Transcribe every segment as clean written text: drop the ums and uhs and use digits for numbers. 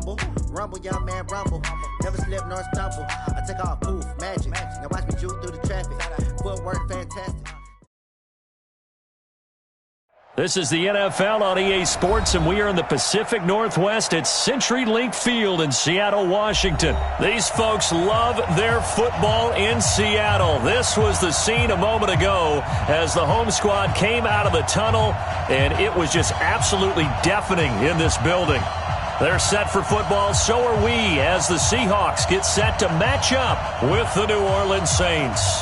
rumble, rumble, young man, rumble. Never slip nor stumble. I take off, poof, magic. Now watch me juke through the traffic. Footwork, fantastic. This is the NFL on EA Sports, and we are in the Pacific Northwest at CenturyLink Field in Seattle, Washington. These folks love their football in Seattle. This was the scene a moment ago as the home squad came out of the tunnel, and it was just absolutely deafening in this building. They're set for football, so are we, as the Seahawks get set to match up with the New Orleans Saints.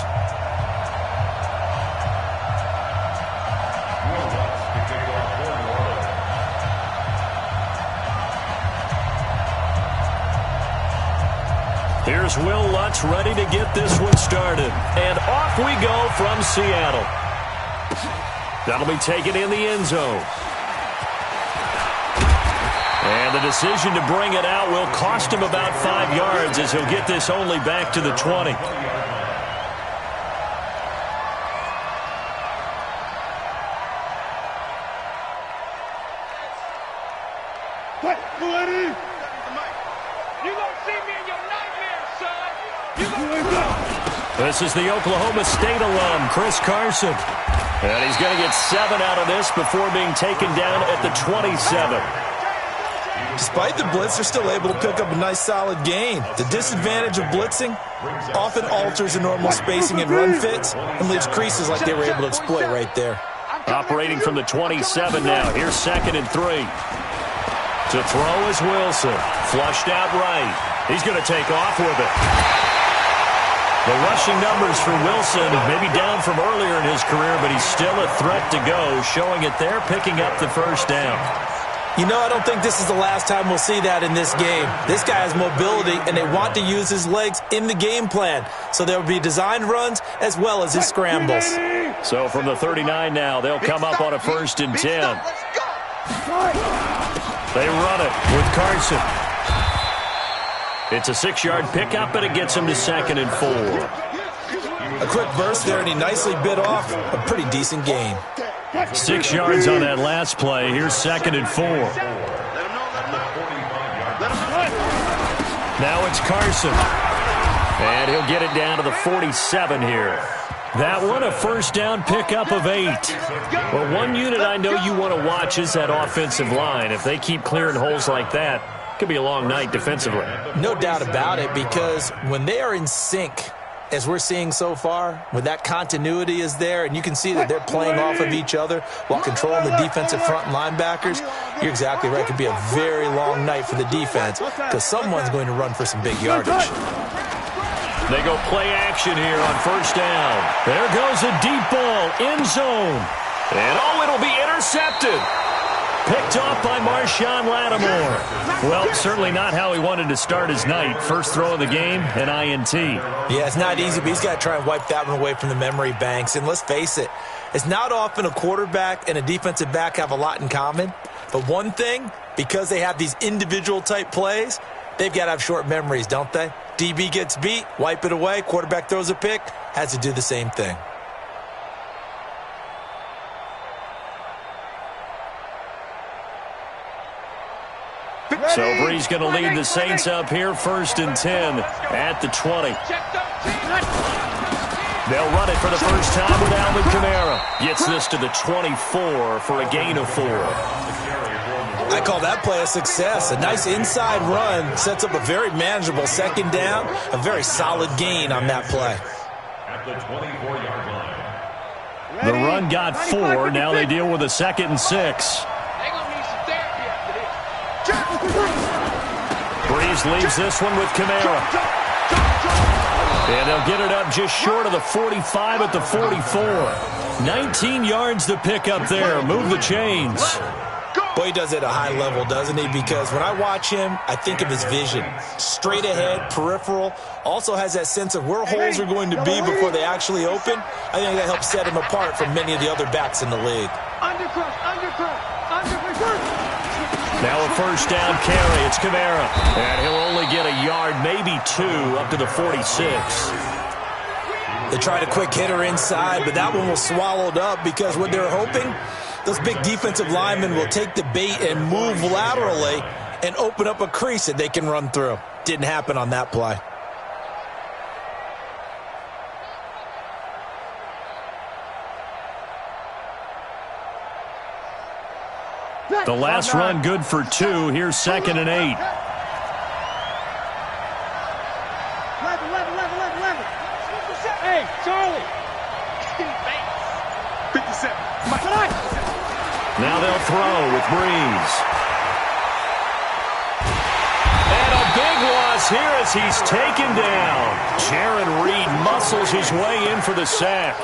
Here's Will Lutz ready to get this one started. And off we go from Seattle. That'll be taken in the end zone. And the decision to bring it out will cost him about 5 yards as he'll get this only back to the 20. This is the Oklahoma State alum, Chris Carson. And he's going to get 7 out of this before being taken down at the 27. Despite the blitz, they're still able to pick up a nice solid gain. The disadvantage of blitzing often alters the normal spacing and run fits and leaves creases like they were able to exploit right there. Operating from the 27 now. Here's 2nd and 3. To throw is Wilson. Flushed out right. He's going to take off with it. The rushing numbers for Wilson, maybe down from earlier in his career, but he's still a threat to go, showing it there, picking up the first down. You know, I don't think this is the last time we'll see that in this game. This guy has mobility, and they want to use his legs in the game plan. So there will be designed runs as well as his scrambles. So from the 39 now, they'll come up on a 1st and 10. They run it with Carson. It's a 6-yard pickup, and it gets him to 2nd and 4. A quick burst there, and he nicely bit off a pretty decent gain. 6 yards on that last play. Here's 2nd and 4. Now it's Carson. And he'll get it down to the 47 here. That one, a 1st down pickup of 8. Well, one unit I know you want to watch is that offensive line. If they keep clearing holes like that, could be a long night defensively. No doubt about it, because when they are in sync, as we're seeing so far, when that continuity is there, and you can see that they're playing off of each other while controlling the defensive front linebackers, you're exactly right. It could be a very long night for the defense because someone's going to run for some big yardage. They go play action here on 1st down. There goes a deep ball, end zone. And it'll be intercepted. Picked off by Marshawn Lattimore. Well, certainly not how he wanted to start his night. First throw of the game, an INT. Yeah, it's not easy, but he's got to try and wipe that one away from the memory banks. And let's face it, it's not often a quarterback and a defensive back have a lot in common. But one thing, because they have these individual type plays, they've got to have short memories, don't they? DB gets beat, wipe it away, quarterback throws a pick, has to do the same thing. So Bree's going to lead the Saints up here, 1st and 10 at the 20. They'll run it for the first time with Alvin Kamara. Gets this to the 24 for a gain of 4. I call that play a success. A nice inside run sets up a very manageable 2nd down, a very solid gain on that play. At the 24-yard line. The run got 4. Now they deal with a 2nd and 6. Breeze leaves this one with Kamara. And they'll get it up just short of the 45 at the 44. 19 yards to pick up there. Move the chains. Boy, he does it at a high level, doesn't he? Because when I watch him, I think of his vision. Straight ahead, peripheral. Also has that sense of where holes are going to be before they actually open. I think that helps set him apart from many of the other backs in the league. Now a 1st down carry. It's Kamara. And he'll only get a yard, maybe 2, up to the 46. They tried a quick hitter inside, but that one was swallowed up because what they're hoping, those big defensive linemen will take the bait and move laterally and open up a crease that they can run through. Didn't happen on that play. The last run good for 2. Here's 2nd and 8. 11. Hey, Charlie. 57. Now they'll throw with Breeze. And a big loss here as he's taken down. Jaron Reed muscles his way in for the sack.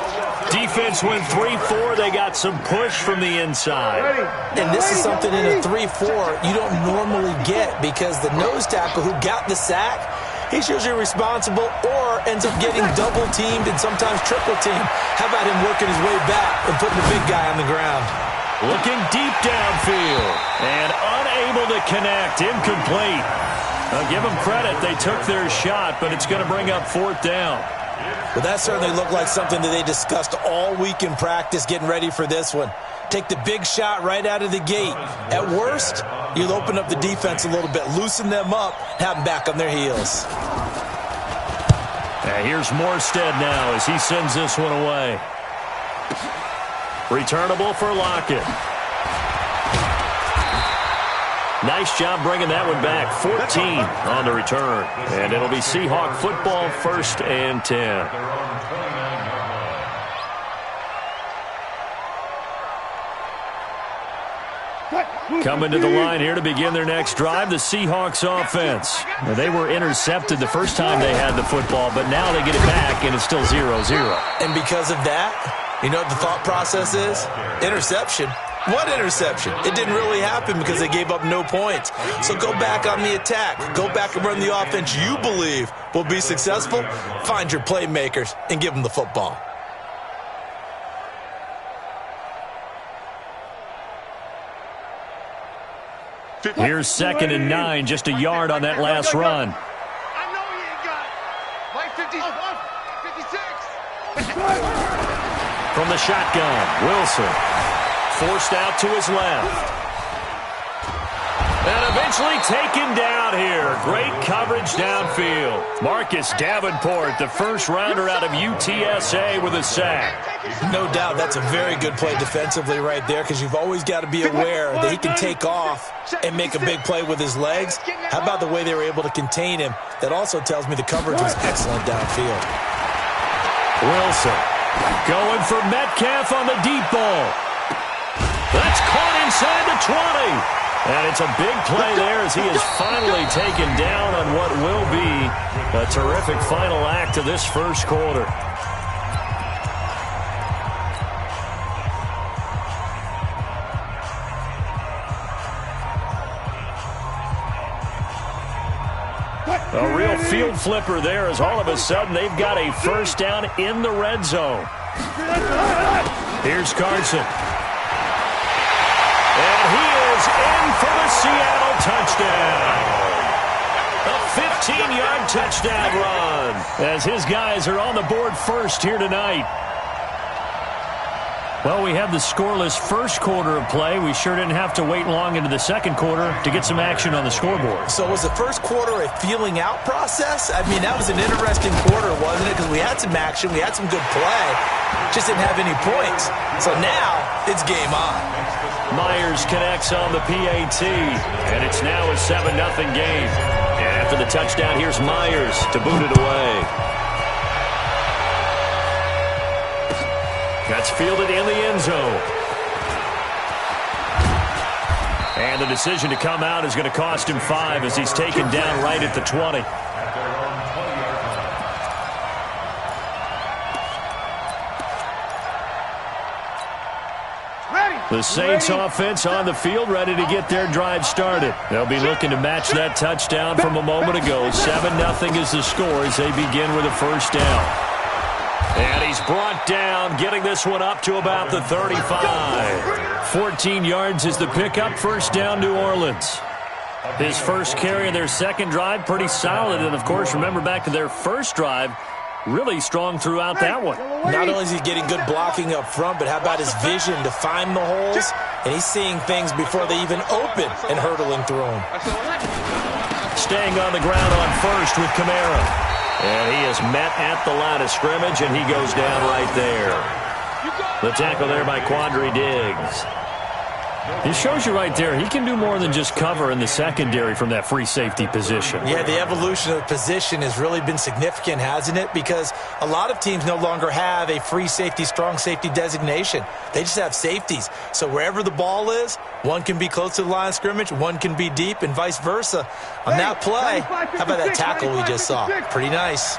Defense went 3-4. They got some push from the inside. And this is something in a 3-4 you don't normally get because the nose tackle who got the sack, he's usually responsible or ends up getting double-teamed and sometimes triple-teamed. How about him working his way back and putting the big guy on the ground? Looking deep downfield and unable to connect. Incomplete. I'll give them credit. They took their shot, but it's going to bring up 4th down. Well, that certainly looked like something that they discussed all week in practice getting ready for this one. Take the big shot right out of the gate. At worst, you'll open up the defense a little bit, loosen them up, have them back on their heels. And here's Morstead now as he sends this one away. Returnable for Lockett. Nice job bringing that one back. 14 on the return. And it'll be Seahawk football, 1st and 10. Coming to the line here to begin their next drive, the Seahawks offense. Now, they were intercepted the first time they had the football, but now they get it back, and it's still 0-0. And because of that, you know what the thought process is? Interception. What interception? It didn't really happen because they gave up no points. So go back on the attack. Go back and run the offense you believe will be successful. Find your playmakers and give them the football. Here's 2nd and 9, just a yard on that last run. I know you ain't got it. Like 56. From the shotgun, Wilson. Forced out to his left. And eventually taken down here. Great coverage downfield. Marcus Davenport, the first rounder out of UTSA with a sack. No doubt that's a very good play defensively right there because you've always got to be aware that he can take off and make a big play with his legs. How about the way they were able to contain him? That also tells me the coverage was excellent downfield. Wilson going for Metcalf on the deep ball. That's caught inside the 20. And it's a big play there as he is finally taken down on what will be a terrific final act of this first quarter. A real field flipper there as all of a sudden they've got a first down in the red zone. Here's Carson. And he is in for the Seattle touchdown. A 15-yard touchdown run as his guys are on the board first here tonight. Well, we have the scoreless first quarter of play. We sure didn't have to wait long into the second quarter to get some action on the scoreboard. So was the first quarter a feeling out process? I mean, that was an interesting quarter, wasn't it? Because we had some action, we had some good play, just didn't have any points. So now it's game on. Myers connects on the PAT, and it's now a 7-0 game. And after the touchdown, here's Myers to boot it away. That's fielded in the end zone. And the decision to come out is going to cost him 5 as he's taken down right at the 20. The Saints offense on the field ready to get their drive started. They'll be looking to match that touchdown from a moment ago. 7-0 is the score as they begin with a first down. And he's brought down, getting this one up to about the 35. 14 yards is the pickup. First down, New Orleans. His first carry of their second drive, pretty solid. And, of course, remember back to their first drive, Really strong throughout that one. Not only is he getting good blocking up front, but how about his vision to find the holes? And he's seeing things before they even open and hurdling through them. Staying on the ground on first with Kamara. And he is met at the line of scrimmage, and he goes down right there. The tackle there by Quandre Diggs. It shows you right there, he can do more than just cover in the secondary from that free safety position. Yeah, the evolution of the position has really been significant, hasn't it? Because a lot of teams no longer have a free safety, strong safety designation. They just have safeties. So wherever the ball is, one can be close to the line of scrimmage, one can be deep, and vice versa. On that play, how about that tackle we just saw? Pretty nice.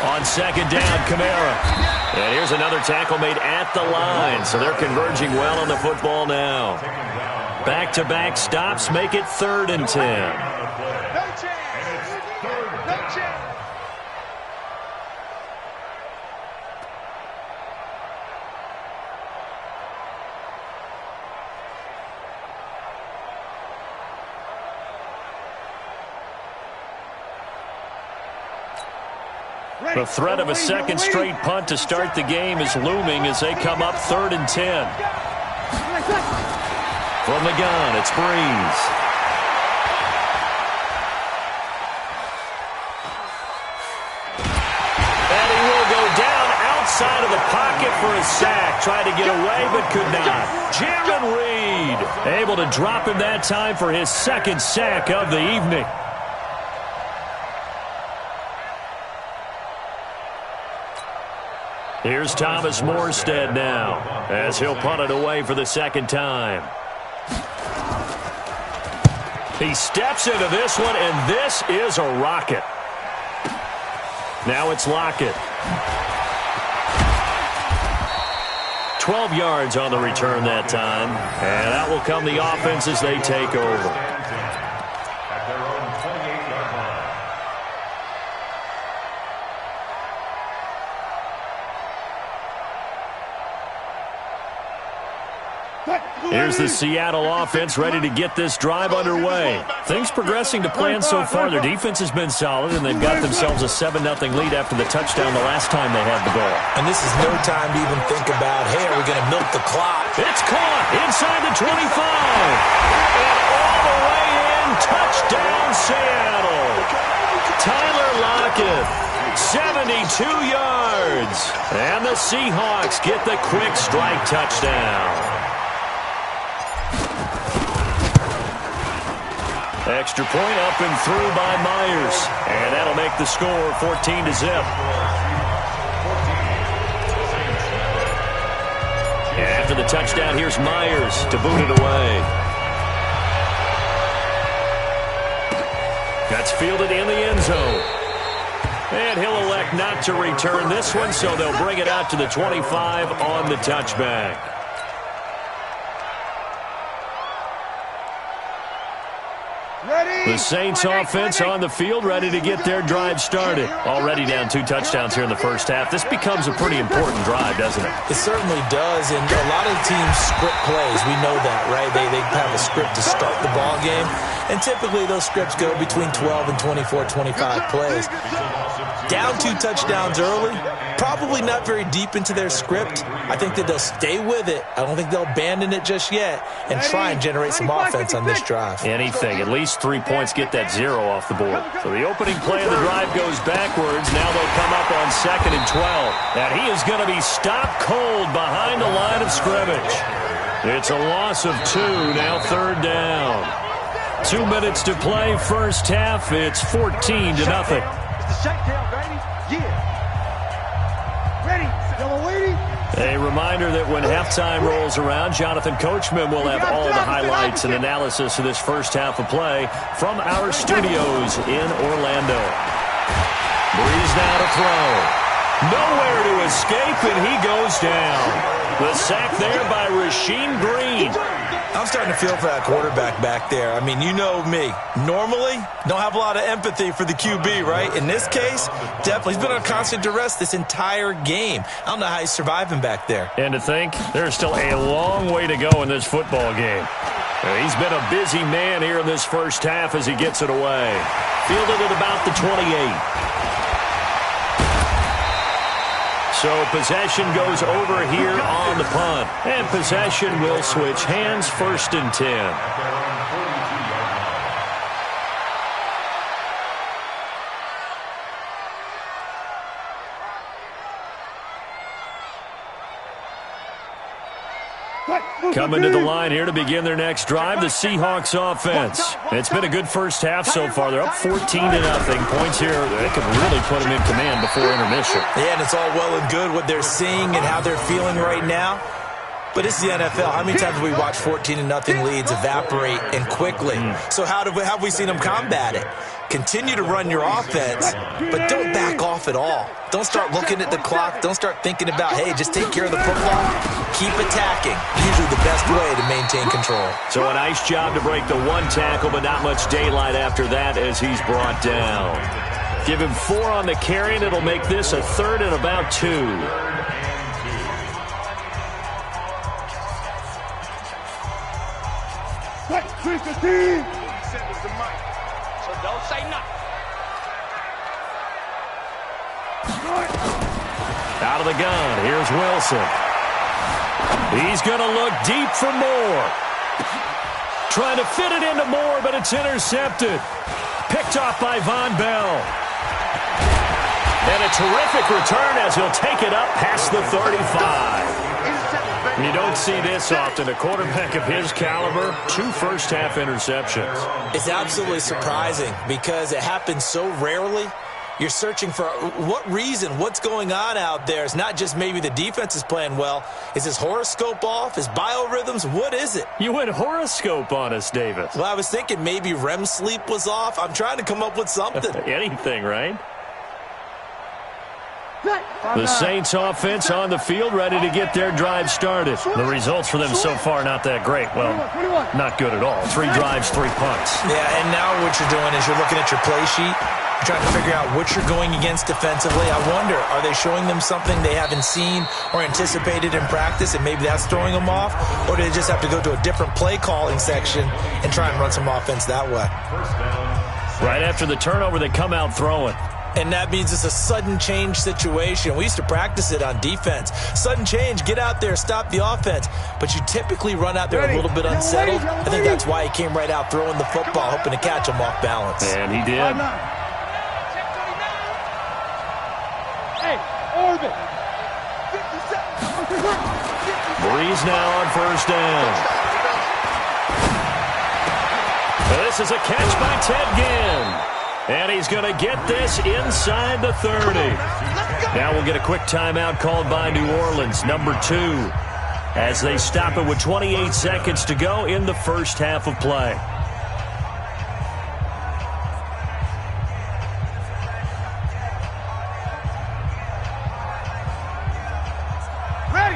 On second down, Kamara. And here's another tackle made at the line, so they're converging well on the football now. Back-to-back stops make it 3rd and 10. No chance. No chance. The threat of a second straight punt to start the game is looming as they come up 3rd and 10. From the gun, it's Breeze. And he will go down outside of the pocket for a sack. Tried to get away, but could not. Jaron Reed able to drop him that time for his 2nd sack of the evening. Here's Thomas Morstead now as he'll punt it away for the 2nd time. He steps into this one, and this is a rocket. Now it's Lockett. 12 yards on the return that time, and that will come the offense as they take over. Here's the Seattle offense ready to get this drive underway. Things progressing to plan so far. Their defense has been solid, and they've got themselves a 7-0 lead after the touchdown the last time they had the ball. And this is no time to even think about, hey, are we going to milk the clock? It's caught inside the 25. And all the way in, touchdown Seattle. Tyler Lockett, 72 yards. And the Seahawks get the quick strike touchdown. Extra point up and through by Myers. And that'll make the score 14-0. And after the touchdown, here's Myers to boot it away. That's fielded in the end zone. And he'll elect not to return this one, so they'll bring it out to the 25 on the touchback. The Saints offense on the field, ready to get their drive started. Already down 2 touchdowns here in the first half. This becomes a pretty important drive, doesn't it? It certainly does, and a lot of teams script plays. We know that, right? They have a script to start the ball game, and typically those scripts go between 12 and 24, 25 plays. Down 2 touchdowns early, probably not very deep into their script. I think that they'll stay with it. I don't think they'll abandon it just yet and try and generate some offense on this drive. Anything. At least 3 points get that 0 off the board. So the opening play of the drive goes backwards. Now they'll come up on 2nd and 12. And he is going to be stopped cold behind the line of scrimmage. It's a loss of 2. Now 3rd down. 2 minutes to play first half. It's 14-0. A reminder that when halftime rolls around, Jonathan Coachman will have all the highlights and analysis of this first half of play from our studios in Orlando. Breeze now to throw. Nowhere to escape, and he goes down. The sack there by Rasheem Green. I'm starting to feel for that quarterback back there. I mean, you know me. Normally, don't have a lot of empathy for the QB, right? In this case, definitely. He's been on constant duress this entire game. I don't know how he's surviving back there. And to think, there's still a long way to go in this football game. He's been a busy man here in this first half as he gets it away. Fielded at about the 28. So possession goes over here on the punt. And possession will switch hands, 1st and 10. Coming to the line here to begin their next drive, the Seahawks offense. It's been a good first half so far. They're up 14-0. Points here, they could really put them in command before intermission. Yeah, and it's all well and good what they're seeing and how they're feeling right now. But it's the NFL. How many times have we watched 14-0 leads evaporate and quickly? So how have we seen them combat it? Continue to run your offense, but don't back off at all. Don't start looking at the clock. Don't start thinking about, hey, just take care of the football. Keep attacking. Usually the best way to maintain control. So a nice job to break the one tackle, but not much daylight after that as he's brought down. Give him 4 on the carry, and it'll make this a 3rd and about 2. So don't say nothing. Out of the gun, here's Wilson. He's going to look deep for Moore. Trying to fit it into Moore, but it's intercepted. Picked off by Von Bell. And a terrific return as he'll take it up past the 35. You don't see this often. A quarterback of his caliber, 2 first-half interceptions. It's absolutely surprising because it happens so rarely. You're searching for what reason, what's going on out there. It's not just maybe the defense is playing well. Is his horoscope off? His biorhythms? What is it? You went horoscope on us, Davis. Well, I was thinking maybe REM sleep was off. I'm trying to come up with something. Anything, right? The Saints offense on the field, ready to get their drive started. The results for them so far not that great. Well, not good at all. 3 drives, 3 punts. Yeah, and now what you're doing is you're looking at your play sheet. You're trying to figure out what you're going against defensively. I wonder, are they showing them something they haven't seen or anticipated in practice, and maybe that's throwing them off? Or do they just have to go to a different play calling section and try and run some offense that way? Right after the turnover, they come out throwing. And that means it's a sudden change situation. We used to practice it on defense. Sudden change, get out there, stop the offense. But you typically run out there a little bit unsettled. I think that's why he came right out throwing the football, hoping to catch him off balance. And he did. Hey, Orbit. Breeze now on 1st down. This is a catch by Ted Ginn. And he's going to get this inside the 30. Now we'll get a quick timeout called by New Orleans, number 2, as they stop it with 28 seconds to go in the first half of play.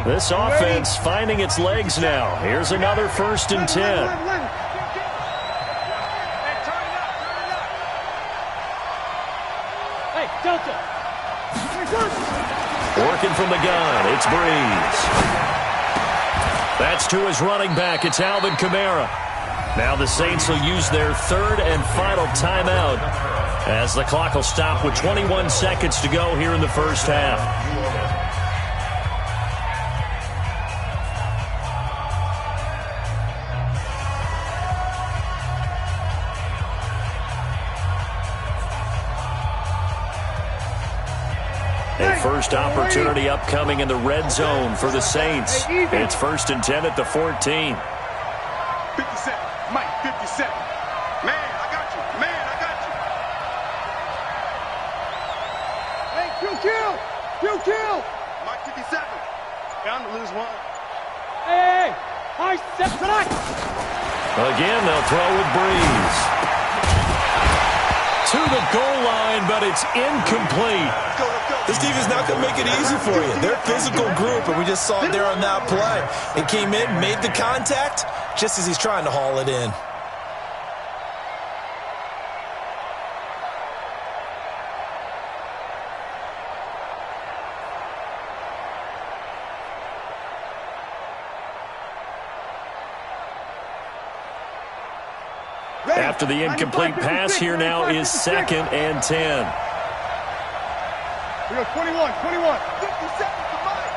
This offense finding its legs now. Here's another 1st and 10. Working from the gun, it's Breeze. That's to his running back, it's Alvin Kamara. Now the Saints will use their 3rd and final timeout as the clock will stop with 21 seconds to go here in the first half. First opportunity upcoming in the red zone for the Saints. It's 1st and 10 at the 14. 50 seconds. Mike, 50 seconds. Man, I got you. Man, I got you. Hey, kill. Mike, 57. Bound to lose one. Hey, I step tonight. Again, they'll throw with Breeze. To the goal line, but it's incomplete. This defense is not going to make it easy for you. They're a physical group, and we just saw it there on that play. It came in, made the contact, just as he's trying to haul it in. After the incomplete pass, here now is 2nd and 10. We go 21, 21. 50 seconds to mine.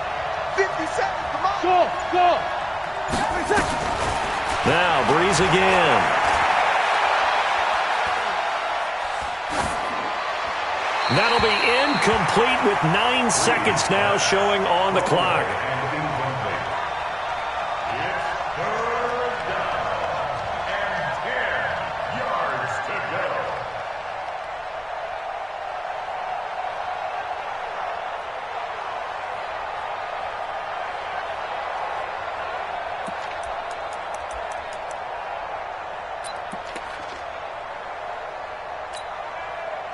50 seconds to mine. Go. Now, Breeze again. That'll be incomplete with 9 seconds now showing on the clock.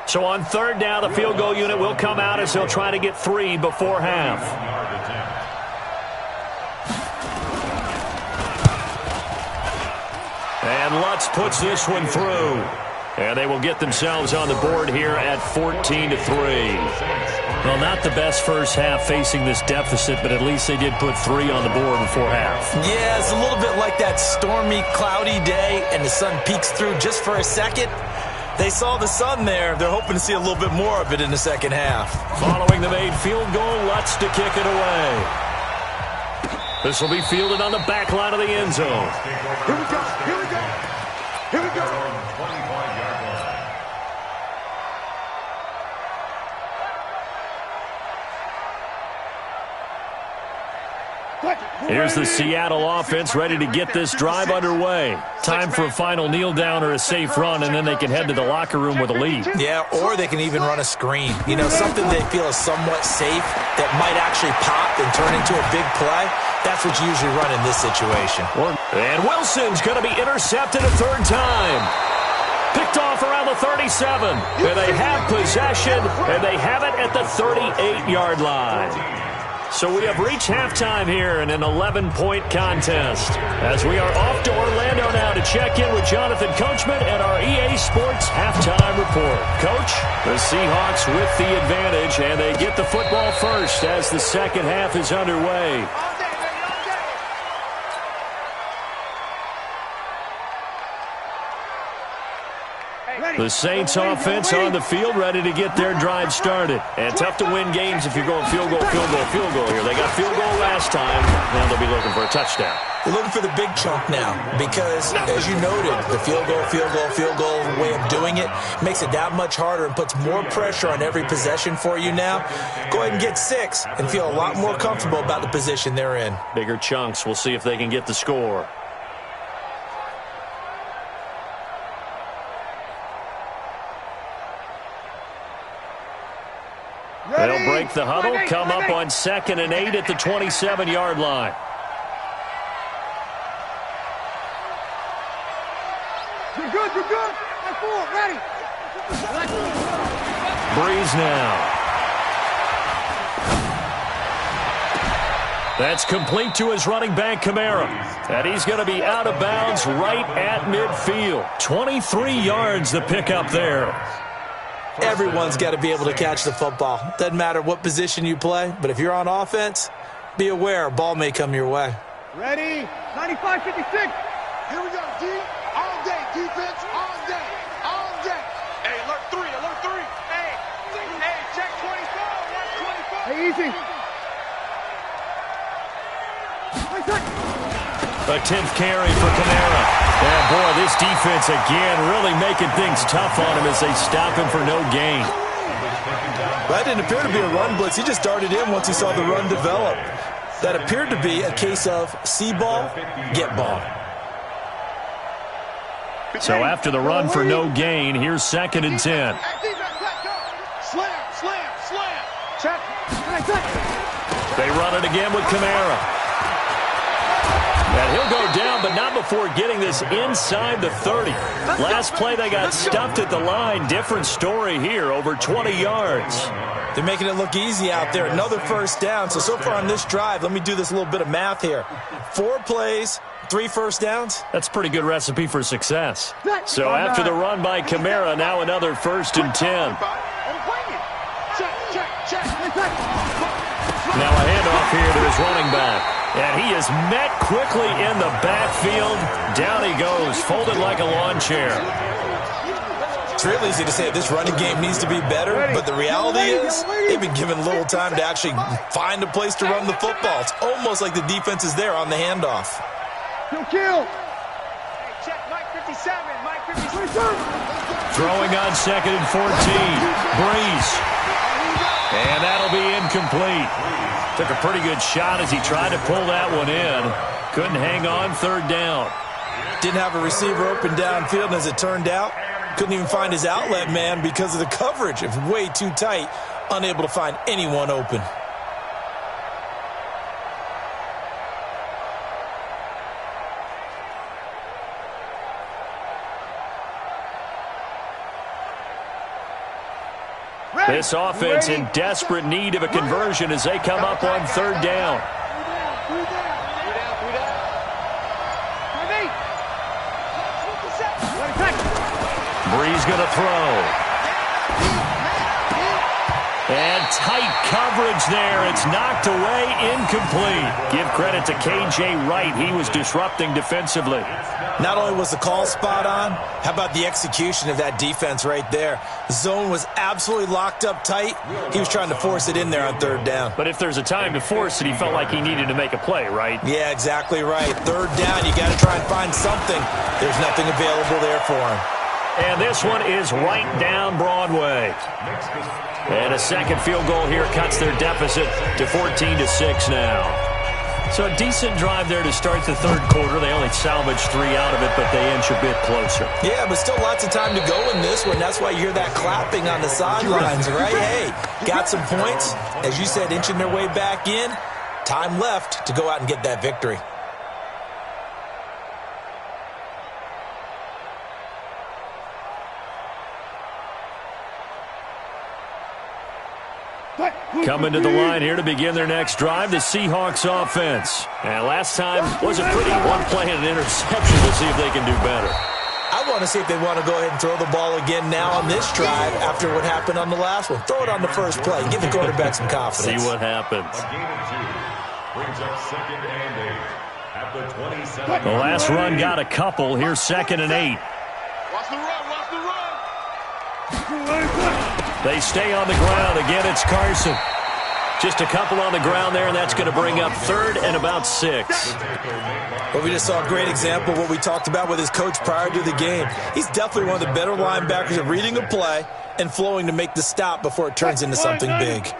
So on 3rd down, the field goal unit will come out as they'll try to get 3 before half. And Lutz puts this one through. And they will get themselves on the board here at 14-3. Well, not the best first half facing this deficit, but at least they did put 3 on the board before half. Yeah, it's a little bit like that stormy, cloudy day, and the sun peeks through just for a second. They saw the sun there. They're hoping to see a little bit more of it in the second half. Following the made field goal, Lutz to kick it away. This will be fielded on the back line of the end zone. Here we go. Here's the Seattle offense ready to get this drive underway. Time for a final kneel down or a safe run, and then they can head to the locker room with a lead. Yeah, or they can even run a screen. You know, something they feel is somewhat safe that might actually pop and turn into a big play. That's what you usually run in this situation. And Wilson's going to be intercepted a 3rd time. Picked off around the 37. And they have possession, and they have it at the 38-yard line. So we have reached halftime here in an 11-point contest. As we are off to Orlando now to check in with Jonathan Coachman and our EA Sports halftime report. Coach, the Seahawks with the advantage, and they get the football first as the second half is underway. The Saints offense on the field ready to get their drive started. And tough to win games if you're going field goal here. They got field goal last time. Now they'll be looking for a touchdown. They're looking for the big chunk now because, as you noted, the field goal way of doing it makes it that much harder and puts more pressure on every possession for you now. Go ahead and get 6 and feel a lot more comfortable about the position they're in. Bigger chunks. We'll see if they can get the score. They'll break the huddle, come up on 2nd and 8 at the 27-yard line. You're good. I'm full. Ready. Breeze now. That's complete to his running back, Kamara. And he's going to be out of bounds right at midfield. 23 yards the pickup there. Everyone's got to be able to catch the football. Doesn't matter what position you play, but if you're on offense, be aware a ball may come your way. Ready? 95-56. Here we go, D. All day, defense, all day. Hey, alert 3. Hey, check 24. Hey, easy. A 10th carry for Kamara. And boy, this defense again really making things tough on him as they stop him for no gain. That didn't appear to be a run blitz. He just darted in once he saw the run develop. That appeared to be a case of see ball, get ball. So after the run for no gain, here's 2nd and 10. Slam. Check. They run it again with Kamara. And he'll go down, but not before getting this inside the 30. Last play, they got stuffed at the line. Different story here, over 20 yards. They're making it look easy out there. Another first down. So far on this drive, let me do this little bit of math here. 4 plays, 3 first downs. That's a pretty good recipe for success. So after the run by Kamara, now another 1st and 10. Check. Now a handoff here to his running back. And he is met quickly in the backfield. Down he goes, folded like a lawn chair. It's real easy to say this running game needs to be better, but the reality is they've been given little time to actually find a place to run the football. It's almost like the defense is there on the handoff. Kill. Hey, check Mike 57, Mike 57. Throwing on 2nd and 14. Breeze. And that'll be incomplete. Took a pretty good shot as he tried to pull that one in. Couldn't hang on 3rd down. Didn't have a receiver open downfield, and as it turned out, couldn't even find his outlet man because of the coverage. It was way too tight, unable to find anyone open. This offense in desperate need of a conversion as they come up on 3rd down. Breeze going to throw. And tight coverage there. It's knocked away, incomplete. Give credit to K.J. Wright. He was disrupting defensively. Not only was the call spot on, how about the execution of that defense right there? The zone was absolutely locked up tight. He was trying to force it in there on 3rd down. But if there's a time to force it, he felt like he needed to make a play, right? Yeah, exactly right. 3rd down, you got to try and find something. There's nothing available there for him. And this one is right down Broadway. And a second field goal here cuts their deficit to 14-6 now. So a decent drive there to start the 3rd quarter. They only salvaged 3 out of it, but they inch a bit closer. Yeah, but still lots of time to go in this one. That's why you hear that clapping on the sidelines, right? Hey, got some points. As you said, inching their way back in. Time left to go out and get that victory. Coming to the line here to begin their next drive, the Seahawks offense. And last time was a pretty one play and an interception. We'll see if they can do better. I want to see if they want to go ahead and throw the ball again now on this drive after what happened on the last one. Throw it on the first play. Give the quarterback some confidence. See what happens. The last run got a couple. Here's 2nd and 8. Watch the run, watch the run. They stay on the ground. Again, it's Carson. Just a couple on the ground there, and that's going to bring up 3rd and about 6. Well, we just saw a great example of what we talked about with his coach prior to the game. He's definitely one of the better linebackers at reading a play and flowing to make the stop before it turns into something big.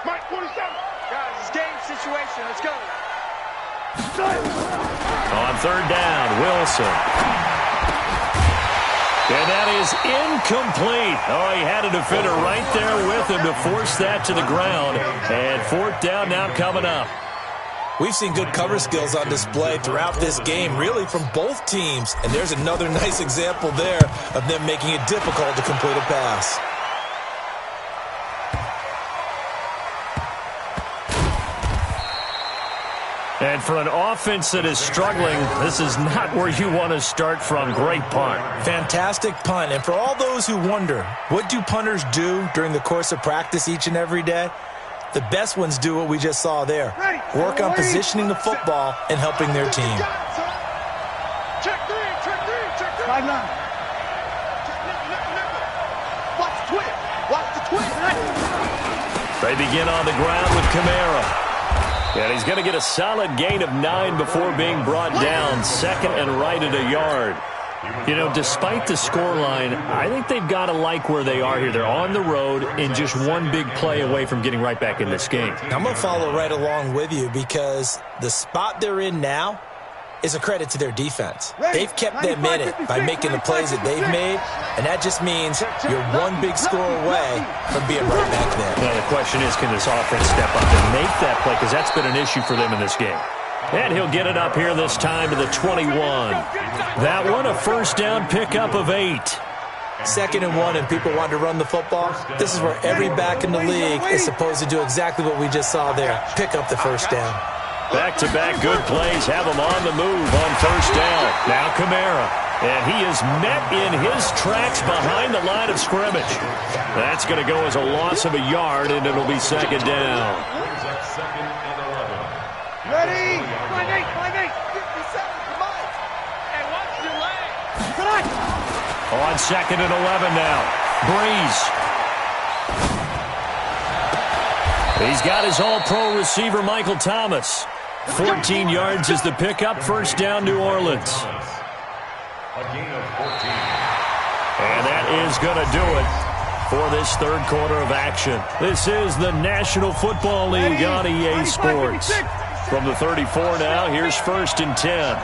Mike 47. Guys, it's game situation. Let's go. On 3rd down, Wilson. And that is incomplete. Oh, he had a defender right there with him to force that to the ground. And 4th down now coming up. We've seen good cover skills on display throughout this game, really from both teams. And there's another nice example there of them making it difficult to complete a pass. And for an offense that is struggling, this is not where you want to start from. Great punt. Fantastic punt. And for all those who wonder, what do punters do during the course of practice each and every day? The best ones do what we just saw there. Work on positioning the football and helping their team. Check 3, check 3, check 3. 5-9. Watch the twist. Watch the twist. They begin on the ground with Kamara. And he's going to get a solid gain of 9 before being brought down. 2nd and right at a yard. You know, despite the scoreline, I think they've got to like where they are here. They're on the road and just one big play away from getting right back in this game. I'm going to follow right along with you because the spot they're in now is a credit to their defense. They've kept them in it by making the plays that they've made, and that just means you're one big score away from being right back there. Now the question is, can this offense step up and make that play? Because that's been an issue for them in this game. And he'll get it up here this time to the 21. That one, a 1st down pickup of 8. 2nd and 1, and people want to run the football. This is where every back in the league is supposed to do exactly what we just saw there. Pick up the 1st down. Back-to-back good plays have him on the move on 1st down. Now Kamara. And he is met in his tracks behind the line of scrimmage. That's going to go as a loss of a yard, and it'll be 2nd down. Ready? 5-8, 5-8. 57, come on. Hey, watch your leg. Come on. On 2nd and 11 now. Breeze. He's got his all-pro receiver, Michael Thomas. 14 yards is the pickup. First down, New Orleans. And that is going to do it for this third quarter of action. This is the National Football League on EA Sports. From the 34 now, here's 1st and 10.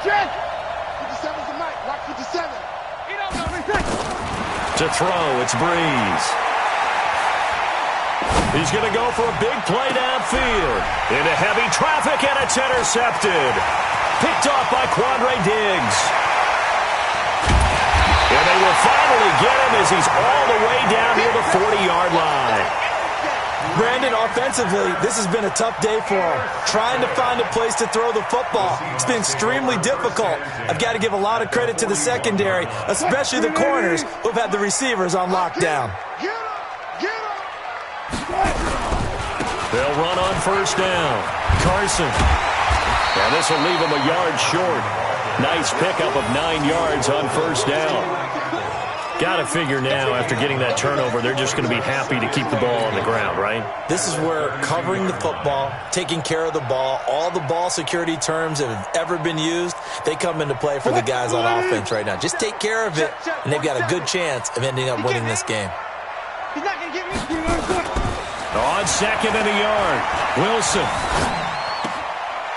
Check. 57's the mic. Watch 57. To throw, it's Breeze. He's going to go for a big play downfield. Into heavy traffic, and it's intercepted. Picked off by Quandre Diggs. And they will finally get him as he's all the way down near the 40-yard line. Brandon, offensively, this has been a tough day for him. Trying to find a place to throw the football. It's been extremely difficult. I've got to give a lot of credit to the secondary, especially the corners who have had the receivers on lockdown. They'll run on 1st down. Carson. And this will leave him a yard short. Nice pickup of 9 yards on 1st down. Got to figure now, after getting that turnover, they're just going to be happy to keep the ball on the ground, right? This is where covering the football, taking care of the ball, all the ball security terms that have ever been used, they come into play for the guys on offense right now. Just take care of it, and they've got a good chance of ending up winning this game. He's not going to get me. On 2nd and a yard, Wilson.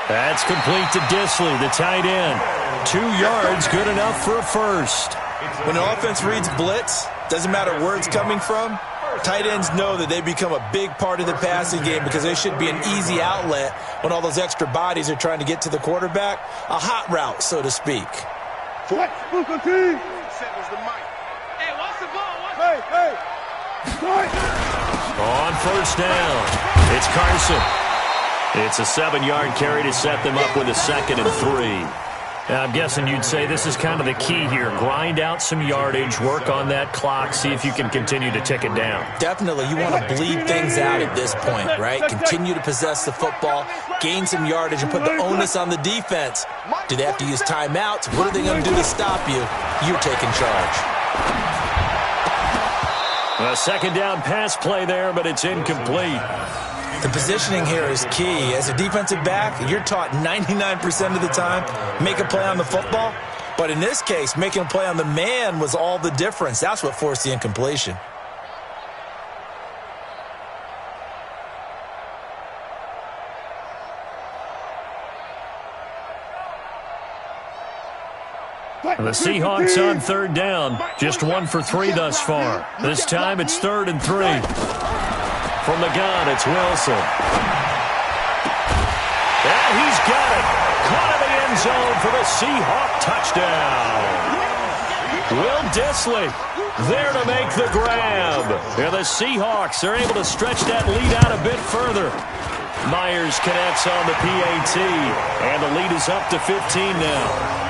That's complete to Disley, the tight end. 2 yards, good enough for a first. When an offense reads blitz, doesn't matter where it's coming from, tight ends know that they become a big part of the passing game because they should be an easy outlet when all those extra bodies are trying to get to the quarterback. A hot route, so to speak. What? Hey, watch the ball. Hey. On 1st down, it's Carson. It's a 7-yard carry to set them up with a 2nd and 3. Now, I'm guessing you'd say this is kind of the key here. Grind out some yardage, work on that clock, see if you can continue to tick it down. Definitely, you want to bleed things out at this point, right? Continue to possess the football, gain some yardage, and put the onus on the defense. Do they have to use timeouts? What are they going to do to stop you? You're taking charge. A 2nd down pass play there, but it's incomplete. The positioning here is key. As a defensive back, you're taught 99% of the time, make a play on the football. But in this case, making a play on the man was all the difference. That's what forced the incompletion. The Seahawks on 3rd down. Just 1 for 3 thus far. This time it's 3rd and 3. From the gun, it's Wilson. And he's got it. Caught in the end zone for the Seahawk touchdown. Will Disley there to make the grab. And the Seahawks are able to stretch that lead out a bit further. Myers connects on the PAT. And the lead is up to 15 now.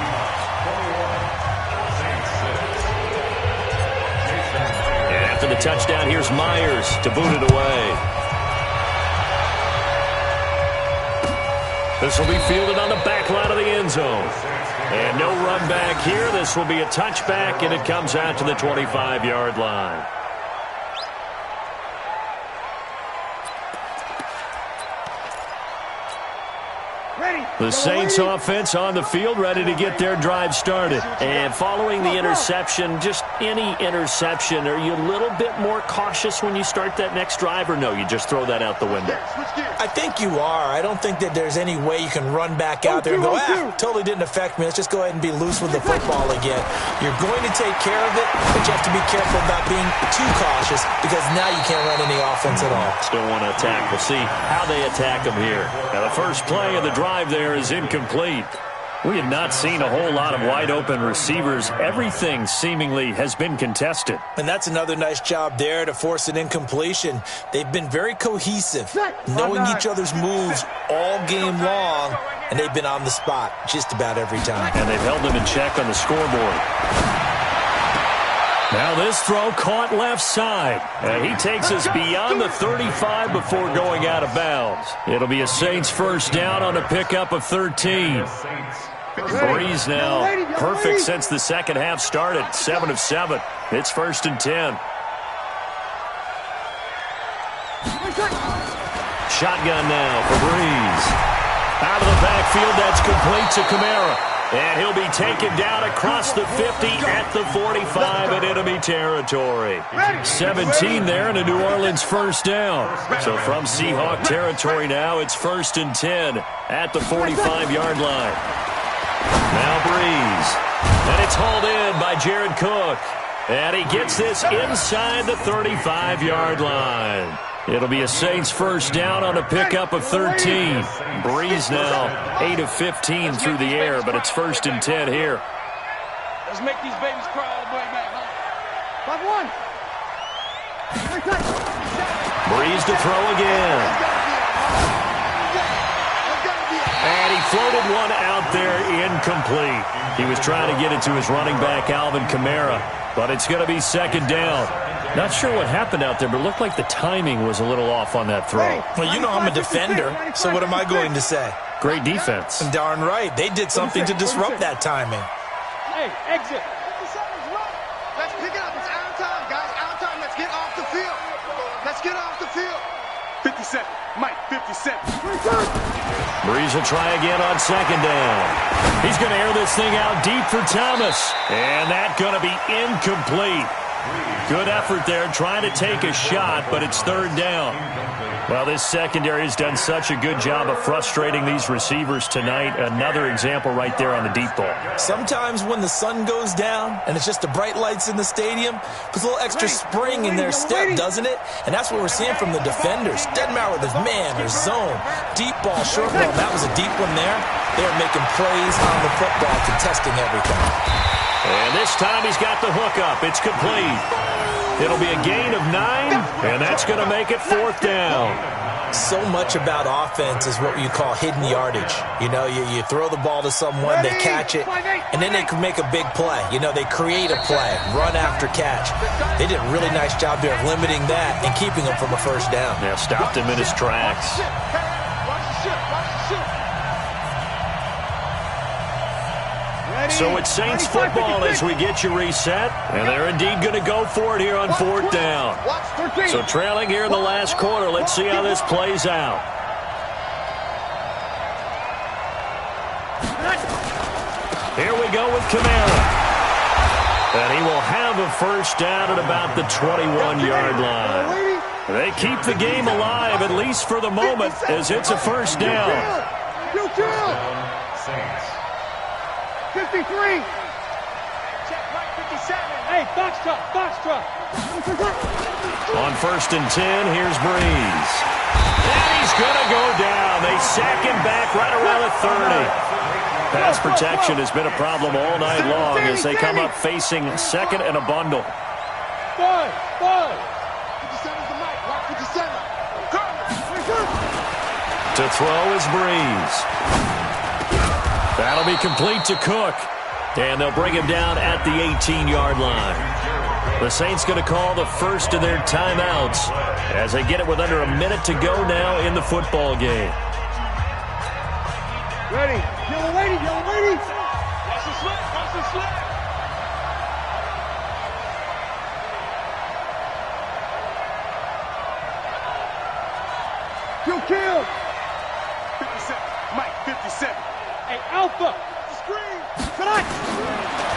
After the touchdown, here's Myers to boot it away. This will be fielded on the back line of the end zone. And no run back here. This will be a touchback, and it comes out to the 25-yard line. The Saints offense on the field, ready to get their drive started. And following the interception, just any interception, are you a little bit more cautious when you start that next drive, or no, you just throw that out the window? I think you are. I don't think that there's any way you can run back out there and go, totally didn't affect me. Let's just go ahead and be loose with the football again. You're going to take care of it, but you have to be careful about being too cautious because now you can't run any offense at all. Still want to attack. We'll see how they attack them here. Now, the first play of the drive there is incomplete. We have not seen a whole lot of wide-open receivers. Everything seemingly has been contested. And that's another nice job there to force an incompletion. They've been very cohesive, knowing each other's moves all game long, and they've been on the spot just about every time. And they've held them in check on the scoreboard. Now this throw caught left side. And he takes us beyond the 35 before going out of bounds. It'll be a Saints first down on a pickup of 13. Breeze now perfect since the second half started. 7 of 7. It's 1st and 10. Shotgun now for Breeze. Out of the backfield, that's complete to Kamara. And he'll be taken down across the 50 at the 45 in enemy territory. 17 there and a New Orleans first down. So from Seahawk territory now, it's 1st and 10 at the 45-yard line. Now Breeze. And it's hauled in by Jared Cook. And he gets this inside the 35-yard line. It'll be a Saints first down on a pickup of 13. Breeze now 8 of 15 through the air, but it's 1st and 10 here. Let's make these babies cry all the way back home. 5-1. Breeze to throw again. And he floated one out there incomplete. He was trying to get it to his running back, Alvin Kamara, but it's going to be 2nd down. Not sure what happened out there, but it looked like the timing was a little off on that throw. Well, you know I'm a defender, so what am I going to say? Great defense. Darn right. They did something to disrupt that timing. Hey, exit. Let's pick it up. It's out time, guys. Out time. Let's get off the field. Let's get off the field. 57. Mike, 57. Breeze will try again on 2nd down. He's going to air this thing out deep for Thomas. And that's going to be incomplete. Good effort there, trying to take a shot, but it's 3rd down. Well, this secondary has done such a good job of frustrating these receivers tonight. Another example right there on the deep ball. Sometimes when the sun goes down and it's just the bright lights in the stadium, puts a little extra spring in their step, doesn't it? And that's what we're seeing from the defenders. Doesn't matter whether it's man or zone, deep ball, short ball. That was a deep one there. They're making plays on the football, contesting everything. And this time he's got the hook up. It's complete. It'll be a gain of 9, and that's going to make it 4th down. So much about offense is what you call hidden yardage. You know, you throw the ball to someone, they catch it, and then they can make a big play. You know, they create a play, run after catch. They did a really nice job there of limiting that and keeping him from a first down. Yeah, stopped him in his tracks. So it's Saints football as we get you reset. And they're indeed going to go for it here on 4th down. So trailing here in the last quarter. Let's see how this plays out. Here we go with Kamara. And he will have a first down at about the 21-yard line. They keep the game alive, at least for the moment, as it's a first down. 53. Check right 57. Hey, box truck, box truck. On 1st and 10, here's Breeze. And he's going to go down. They sack him back right around the 30. Pass protection has been a problem all night long as they come up facing 2nd and a bundle. Boy. 57's the mic. Right 57. To throw is Breeze. That'll be complete to Cook. And they'll bring him down at the 18-yard line. The Saints going to call the first of their timeouts as they get it with under a minute to go now in the football game. Ready. Yellow lady. Watch the slip, watch the slip. Kill. 57. Mike, 57. Hey, Alpha. Screen.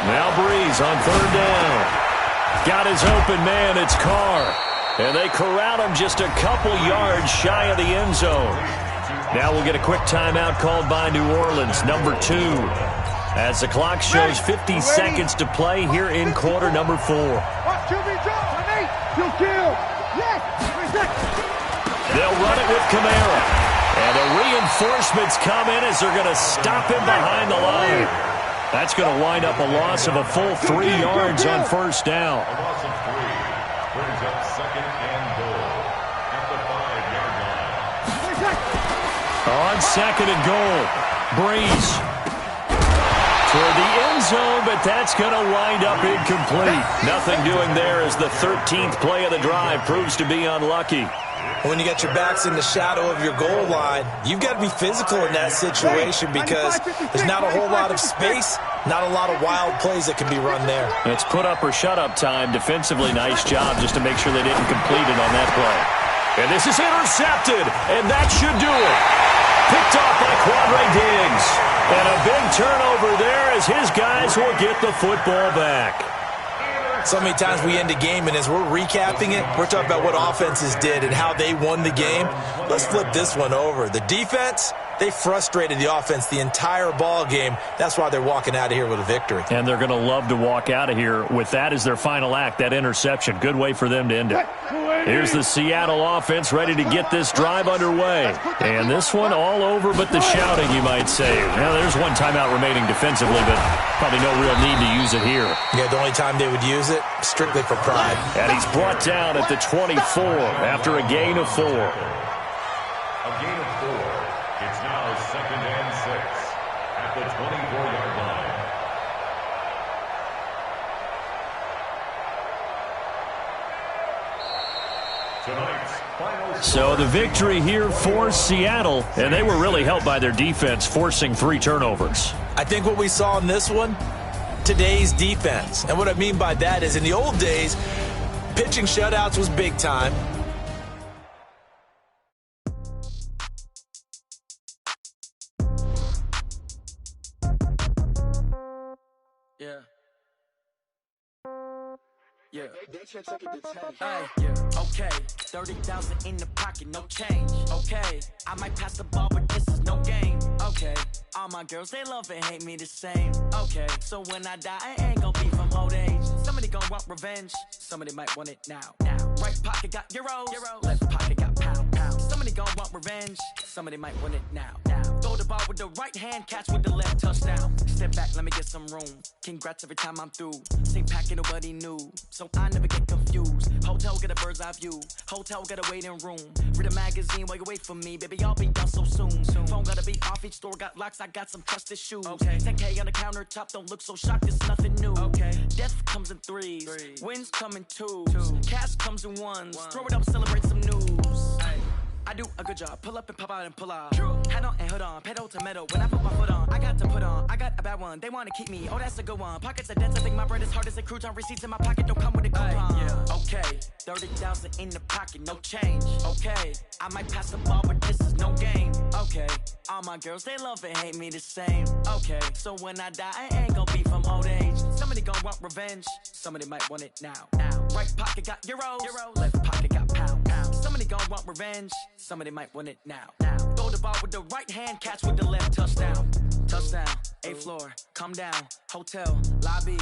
Now Breeze on 3rd down. Got his open man. It's Carr. And they corral him just a couple yards shy of the end zone. Now we'll get a quick timeout called by New Orleans, number 2. As the clock shows 50 seconds to play here in quarter number 4. Watch QB drop. Kill. Yes. They'll run it with Kamara. And the reinforcements come in as they're going to stop him behind the line. That's going to wind up a loss of a full 3 yards on first down. A loss of 3 brings up 2nd and goal at the 5-yard line. On 2nd and goal, Breeze. toward the end zone, but that's going to wind up incomplete. Nothing doing there as the 13th play of the drive proves to be unlucky. When you get your backs in the shadow of your goal line, you've got to be physical in that situation because there's not a whole lot of space, not a lot of wild plays that can be run there. It's put up or shut up time. Defensively, nice job just to make sure they didn't complete it on that play. And this is intercepted, and that should do it. Picked off by Quandre Diggs. And a big turnover there as his guys will get the football back. So many times we end a game, and as we're recapping it, we're talking about what offenses did and how they won the game. Let's flip this one over. The defense, they frustrated the offense the entire ball game. That's why they're walking out of here with a victory. And they're going to love to walk out of here with that as their final act, that interception. Good way for them to end it. Here's the Seattle offense ready to get this drive underway. And this one all over but the shouting, you might say. Now, there's one timeout remaining defensively, but probably no real need to use it here. Yeah, the only time they would use it, strictly for pride. And he's brought down at the 24 after a gain of 4. A gain of 4. It's now 2nd and 6 at the 24-yard line. Tonight's final score. So the victory here for Seattle, and they were really helped by their defense, forcing 3 turnovers. I think what we saw in this one, today's defense. And what I mean by that is in the old days, pitching shutouts was big time. Yeah. Hey, yeah. Okay, 30,000 in the pocket, no change. Okay, I might pass the ball, but this is no game. Okay, all my girls, they love and hate me the same. Okay, so when I die, I ain't gon' be from old age. Somebody gon' want revenge, somebody might want it now. Right pocket got euros, left pocket got pound. Somebody gon' want revenge, somebody might want it now. Throw the ball with the right hand, catch with the left, touchdown. Step back, let me get some room. Congrats every time I'm through. Same packet, nobody knew, so I never get confused. Hotel get a bird's eye view. Hotel got a waiting room. Read a magazine while you wait for me, baby. I'll be done so soon. Phone gotta be off. Each store got locks. I got some trusted shoes. 10K on the countertop. Don't look so shocked. It's nothing new. Death comes in threes. Wins come in twos. Cash comes in ones. Throw it up, celebrate some news. I do a good job. Pull up and pop out and pull out. Hat on and hood on. Pedal to metal. When I put my foot on, I got to put on. I got a bad one. They want to keep me. Oh, that's a good one. Pockets are dense. I think my bread is hard as a crouton. Receipts in my pocket don't come with a coupon. Okay, 30,000 in the pocket, no change. Okay, I might pass the ball, but this is no game. Okay, all my girls, they love and hate me the same. Okay, so when I die, I ain't gon' be from old age. Somebody gon' want revenge. Somebody might want it now. Right pocket got euros. Left pocket got pound. Somebody gon' want revenge. Somebody might want it now. Throw the ball with the right hand, catch with the left, touchdown. Touchdown, 8th floor, come down, hotel, lobby.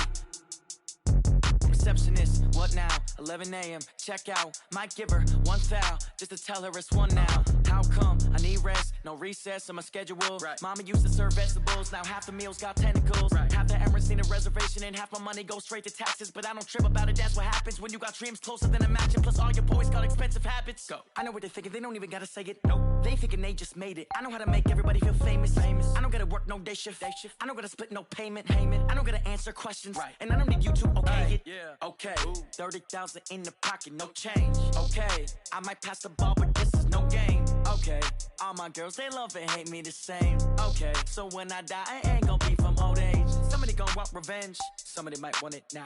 Receptionist, what now? 11 a.m., check out. Might give her one foul, just to tell her it's one now. How come? I need rest, no recess on my schedule. Mama used to serve vegetables, now half the meals got tentacles. Half the Emirates need a reservation and half my money goes straight to taxes. But I don't trip about it, that's what happens when you got dreams closer than a match. Plus all your boys got expensive habits. Go. I know what they're thinking, they don't even gotta say it. Nope. They thinking they just made it. I know how to make everybody feel famous. I don't gotta work no day shift. I don't gotta split no payment. I don't gotta answer questions. And I don't need you to okay it. Okay, 30,000 in the pocket, no change. Okay, I might pass the ball, but this is no game. Okay, all my girls, they love and hate me the same. Okay, so when I die, I ain't gon' be from old age. Somebody gon' want revenge, somebody might want it now.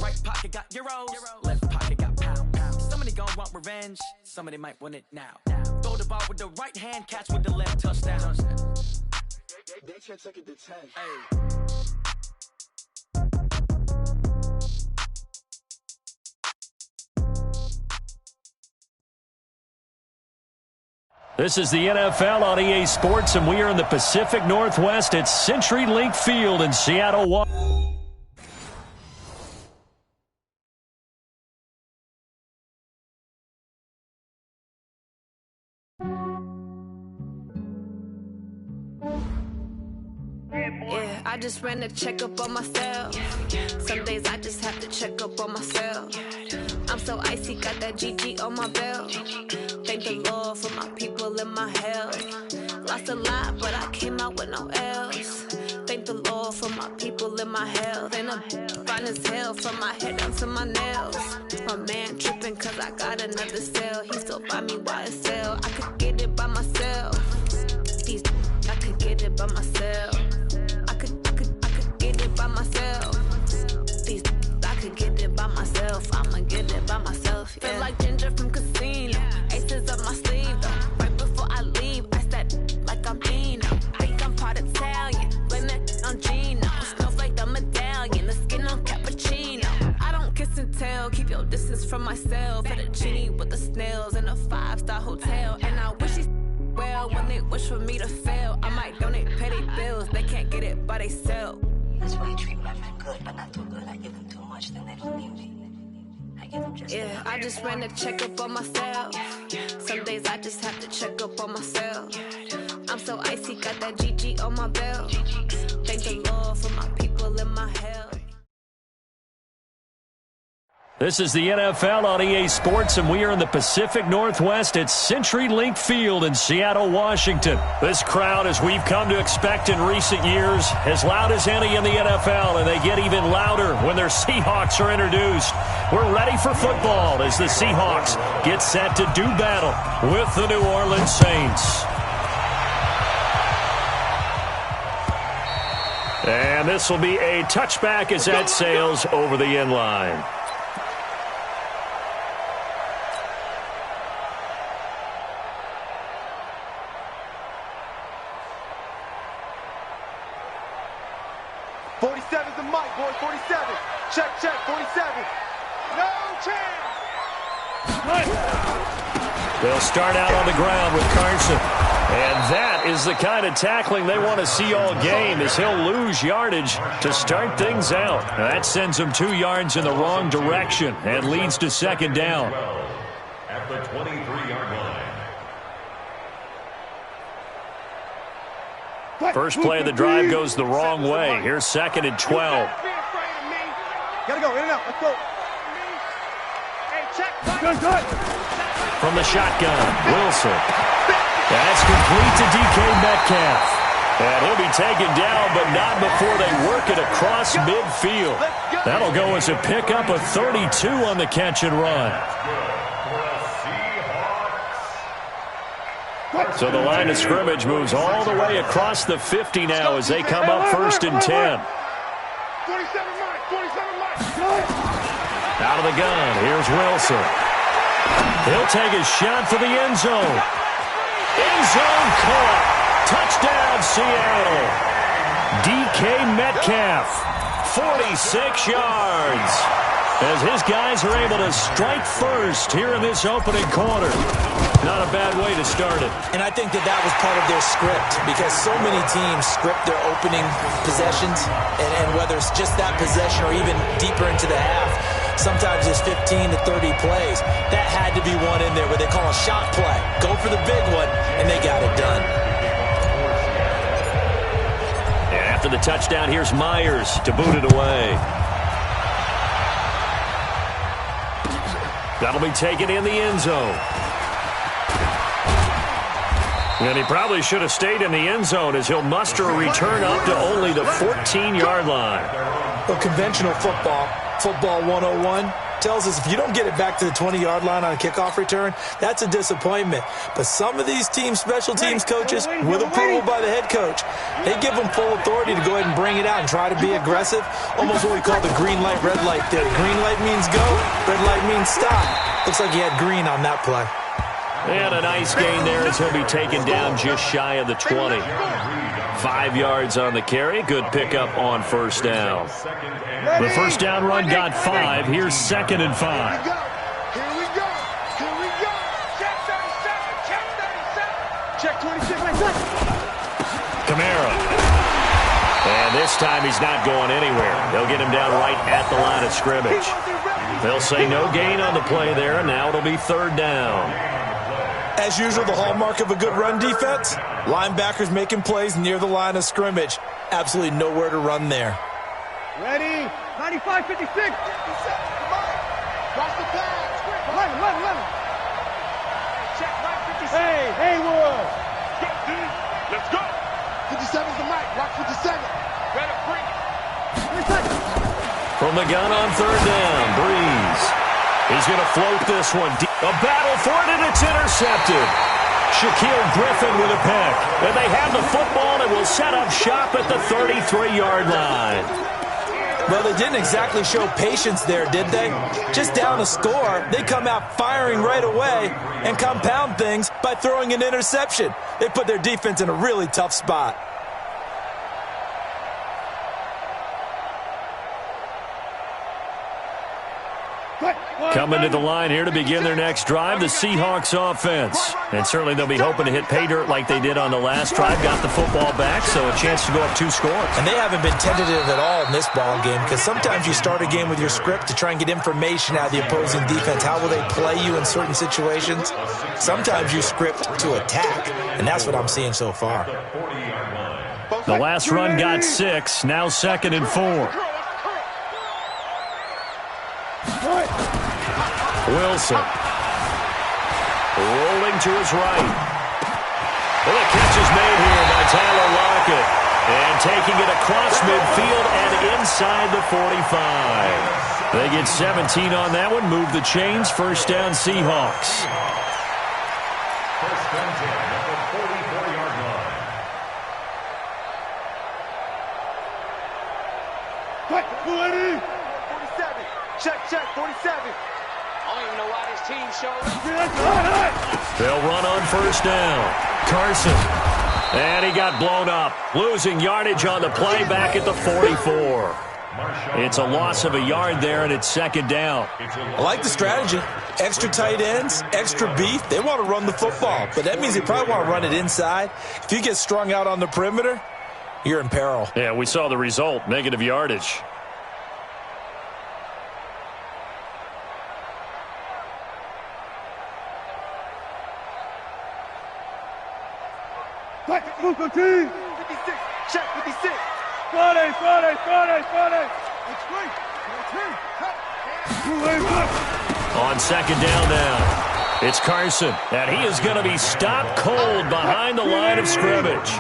Right pocket got euros, left pocket got pound. Somebody gon' want revenge, somebody might want it now. Throw the ball with the right hand, catch with the left, touchdown. They can't take it to 10. Hey. This is the NFL on EA Sports, and we are in the Pacific Northwest at CenturyLink Field in Seattle, Washington. Yeah, I just ran a checkup on myself. Some days I just have to check up on myself. I'm so icy, got that GG on my belt. Thank the Lord for my people and my health. Lost a lot, but I came out with no else. Thank the Lord for for my people in my health. And I'm fine as hell from my head down to my nails. My man tripping cause I got another cell. He still buy me YSL. I could get it by myself. I could get it by myself. I could get it by myself. I could get it by myself. I'ma get it by myself. Yeah. Feel like Ginger from Casino. Aces up my sleeve though. Right before I leave, I said like I'm Dino. Think I'm part Italian. Blame that on Gino. Snowflake the medallion. The skin on cappuccino. I don't kiss and tell. Keep your distance from myself. At a genie with the snails in a 5-star hotel. And I wish he's well when they wish for me to fail. I might donate, pay their bills. They can't get it by they sell. That's why you treat my men good, but not too good. I give them too much, then they don't need me. I give them just yeah, I just ran a checkup on myself. Some days I just have to check up on myself. I'm so icy, got that GG on my belt. Thank the Lord for my people in my hell. This is the NFL on EA Sports, and we are in the Pacific Northwest at CenturyLink Field in Seattle, Washington. This crowd, as we've come to expect in recent years, as loud as any in the NFL, and they get even louder when their Seahawks are introduced. We're ready for football as the Seahawks get set to do battle with the New Orleans Saints. And this will be a touchback as that sails over the end line. The mic, boy, 47. Check, 47. No chance. They'll start out on the ground with Carson. And that is the kind of tackling they want to see all game, as he'll lose yardage to start things out. Now that sends him 2 yards in the wrong direction and leads to second down. At the 23-yard line. First play of the drive goes the wrong way. Here's 2nd and 12. Gotta go, in and out, let's go. From the shotgun, Wilson. That's complete to DK Metcalf. And he'll be taken down, but not before they work it across midfield. That'll go as a pickup of 32 on the catch and run. So the line of scrimmage moves all the way across the 50 now as they come up 1st and 10. Out of the gun, here's Wilson. He'll take a shot for the end zone. End zone caught. Touchdown, Seattle. DK Metcalf, 46 yards. As his guys are able to strike first here in this opening quarter. Not a bad way to start it. And I think that was part of their script, because so many teams script their opening possessions, and whether it's just that possession or even deeper into the half, sometimes it's 15 to 30 plays. That had to be one in there where they call a shot play. Go for the big one, and they got it done. And after the touchdown, here's Myers to boot it away. That'll be taken in the end zone. And he probably should have stayed in the end zone, as he'll muster a return up to only the 14-yard line. Well, conventional football 101, tells us if you don't get it back to the 20-yard line on a kickoff return, that's a disappointment. But some of these special teams coaches, with approval by the head coach, they give them full authority to go ahead and bring it out and try to be aggressive. Almost what we call the green light, red light theory. Green light means go, red light means stop. Looks like he had green on that play. And a nice gain there as he'll be taken down just shy of the 20. 5 yards on the carry. Good pickup on first down. The first down run got 5. Here's 2nd and 5. Here we go. Check 37. Check 26. Kamara. And this time he's not going anywhere. They'll get him down right at the line of scrimmage. They'll say no gain on the play there, and now it'll be 3rd down. As usual, the hallmark of a good run defense, linebackers making plays near the line of scrimmage. Absolutely nowhere to run there. Ready? 95, 56. Watch the pass. 11. Check right 56. Hey, Haywood. Let's go. 57's the mic. Watch 57. Better bring it. From the gun on third down, Breeze. He's going to float this one. A battle for it, and it's intercepted. Shaquille Griffin with a pick. And they have the football and will set up shop at the 33-yard line. Well, they didn't exactly show patience there, did they? Just down a score, they come out firing right away and compound things by throwing an interception. They put their defense in a really tough spot. Coming to the line here to begin their next drive, the Seahawks offense. And certainly they'll be hoping to hit pay dirt like they did on the last drive. Got the football back, so a chance to go up 2 scores. And they haven't been tentative at all in this ball game, because sometimes you start a game with your script to try and get information out of the opposing defense. How will they play you in certain situations? Sometimes you script to attack, and that's what I'm seeing so far. The last run got 6, now 2nd and 4. Wilson. Rolling to his right. Well, the catch is made here by Tyler Lockett. And taking it across midfield and inside the 45. They get 17 on that one. Move the chains. First down, Seahawks. First and 10 at the 44-yard line. 47. Check, 47. I don't even know why this team showed up. They'll run on first down. Carson. And he got blown up. Losing yardage on the play back at the 44. It's a loss of a yard there, and it's 2nd down. I like the strategy. Extra tight ends, extra beef. They want to run the football, but that means they probably want to run it inside. If you get strung out on the perimeter, you're in peril. Yeah, we saw the result, negative yardage. Check, 56. Friday. On 2nd down now, it's Carson, and he is going to be stopped cold behind the line of scrimmage.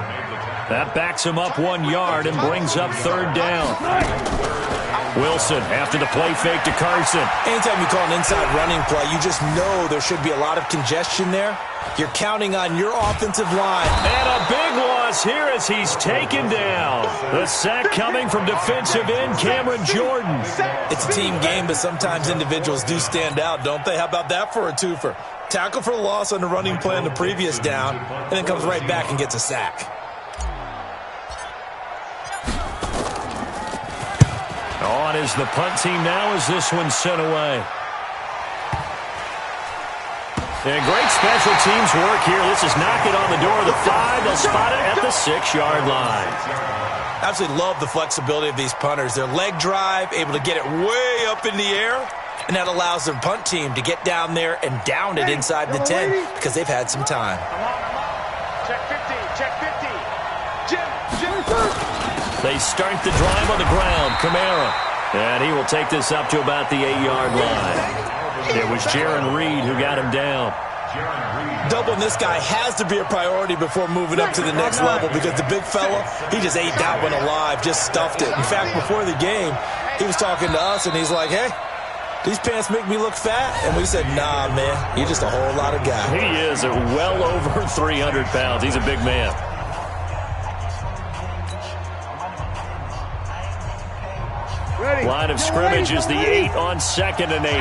That backs him up 1 yard and brings up 3rd down. Wilson after the play fake to Carson. Anytime you call an inside running play, you just know there should be a lot of congestion there. You're counting on your offensive line. And a big loss here as he's taken down. The sack coming from defensive end Cameron Jordan. It's a team game, but sometimes individuals do stand out, don't they? How about that for a twofer? Tackle for the loss on the running play on the previous down, and then comes right back and gets a sack. On is the punt team now as this one's sent away. And great special teams work here. This is knock it on the door of the 5. They'll spot it at the 6-yard line. Absolutely love the flexibility of these punters. Their leg drive, able to get it way up in the air, and that allows their punt team to get down there and down it inside the 10 because they've had some time. Check 50. Jim. They start the drive on the ground. Kamara. And he will take this up to about the 8-yard line. It was Jaron Reed who got him down. Doubling this guy has to be a priority before moving up to the next level because the big fella, he just ate that one alive, just stuffed it. In fact, before the game, he was talking to us, and he's like, hey, these pants make me look fat. And we said, nah, man, you're just a whole lot of guy. He is well over 300 pounds. He's a big man. Line of scrimmage is the 8 on 2nd and 8.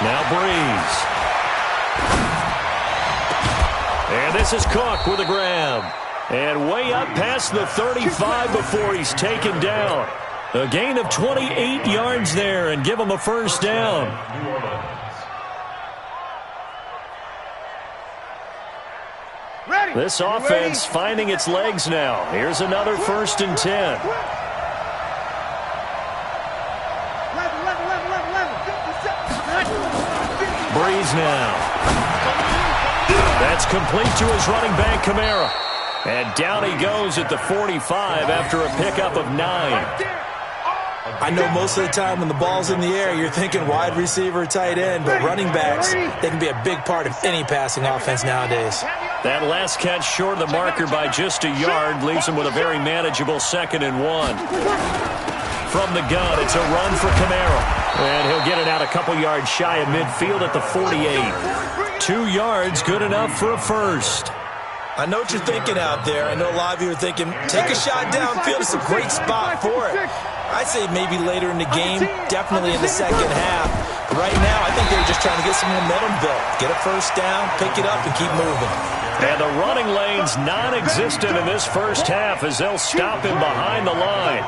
Now Breeze. And this is Cook with a grab. And way up past the 35 before he's taken down. A gain of 28 yards there and give him a first down. This offense finding its legs now. Here's another 1st and 10. Breeze now. That's complete to his running back, Kamara. And down he goes at the 45 after a pickup of 9. I know most of the time when the ball's in the air, you're thinking wide receiver, tight end, but running backs, they can be a big part of any passing offense nowadays. That last catch short of the marker by just a yard leaves him with a very manageable 2nd and 1. From the gun, it's a run for Camaro. And he'll get it out a couple yards shy of midfield at the 48. 2 yards, good enough for a first. I know what you're thinking out there. I know a lot of you are thinking, take a shot downfield. It's a great spot for it. I'd say maybe later in the game, definitely in the second half. Right now, I think they're just trying to get some momentum built. Get a first down, pick it up, and keep moving. And the running lane's non-existent in this first half as they'll stop him behind the line.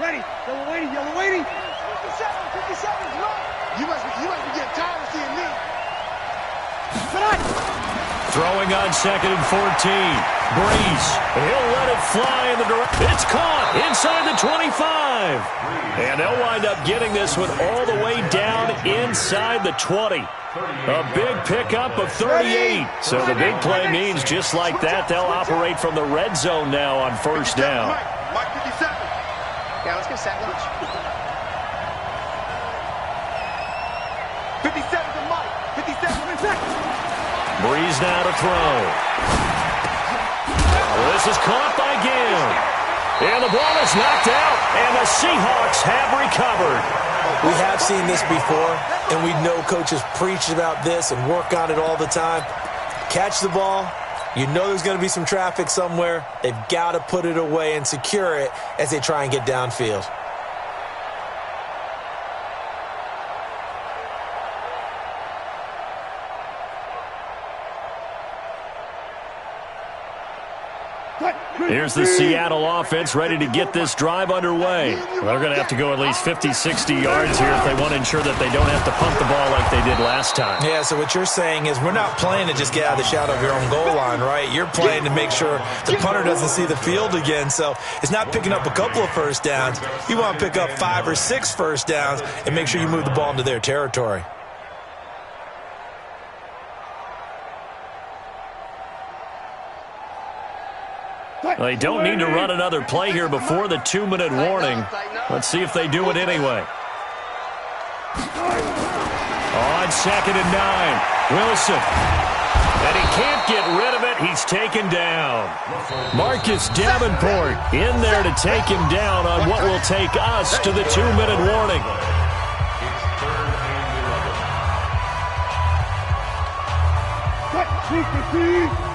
Ready. Yellow waiting. Yellow waiting. 57. You must be getting tired of seeing me. Throwing on 2nd and 14. Breeze. He'll let it fly in the direction. It's caught inside the 25. And they'll wind up getting this one all the way down inside the 20. A big pickup of 38. So the big play means just like that, they'll operate from the red zone now on first down. Mike 57. Yeah, let's get sack lunch. 57 to Mike. 57. Breeze now to throw. This is caught by Gill. And the ball is knocked out, and the Seahawks have recovered. We have seen this before, and we know coaches preach about this and work on it all the time. Catch the ball. You know there's going to be some traffic somewhere. They've got to put it away and secure it as they try and get downfield. Here's the Seattle offense ready to get this drive underway. They're going to have to go at least 50, 60 yards here if they want to ensure that they don't have to punt the ball like they did last time. Yeah, so what you're saying is we're not playing to just get out of the shadow of your own goal line, right? You're playing to make sure the punter doesn't see the field again. So it's not picking up a couple of first downs. You want to pick up 5 or 6 first downs and make sure you move the ball into their territory. They don't need to run another play here before the 2-minute warning. Let's see if they do it anyway. On 2nd and 9, Wilson. And he can't get rid of it. He's taken down. Marcus Davenport in there to take him down on what will take us to the 2-minute warning.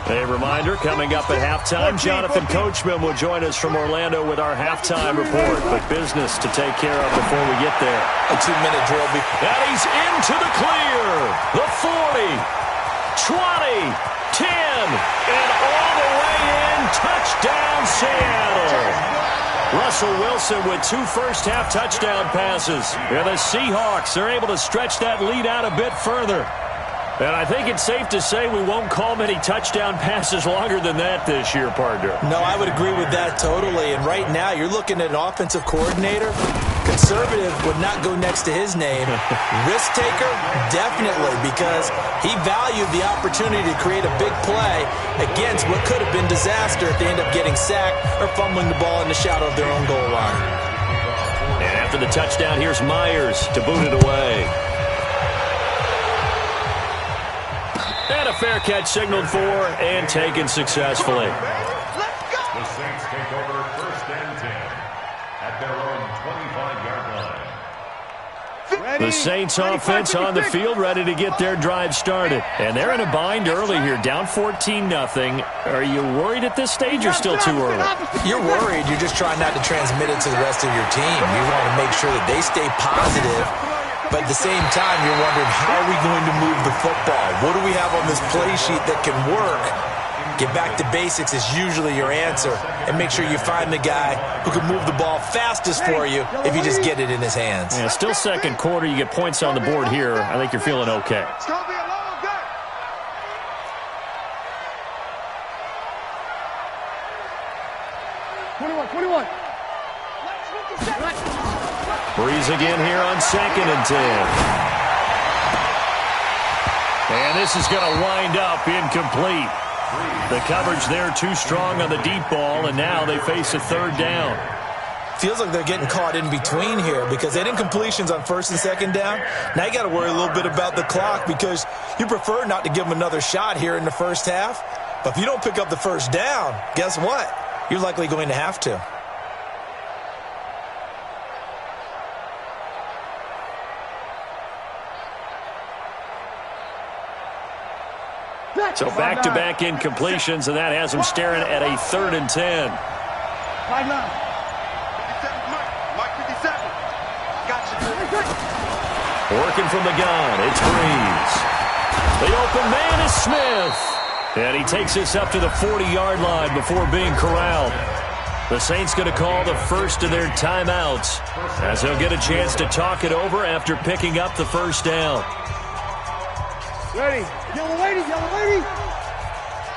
A reminder, coming up at halftime, Jonathan Coachman will join us from Orlando with our halftime report. But business to take care of before we get there. A 2-minute drill. And he's into the clear. The 40, 20, 10, and all the way in. Touchdown, Seattle. Russell Wilson with 2 first-half touchdown passes. And the Seahawks are able to stretch that lead out a bit further. And I think it's safe to say we won't call many touchdown passes longer than that this year, partner. No, I would agree with that totally. And right now, you're looking at an offensive coordinator. Conservative would not go next to his name. Risk taker, definitely, because he valued the opportunity to create a big play against what could have been disaster if they end up getting sacked or fumbling the ball in the shadow of their own goal line. And after the touchdown, here's Myers to boot it away. And a fair catch signaled for and taken successfully. The Saints take over 1st and 10 at their own 25-yard line. The Saints offense on the field ready to get their drive started. And they're in a bind early here, down 14-0. Are you worried at this stage or still too early? You're worried. You're just trying not to transmit it to the rest of your team. You want to make sure that they stay positive. But at the same time, you're wondering, how are we going to move the football? What do we have on this play sheet that can work? Get back to basics is usually your answer. And make sure you find the guy who can move the ball fastest for you if you just get it in his hands. Yeah, still second quarter. You get points on the board here. I think you're feeling okay. It's going to be a long day. Breeze again here on 2nd and 10. And this is going to wind up incomplete. The coverage there too strong on the deep ball, and now they face a 3rd down. Feels like they're getting caught in between here because they didn't completions on first and second down. Now you got to worry a little bit about the clock because you prefer not to give them another shot here in the first half. But if you don't pick up the first down, guess what? You're likely going to have to. So back-to-back incompletions, and that has them staring at a 3rd and 10. Working from the gun, it's Breeze. The open man is Smith. And he takes us up to the 40-yard line before being corralled. The Saints going to call the first of their timeouts as they'll get a chance to talk it over after picking up the first down. Ready. Yellow lady, yellow lady.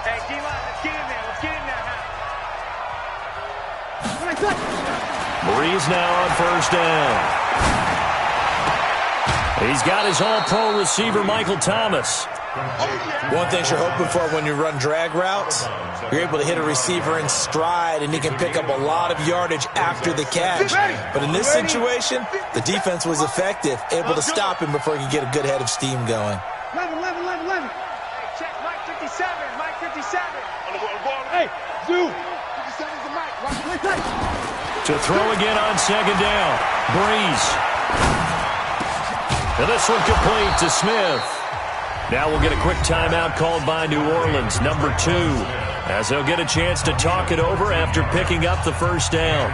Hey, D-line, let's get in there. Let's get in there. Breeze now on first down. He's got his all-pro receiver, Michael Thomas. One thing you're hoping for when you run drag routes, you're able to hit a receiver in stride, and he can pick up a lot of yardage after the catch. But in this situation, the defense was effective, able to stop him before he could get a good head of steam going. 11. Hey, check Mike 57. Mike 57. Hey, Zoo. 57's the Mike. To throw again on second down. Breeze. And this one complete to Smith. Now we'll get a quick timeout called by New Orleans, number 2, as they'll get a chance to talk it over after picking up the first down.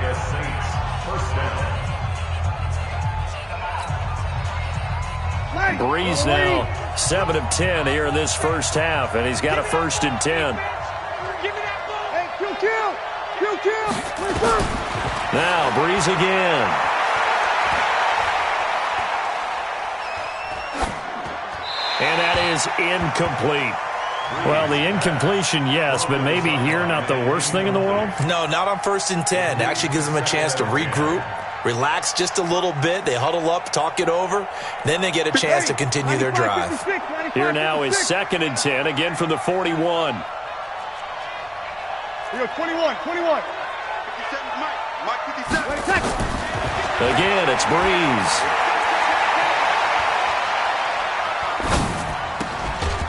Breeze now 7 of 10 here in this first half, and he's got a 1st and 10. Hey, kill. Now Breeze again. And that is incomplete. Well, the incompletion, yes, but maybe here not the worst thing in the world? No, not on 1st and 10. It actually gives them a chance to regroup, relax just a little bit. They huddle up, talk it over. Then they get a chance to continue their drive. Here now is 2nd and 10, again from the 41. Here go 21. 57 Mike 57. Again, it's Breeze.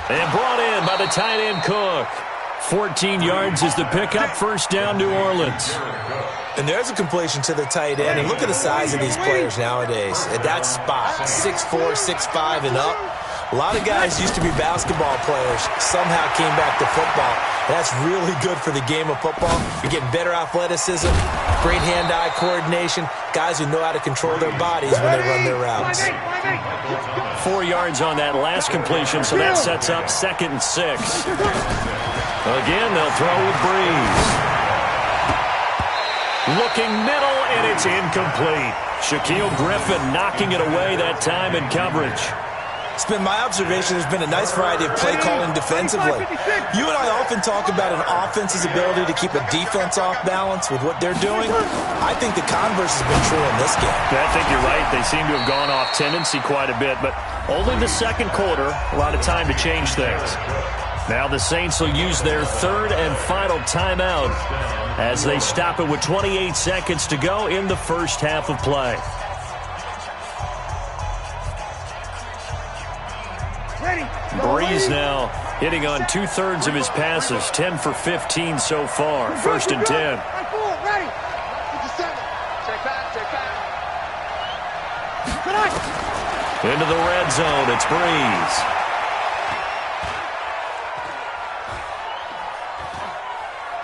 And brought in by the tight end Cook. 14 yards is the pickup. First down, New Orleans. And there's a completion to the tight end. And look at the size of these players nowadays. At that spot, 6'4", 6'5", and up. A lot of guys used to be basketball players, somehow came back to football. That's really good for the game of football. You're getting better athleticism, great hand-eye coordination, guys who know how to control their bodies when they run their routes. 4 yards on that last completion, so that sets up 2nd and 6. Again, they'll throw with Breeze. Looking middle, and it's incomplete. Shaquille Griffin knocking it away that time in coverage. It's been my observation there's been a nice variety of play calling defensively. You and I often talk about an offense's ability to keep a defense off balance with what they're doing. I think the converse has been true in this game. I think you're right. They seem to have gone off tendency quite a bit, but only the second quarter, a lot of time to change things. Now the Saints will use their 3rd and final timeout as they stop it with 28 seconds to go in the first half of play. Breeze now hitting on 2/3 of his passes, 10 for 15 so far. 1st and 10. Into the red zone, it's Breeze.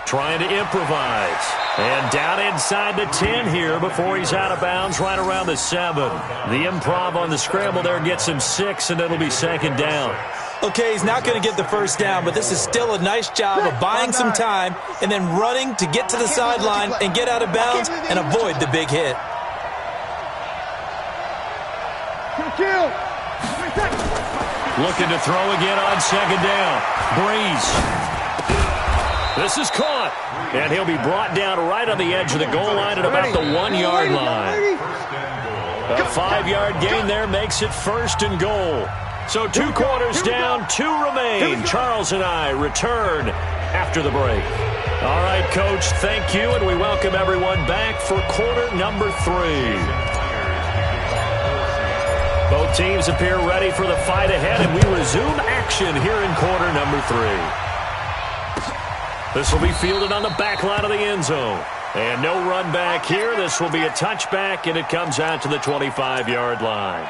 Trying to improvise. And down inside the 10 here before he's out of bounds right around the 7. The improv on the scramble there gets him 6, and it'll be 2nd down. Okay, he's not going to get the first down, but this is still a nice job of buying some time and then running to get to the sideline and get out of bounds and avoid the big hit. Looking to throw again on 2nd down. Breeze. This is caught, and he'll be brought down right on the edge of the goal line at about the 1-yard line. A 5-yard gain there makes it 1st and goal. So 2 quarters down, 2 remain. Charles and I return after the break. All right, Coach, thank you, and we welcome everyone back for quarter number 3. Both teams appear ready for the fight ahead, and we resume action here in quarter number 3. This will be fielded on the back line of the end zone. And no run back here. This will be a touchback, and it comes out to the 25-yard line.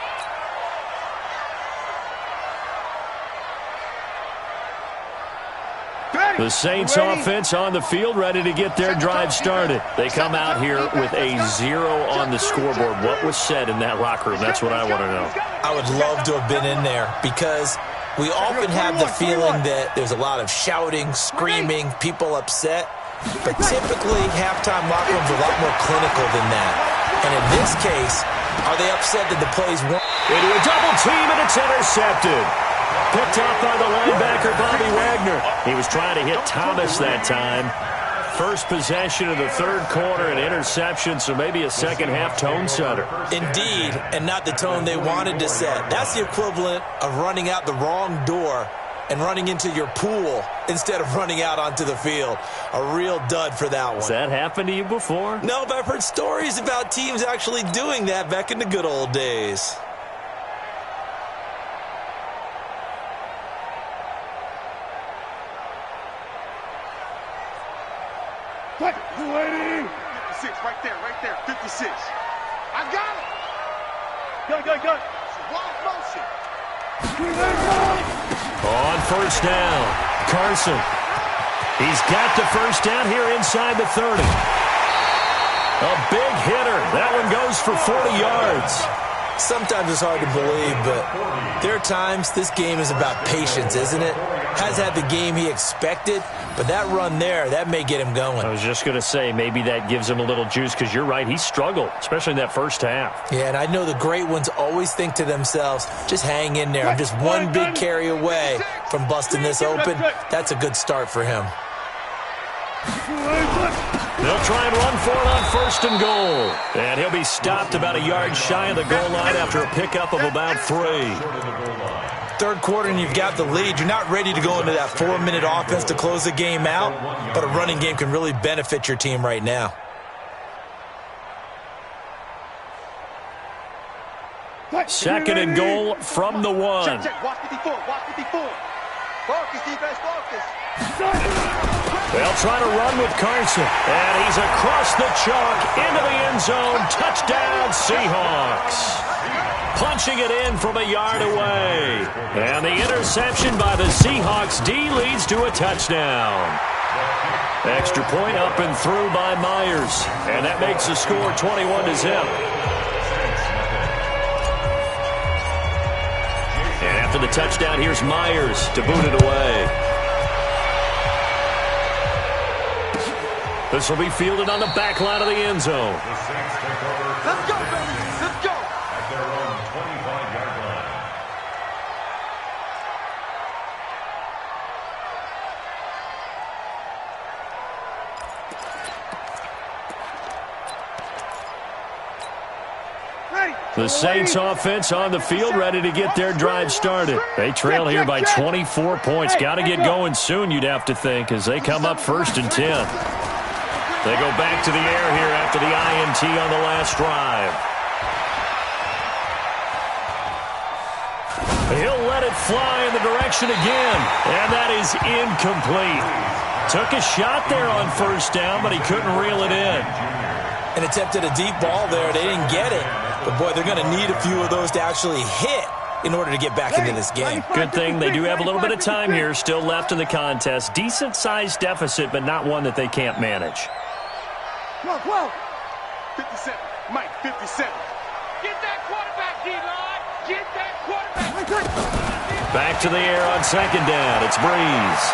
The Saints offense on the field, ready to get their drive started. They come out here with a 0 on the scoreboard. What was said in that locker room? That's what I want to know. I would love to have been in there because we often have the feeling that there's a lot of shouting, screaming, people upset. But typically, halftime locker rooms are a lot more clinical than that. And in this case, are they upset that the plays weren't? Into a double team, and it's intercepted. Picked off by the linebacker, Bobby Wagner. He was trying to hit Thomas that time. First possession of the third quarter, an interception, so maybe a second-half tone setter. Indeed, and not the tone they wanted to set. That's the equivalent of running out the wrong door and running into your pool instead of running out onto the field. A real dud for that one. Has that happened to you before? No, but I've heard stories about teams actually doing that back in the good old days. What? 56, right there, 56. I got it. Go. Wild motion. On first down, Carson. He's got the first down here inside the 30. A big hitter. That one goes for 40 yards. Sometimes it's hard to believe, but there are times this game is about patience, isn't it? Has had the game he expected, but that run there, that may get him going. I was just going to say, maybe that gives him a little juice, because you're right, he struggled, especially in that first half. Yeah, and I know the great ones always think to themselves, just hang in there. I'm just one big carry away from busting this open. That's a good start for him. They'll try and run for it on first and goal. And he'll be stopped about a yard shy of the goal line after a pickup of about 3. Third quarter and you've got the lead. You're not ready to go into that 4-minute offense to close the game out, but a running game can really benefit your team right now. Second and goal from the 1. Check. Watch 54. Focus, defense, focus. They'll try to run with Carson. And he's across the chalk into the end zone. Touchdown, Seahawks. Punching it in from a yard away. And the interception by the Seahawks D leads to a touchdown. Extra point up and through by Myers. And that makes the score 21-0. And after the touchdown, here's Myers to boot it away. This will be fielded on the back line of the end zone. Let's go, baby. Let's go. At their own 25-yard line. The Saints offense on the field, ready to get their drive started. They trail here by 24 points. Got to get going soon, you'd have to think, as they come up 1st and 10. They go back to the air here after the INT on the last drive. He'll let it fly in the direction again, and that is incomplete. Took a shot there on first down, but he couldn't reel it in. And attempted a deep ball there. They didn't get it. But, boy, they're going to need a few of those to actually hit in order to get back into this game. Good thing they do have a little bit of time here still left in the contest. Decent-sized deficit, but not one that they can't manage. 12. 57. Mike, 57. Get that quarterback, D-line. Get that quarterback. Back to the air on second down. It's Breeze.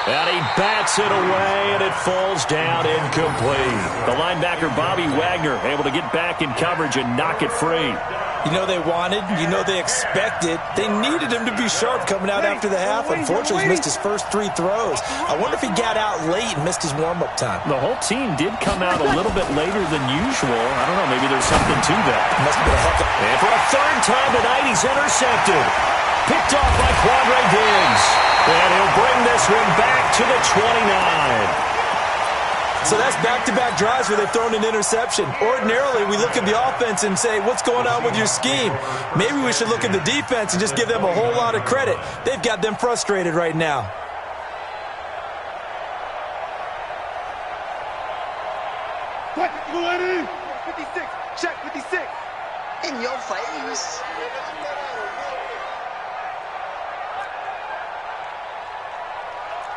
And he bats it away, and it falls down incomplete. The linebacker, Bobby Wagner, able to get back in coverage and knock it free. You know they wanted, you know they expected. They needed him to be sharp coming out after the half. Unfortunately, he's missed his first 3 throws. I wonder if he got out late and missed his warm-up time. The whole team did come out a little bit later than usual. I don't know, maybe there's something to that. Must have been a heck of... And for a third time tonight, he's intercepted. Picked off by Quandre Diggs. And he'll bring this one back to the 29. So that's back-to-back drives where they've thrown an interception. Ordinarily, we look at the offense and say, what's going on with your scheme? Maybe we should look at the defense and just give them a whole lot of credit. They've got them frustrated right now. What? 56. Check 56. In your face.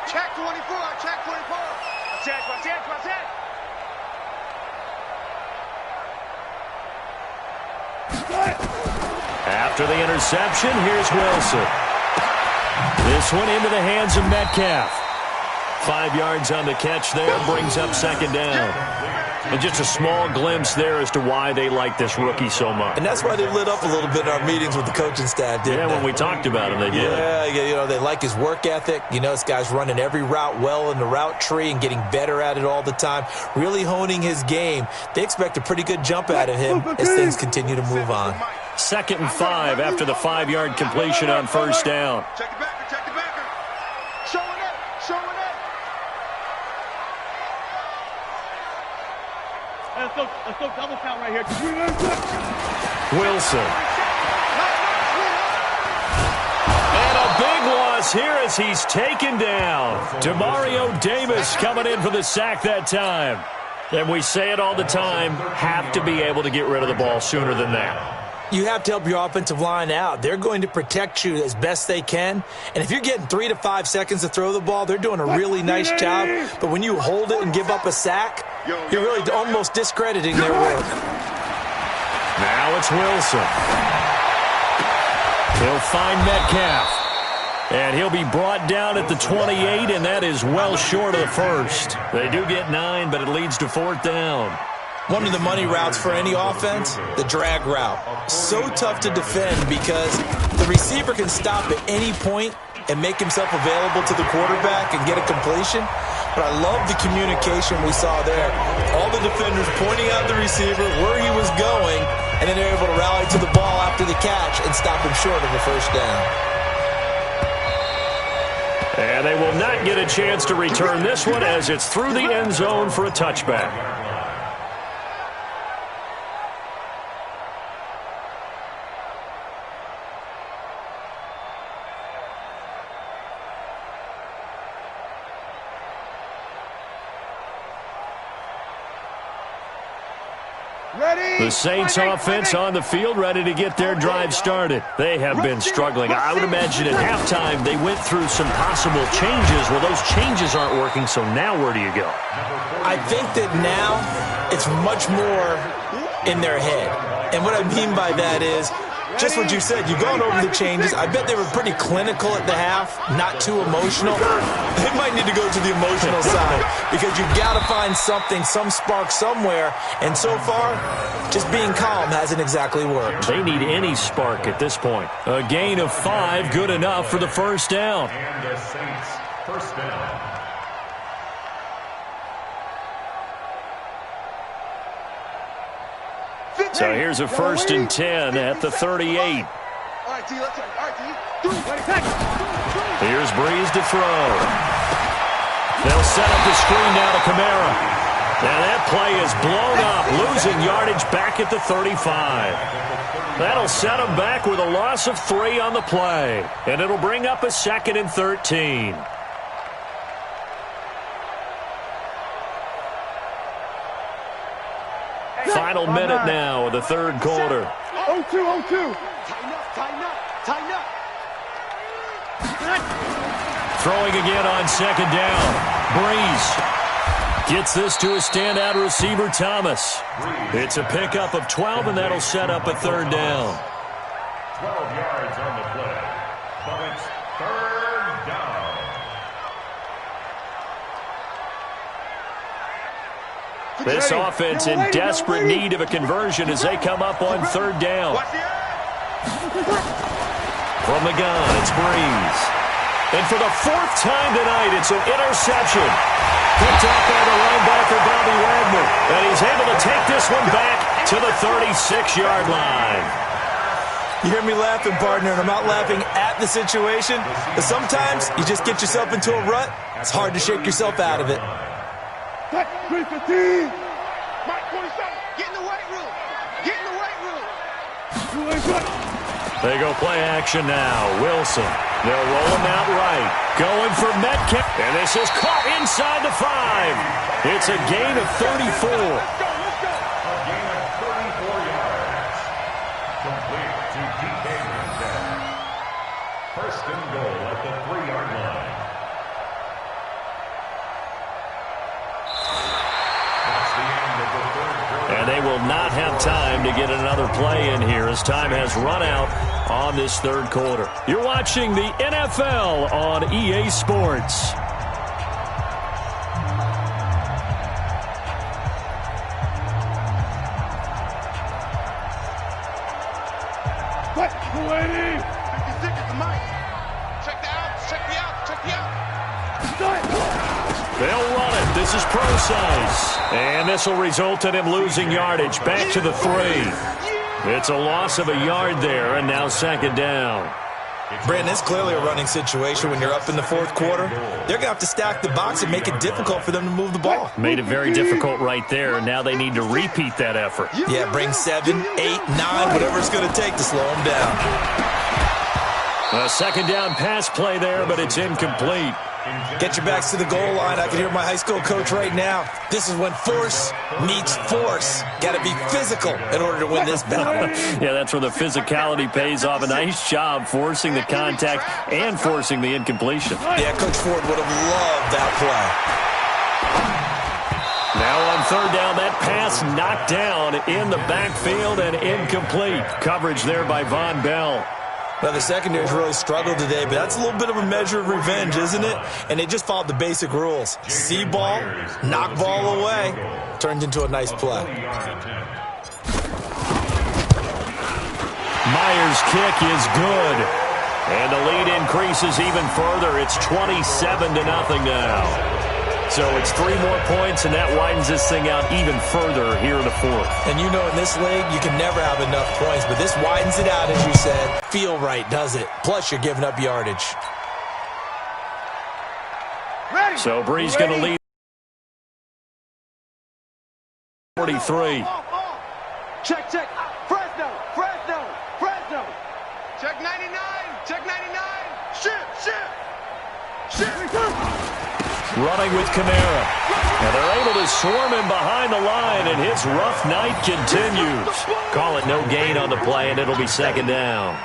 Check 24. Check 24. Watch it. After the interception, here's Wilson. This one into the hands of Metcalf. 5 yards on the catch there, brings up second down. And just a small glimpse there as to why they like this rookie so much. And that's why they lit up a little bit in our meetings with the coaching staff, didn't they? When we talked about him, they did. Yeah, you know, they like his work ethic. You know, this guy's running every route well in the route tree and getting better at it all the time, really honing his game. They expect a pretty good jump out of him as things continue to move on. 2nd and 5 after the 5-yard completion on first down. Check the backer. Showing up. Let's go double count right here. Wilson. And a big loss here as he's taken down. Demario Davis coming in for the sack that time. And we say it all the time, have to be able to get rid of the ball sooner than that. You have to help your offensive line out. They're going to protect you as best they can. And if you're getting 3 to 5 seconds to throw the ball, they're doing a really nice job. But when you hold it and give up a sack, you're really almost discrediting their work. Now it's Wilson. He'll find Metcalf. And he'll be brought down at the 28, and that is well short of the first. They do get 9, but it leads to 4th down. One of the money routes for any offense, the drag route. So tough to defend because the receiver can stop at any point and make himself available to the quarterback and get a completion. But I love the communication we saw there. All the defenders pointing out the receiver, where he was going, and then they're able to rally to the ball after the catch and stop him short of the first down. And they will not get a chance to return this one as it's through the end zone for a touchback. The Saints offense on the field, ready to get their drive started. They have been struggling. I would imagine at halftime they went through some possible changes. Well, those changes aren't working, so now where do you go? I think that now it's much more in their head. And what I mean by that is just what you said. You've gone over the changes. I bet they were pretty clinical at the half, not too emotional. They might need to go to the emotional side because you've got to find something, some spark somewhere. And so far, just being calm hasn't exactly worked. They need any spark at this point. A gain of 5, good enough for the first down. And the Saints, first down. So here's a 1st and 10 at the 38. All right, T, let's go. All right, T. Here's Breeze to throw. They'll set up the screen now to Kamara. Now that play is blown up, losing yardage back at the 35. That'll set them back with a loss of 3 on the play. And it'll bring up a 2nd and 13. Final minute now of the third quarter. 0-2. Tighten up. Throwing again on 2nd down. Breeze gets this to a standout receiver, Thomas. It's a pickup of 12, and that'll set up a 3rd down. 12 yards on the play, but it's 3rd down. 3 This offense in desperate need of a conversion as they come up on third down. From the gun, it's Breeze. And for the fourth time tonight, it's an interception. Picked up by the linebacker, Bobby Wagner. And he's able to take this one back to the 36-yard line. You hear me laughing, partner, and I'm not laughing at the situation. But sometimes you just get yourself into a rut. It's hard to shake yourself out of it. Mike 27, get in the weight room. Get in the weight room. They go play action now. Wilson. They'll roll him out right. Going for Metcalf. And this is caught inside the 5. It's a gain of 34. A gain of 34 yards. Complete to DK Metcalf. First and goal at the 3-yard line. That's the end of the third quarter. And they will not have time to get another play in here as time has run out on this third quarter. You're watching the NFL on EA Sports. They'll run it. This is Procise. And this will result in him losing yardage back to the 3. It's a loss of a yard there, and now second down. Brandon, it's clearly a running situation when you're up in the fourth quarter. They're going to have to stack the box and make it difficult for them to move the ball. Made it very difficult right there, and now they need to repeat that effort. Yeah, bring 7, 8, 9, whatever it's going to take to slow them down. A second down pass play there, but it's incomplete. Get your backs to the goal line. I can hear my high school coach right now. This is when force meets force. Got to be physical in order to win this battle. Yeah, that's where the physicality pays off. A nice job forcing the contact and forcing the incompletion. Yeah, Coach Ford would have loved that play. Now on third down, that pass knocked down in the backfield and incomplete. Coverage there by Von Bell. Now, the secondary's really struggled today, but that's a little bit of a measure of revenge, isn't it? And they just followed the basic rules. See ball, knock ball away. Turned into a nice play. Myers' kick is good. And the lead increases even further. It's 27-0 now. So it's 3 more points, and that widens this thing out even further here in the fourth. And you know in this league, you can never have enough points, but this widens it out, as you said. Feel right, does it? Plus, you're giving up yardage. Ready. So Breeze going to lead 43. Check. Fresno. Check 99. Ship. Running with Kamara. And they're able to swarm him behind the line, and his rough night continues. Call it no gain on the play, and it'll be second down.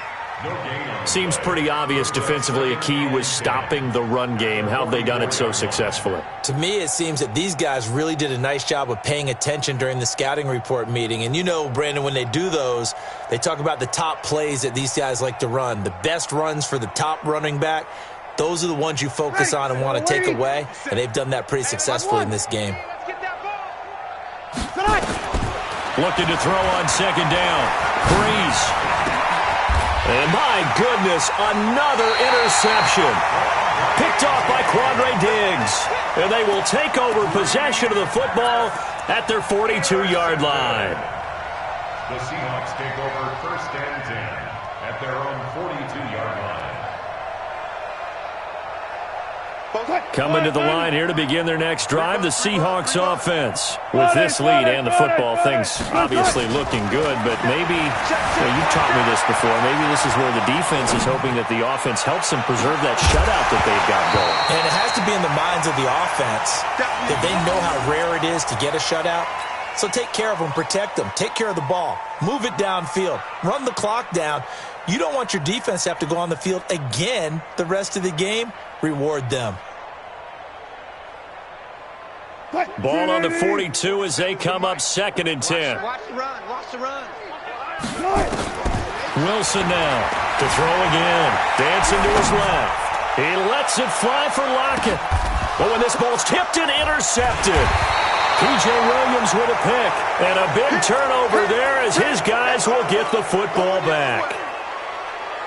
Seems pretty obvious defensively a key was stopping the run game. How have they done it so successfully? To me, it seems that these guys really did a nice job of paying attention during the scouting report meeting. And you know, Brandon, when they do those, they talk about the top plays that these guys like to run. The best runs for the top running back. Those are the ones you focus on and want to take away, and they've done that pretty successfully in this game. Looking to throw on second down. Breeze. And my goodness, another interception. Picked off by Quandre Diggs. And they will take over possession of the football at their 42-yard line. The Seahawks take over first and 10 at their own 42-yard line. Coming to the line here to begin their next drive, the Seahawks offense. With this lead and the football, things obviously looking good, but maybe, you've taught me this before, maybe this is where the defense is hoping that the offense helps them preserve that shutout that they've got going. And it has to be in the minds of the offense that they know how rare it is to get a shutout. So take care of them, protect them, take care of the ball, move it downfield, run the clock down. You don't want your defense to have to go on the field again the rest of the game. Reward them. Ball on the 42 as they come up second and 10. Watch the run. Wilson now to throw again. Dancing to his left. He lets it fly for Lockett. But when this ball's tipped and intercepted. P.J. Williams with a pick. And a big turnover there as his guys will get the football back.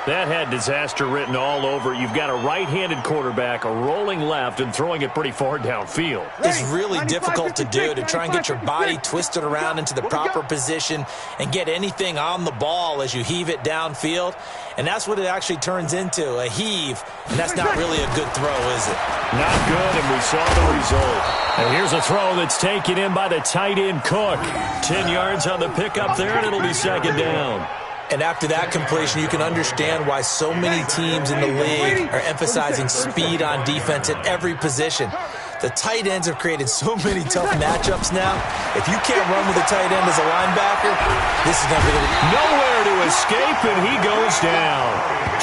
That had disaster written all over. You've got a right-handed quarterback, a rolling left, and throwing it pretty far downfield. It's really difficult to do, to try and get your body twisted around into the proper position and get anything on the ball as you heave it downfield. And that's what it actually turns into, a heave. And that's not really a good throw, is it? Not good, and we saw the result. And here's a throw that's taken in by the tight end Cook. 10 yards on the pickup there, and it'll be second down. And after that completion, you can understand why so many teams in the league are emphasizing speed on defense at every position. The tight ends have created so many tough matchups now. If you can't run with a tight end as a linebacker, this is never going to be... Nowhere to escape, and he goes down.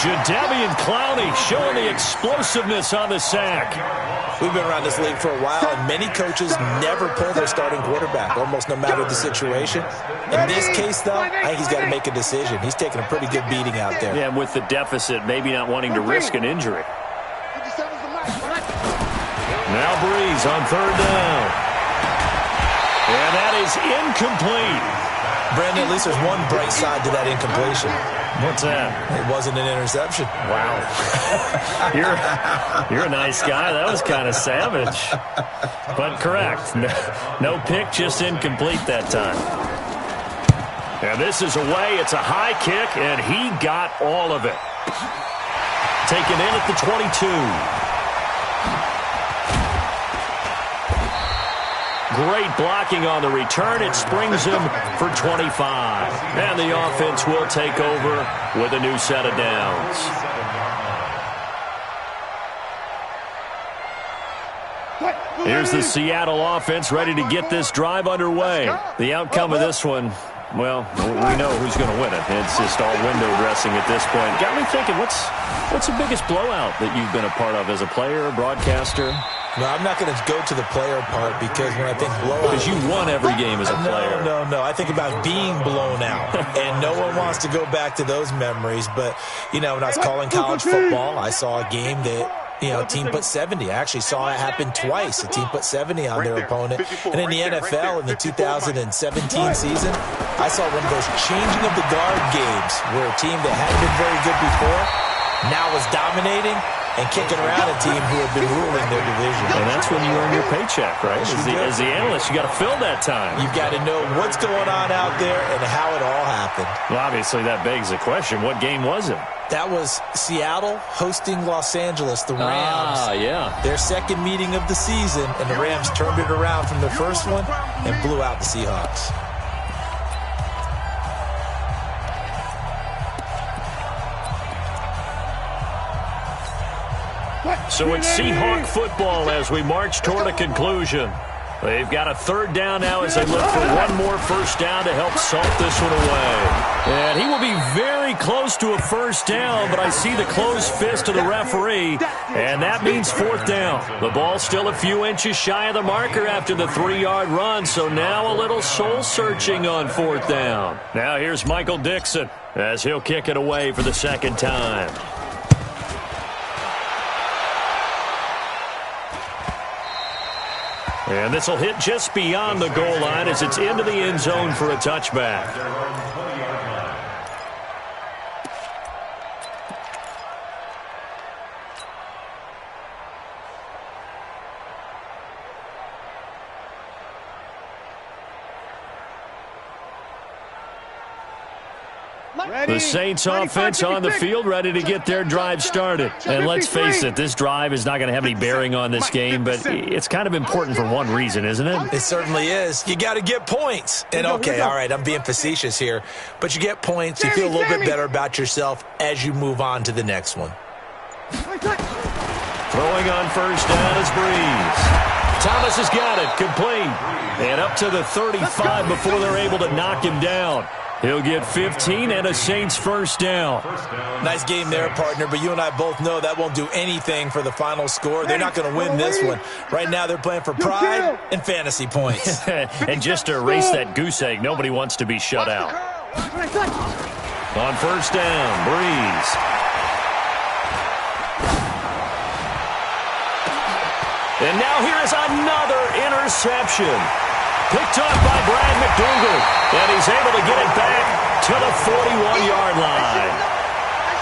Jadeveon Clowney showing the explosiveness on the sack. We've been around this league for a while, and many coaches never pull their starting quarterback, almost no matter the situation. In this case, though, I think he's got to make a decision. He's taking a pretty good beating out there. Yeah, with the deficit, maybe not wanting to risk an injury. Now Breeze on third down. And that is incomplete. Brandon, at least there's one bright side to that incompletion. What's that? It wasn't an interception. Wow. You're a nice guy. That was kind of savage. But correct. No pick, just incomplete that time. And this is away. It's a high kick, and he got all of it. Taken in at the 22. Great blocking on the return. It springs him for 25. And the offense will take over with a new set of downs. Here's the Seattle offense ready to get this drive underway. The outcome of this one, well, we know who's going to win it. It's just all window dressing at this point. Got me thinking, what's the biggest blowout that you've been a part of as a player, broadcaster? No, I'm not going to go to the player part because when I think blowout... Because you won every game as a player. No. I think about being blown out. And no one wants to go back to those memories. But, you know, when I was calling college football, I saw a game that, you know, a team put 70. I actually saw it happen twice. A team put 70 on their opponent. And in the NFL, in the 2017 season, I saw one of those changing of the guard games where a team that hadn't been very good before now was dominating and kicking around a team who had been ruling their division. And that's when you earn your paycheck, right? As the analyst, you got to fill that time. You've got to know what's going on out there and how it all happened. Well, obviously, that begs the question, what game was it? That was Seattle hosting Los Angeles, the Rams. Yeah. Their second meeting of the season, and the Rams turned it around from the first one and blew out the Seahawks. So it's Seahawk football as we march toward a conclusion. They've got a third down now as they look for one more first down to help salt this one away. And he will be very close to a first down, but I see the closed fist of the referee, and that means fourth down. The ball's still a few inches shy of the marker after the 3-yard run, so now a little soul-searching on fourth down. Now here's Michael Dixon as he'll kick it away for the second time. And this will hit just beyond the goal line as it's into the end zone for a touchback. The Saints offense on the field ready to get their drive started. And let's face it, this drive is not going to have any bearing on this game, but it's kind of important for one reason, isn't it? It certainly is. You got to get points. And okay, all right, I'm being facetious here, but you get points, you feel a little bit better about yourself as you move on to the next one. Throwing on first down is Breeze. Thomas has got it, complete. And up to the 35 before they're able to knock him down. He'll get 15 and a Saints first down. Nice game there, partner, but you and I both know that won't do anything for the final score. They're not going to win this one. Right now they're playing for pride and fantasy points. And just to erase that goose egg, nobody wants to be shut out. On first down, Breeze. And now here is another interception. Picked off by Brad McDougal. And he's able to get it back to the 41-yard line.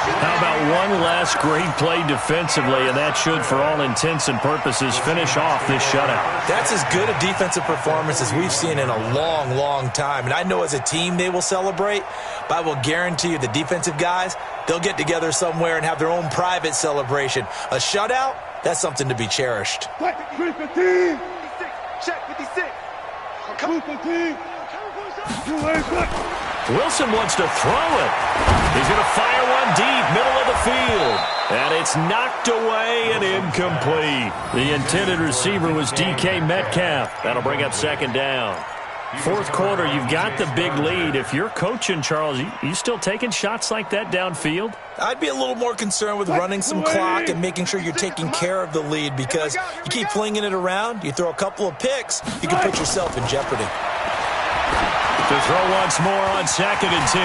How about one last great play defensively, and that should, for all intents and purposes, finish off this shutout. That's as good a defensive performance as we've seen in a long, long time. And I know as a team they will celebrate, but I will guarantee you the defensive guys, they'll get together somewhere and have their own private celebration. A shutout, that's something to be cherished. Check 56. Come on. Wilson wants to throw it. He's going to fire one deep, middle of the field. And it's knocked away and incomplete. The intended receiver was DK Metcalf. That'll bring up second down. Fourth quarter, you've got the big lead. If you're coaching, Charles, you still taking shots like that downfield? I'd be a little more concerned with running some clock and making sure you're taking care of the lead, because you keep flinging it around, you throw a couple of picks, you can put yourself in jeopardy. To throw once more on 2nd and 10.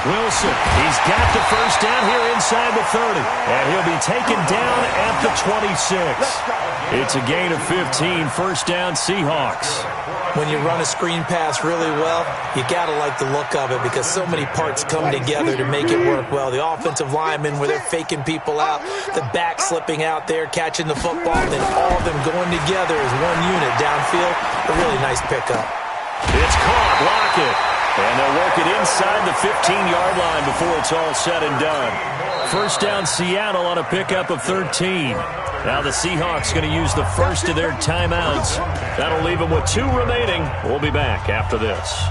Wilson, he's got the first down here inside the 30. And he'll be taken down at the 26. It's a gain of 15, first down Seahawks. When you run a screen pass really well, you got to like the look of it, because so many parts come together to make it work well. The offensive linemen, where they're faking people out, the back slipping out there, catching the football, and then all of them going together as one unit downfield. A really nice pickup. It's caught, Lockett. And they'll work it inside the 15-yard line before it's all said and done. First down Seattle on a pickup of 13. Now the Seahawks going to use the first of their timeouts. That'll leave them with 2 remaining. We'll be back after this.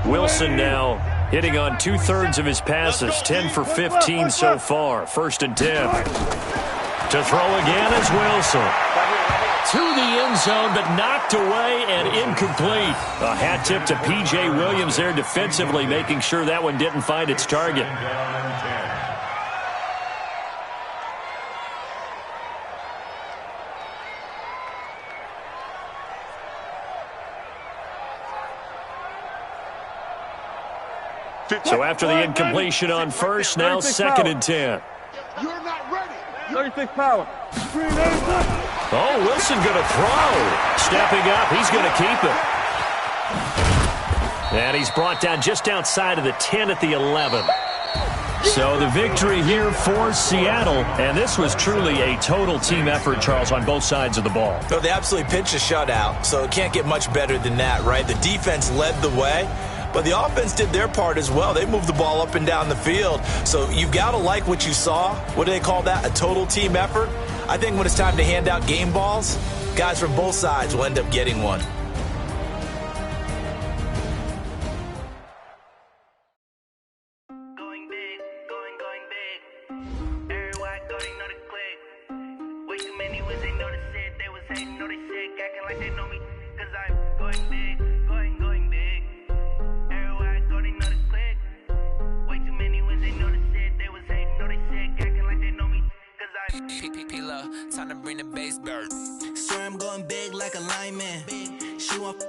Wilson now hitting on 2/3 of his passes, 10 for 15 so far. 1st and 10. To throw again is Wilson. To the end zone, but knocked away and incomplete. A hat tip to P.J. Williams there defensively, making sure that one didn't find its target. So after the incompletion on first, now 2nd and 10. You're not ready. 36 power. Oh, Wilson going to throw. Stepping up, he's going to keep it. And he's brought down just outside of the 10 at the 11. So the victory here for Seattle, and this was truly a total team effort, Charles, on both sides of the ball. No, they absolutely pitched a shutout, so it can't get much better than that, right? The defense led the way, but the offense did their part as well. They moved the ball up and down the field. So you've got to like what you saw. What do they call that? A total team effort? I think when it's time to hand out game balls, guys from both sides will end up getting one. Going big, going big. Everywhere I go, they know the click. Way too many was they know the shit. They was hating, know they sick, acting like they know me. Cause I'm going big, going big. Everywhere I go, they know the click. Way too many was they know the shit. They was hating, know they sick, acting like they know me. Cause I'm PPP, time to bring the bass bird. Swear I'm going big like a lineman. She want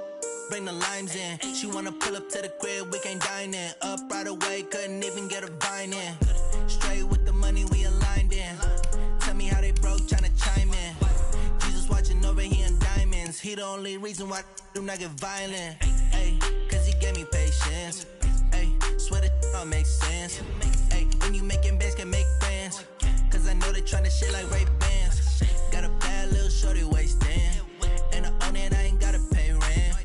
bring the limes in. She wanna pull up to the crib, we can't dine in. Up right away, couldn't even get a vine in. Straight with the money we aligned in. Tell me how they broke, tryna chime in. Jesus watching over here in diamonds. He the only reason why do not get violent. Ay, cause he gave me patience. Ay, swear that all makes sense. Ay, when you making bands can make friends. Cause I know they tryna shit like Ray Bans. Got a bad little shorty wasting. And I own it, I ain't gotta pay rent.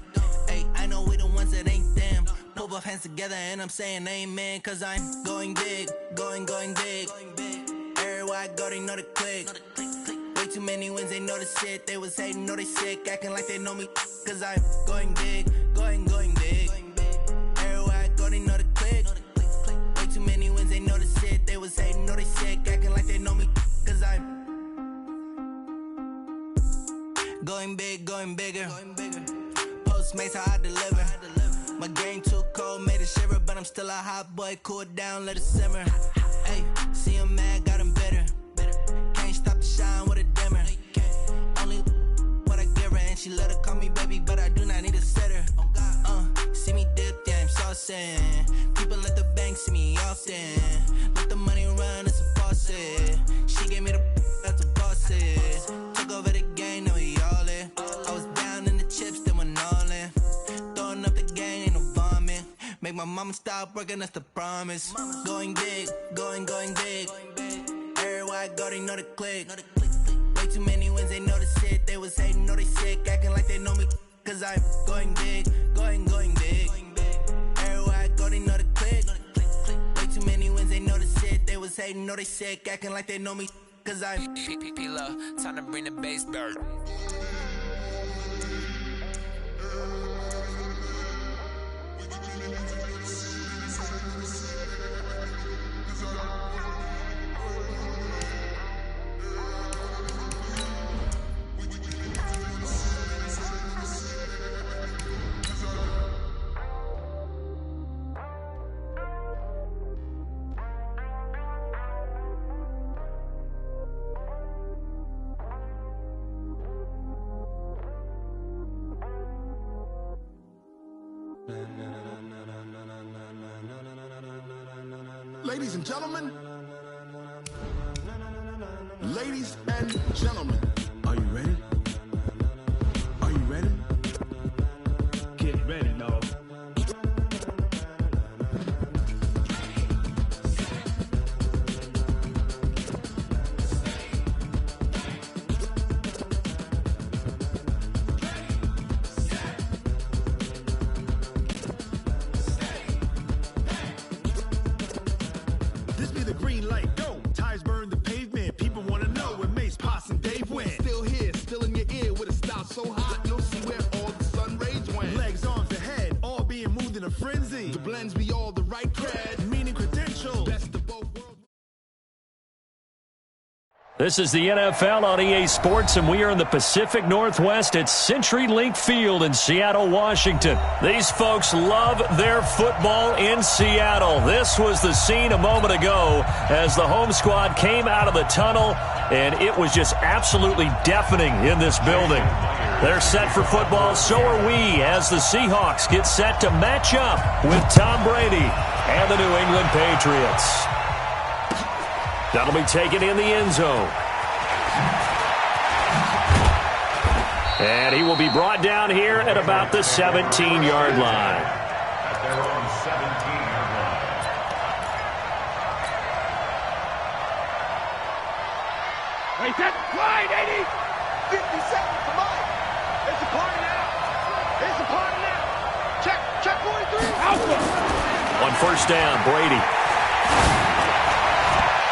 Ay, I know we the ones that ain't them. Pull both hands together and I'm saying amen. Cause I'm going big, going big. Everywhere I go, they know the click. Way too many wins, they know the shit. They was hating, know they sick, acting like they know me. Cause I'm going big, going big. Everywhere I go, they know the click. Way too many wins, they know the shit. They was hating, know they sick, acting like they know me. Cause I'm going big, going bigger. Postmates, how I deliver. My game too cold, made it shiver. But I'm still a hot boy, cool down, let it simmer. Hey, see him mad, got him bitter. Can't stop the shine with a dimmer. Only what I give her, and she let her call me baby, but I do not need a sitter. See me dip Boston. People at the bank see me often. Let the money run, it's a faucet. She gave me the that's a bosses. Took over the game, now we all in. I was down in the chips, then went all in. Throwing up the game, ain't no vomit. Make my mama stop working, that's the promise. Going big, going big. Everywhere I go, they know the click. Way too many wins, they know the shit. They was hating, know they sick, acting like they know me. Cause I'm going big, going big. Everywhere I go, they know the click. Way too many wins, they know the shit. They was hating, know they sick, acting like they know me. Cause I'm P-P-P-Love, time to bring the bass back. Ladies and gentlemen, are you ready? Are you ready? Get ready, dog. This be the green light, go. Tires burn the pavement. People want to know where Mace, Poss, and Dave went. Still here, still in your ear with a style so hot, you'll see where all the sun rays went. Legs, arms, and head, all being moved in a frenzy. The blends be all the right cred, meaning credentials. Best of both worlds. This is the NFL on EA Sports, and we are in the Pacific Northwest at CenturyLink Field in Seattle, Washington. These folks love their football in Seattle. This was the scene a moment ago as the home squad came out of the tunnel, and it was just absolutely deafening in this building. They're set for football, so are we, as the Seahawks get set to match up with Tom Brady and the New England Patriots. That'll be taken in the end zone. And he will be brought down here at about the 17-yard line. At their own 17-yard line. Wait, that's wide, 80! 50 seconds to Mike. It's a party now. It's a party now. Check 43. Alpha. On first down, Brady.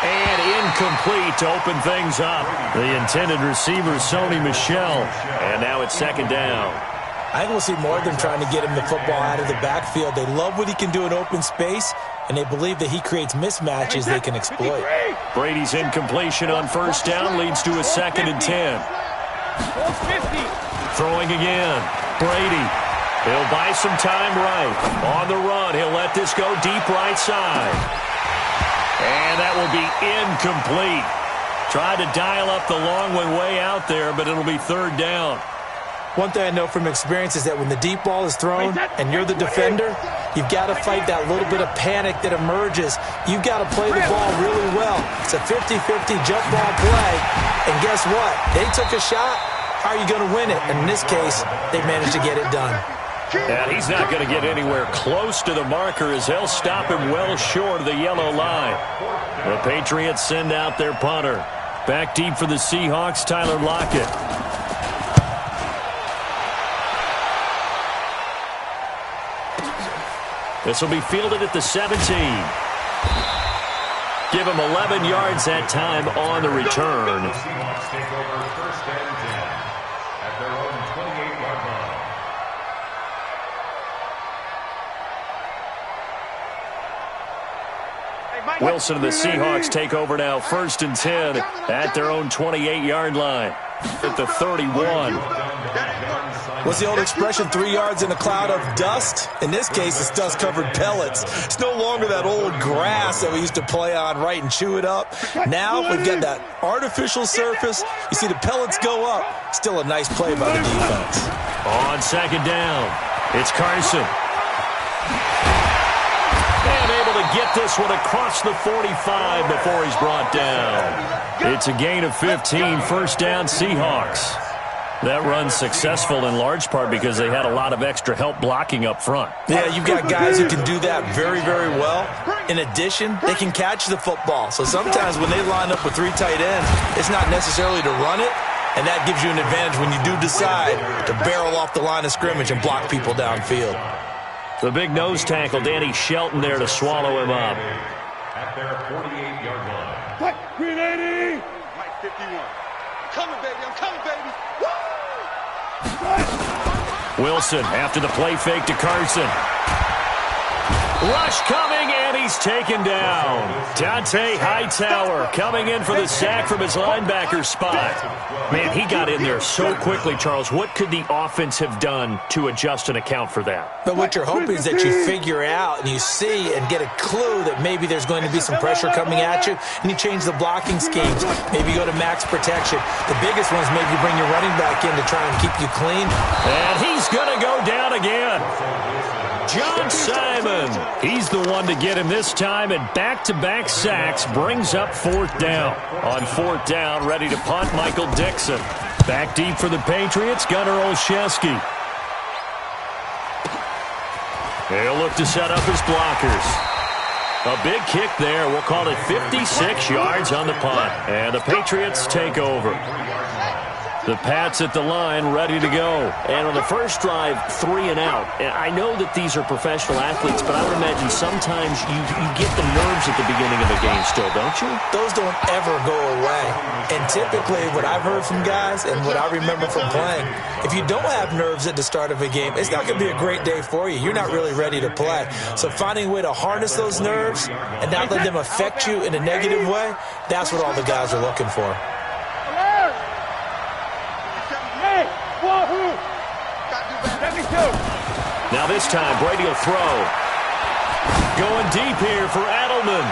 And incomplete to open things up. The intended receiver, Sony Michel. And now it's second down. I think we'll see more of them trying to get him the football out of the backfield. They love what he can do in open space, and they believe that he creates mismatches they can exploit. Brady's incompletion on first down leads to a 2nd and 10. Throwing again. Brady. He'll buy some time right. On the run, he'll let this go deep right side. And that will be incomplete. Tried to dial up the long one way out there, but it'll be third down. One thing I know from experience is that when the deep ball is thrown and you're the defender, you've got to fight that little bit of panic that emerges. You've got to play the ball really well. It's a 50-50 jump ball play. And guess what? They took a shot. How are you going to win it? And in this case, they managed to get it done. And he's not going to get anywhere close to the marker as they'll stop him well short of the yellow line. The Patriots send out their punter. Back deep for the Seahawks, Tyler Lockett. This will be fielded at the 17. Give him 11 yards that time on the return. The Seahawks take over first and 10 at their own 28-yard line. Wilson and the Seahawks take over now, first and 10 at their own 28-yard line. At the 31. What's the old expression, 3 yards in a cloud of dust? In this case, it's dust-covered pellets. It's no longer that old grass that we used to play on, right, and chew it up. Now we've got that artificial surface. You see the pellets go up. Still a nice play by the defense. On second down, it's Carson. And able to get this one across the 45 before he's brought down. It's a gain of 15, first down Seahawks. That run's successful in large part because they had a lot of extra help blocking up front. Yeah, you've got guys who can do that very, very well. In addition, they can catch the football. So sometimes when they line up with 3 tight ends, it's not necessarily to run it, and that gives you an advantage when you do decide to barrel off the line of scrimmage and block people downfield. The big nose tackle, Danny Shelton, there to swallow him up. At their 48-yard line. Cut! 380! Mike 51. I'm coming, baby. I'm coming, baby. Woo! Wilson after the play fake to Carson. Rush coming, and he's taken down. Dante Hightower coming in for the sack from his linebacker spot. Man, he got in there so quickly, Charles. What could the offense have done to adjust and account for that? But what you're hoping is that you figure out and you see and get a clue that maybe there's going to be some pressure coming at you, and you change the blocking schemes. Maybe you go to max protection. The biggest one is maybe you bring your running back in to try and keep you clean. And he's going to go down again. John Simon, he's the one to get him this time, and back-to-back sacks brings up 4th down. On 4th down, ready to punt, Michael Dixon. Back deep for the Patriots, Gunnar Olszewski. He'll look to set up his blockers. A big kick there. We'll call it 56 yards on the punt. And the Patriots take over. The Pats at the line, ready to go. And on the first drive, 3 and out. And I know that these are professional athletes, but I would imagine sometimes you get the nerves at the beginning of a game still, don't you? Those don't ever go away. And typically, what I've heard from guys and what I remember from playing, if you don't have nerves at the start of a game, it's not going to be a great day for you. You're not really ready to play. So finding a way to harness those nerves and not let them affect you in a negative way, that's what all the guys are looking for. Now this time, Brady will throw. Going deep here for Edelman.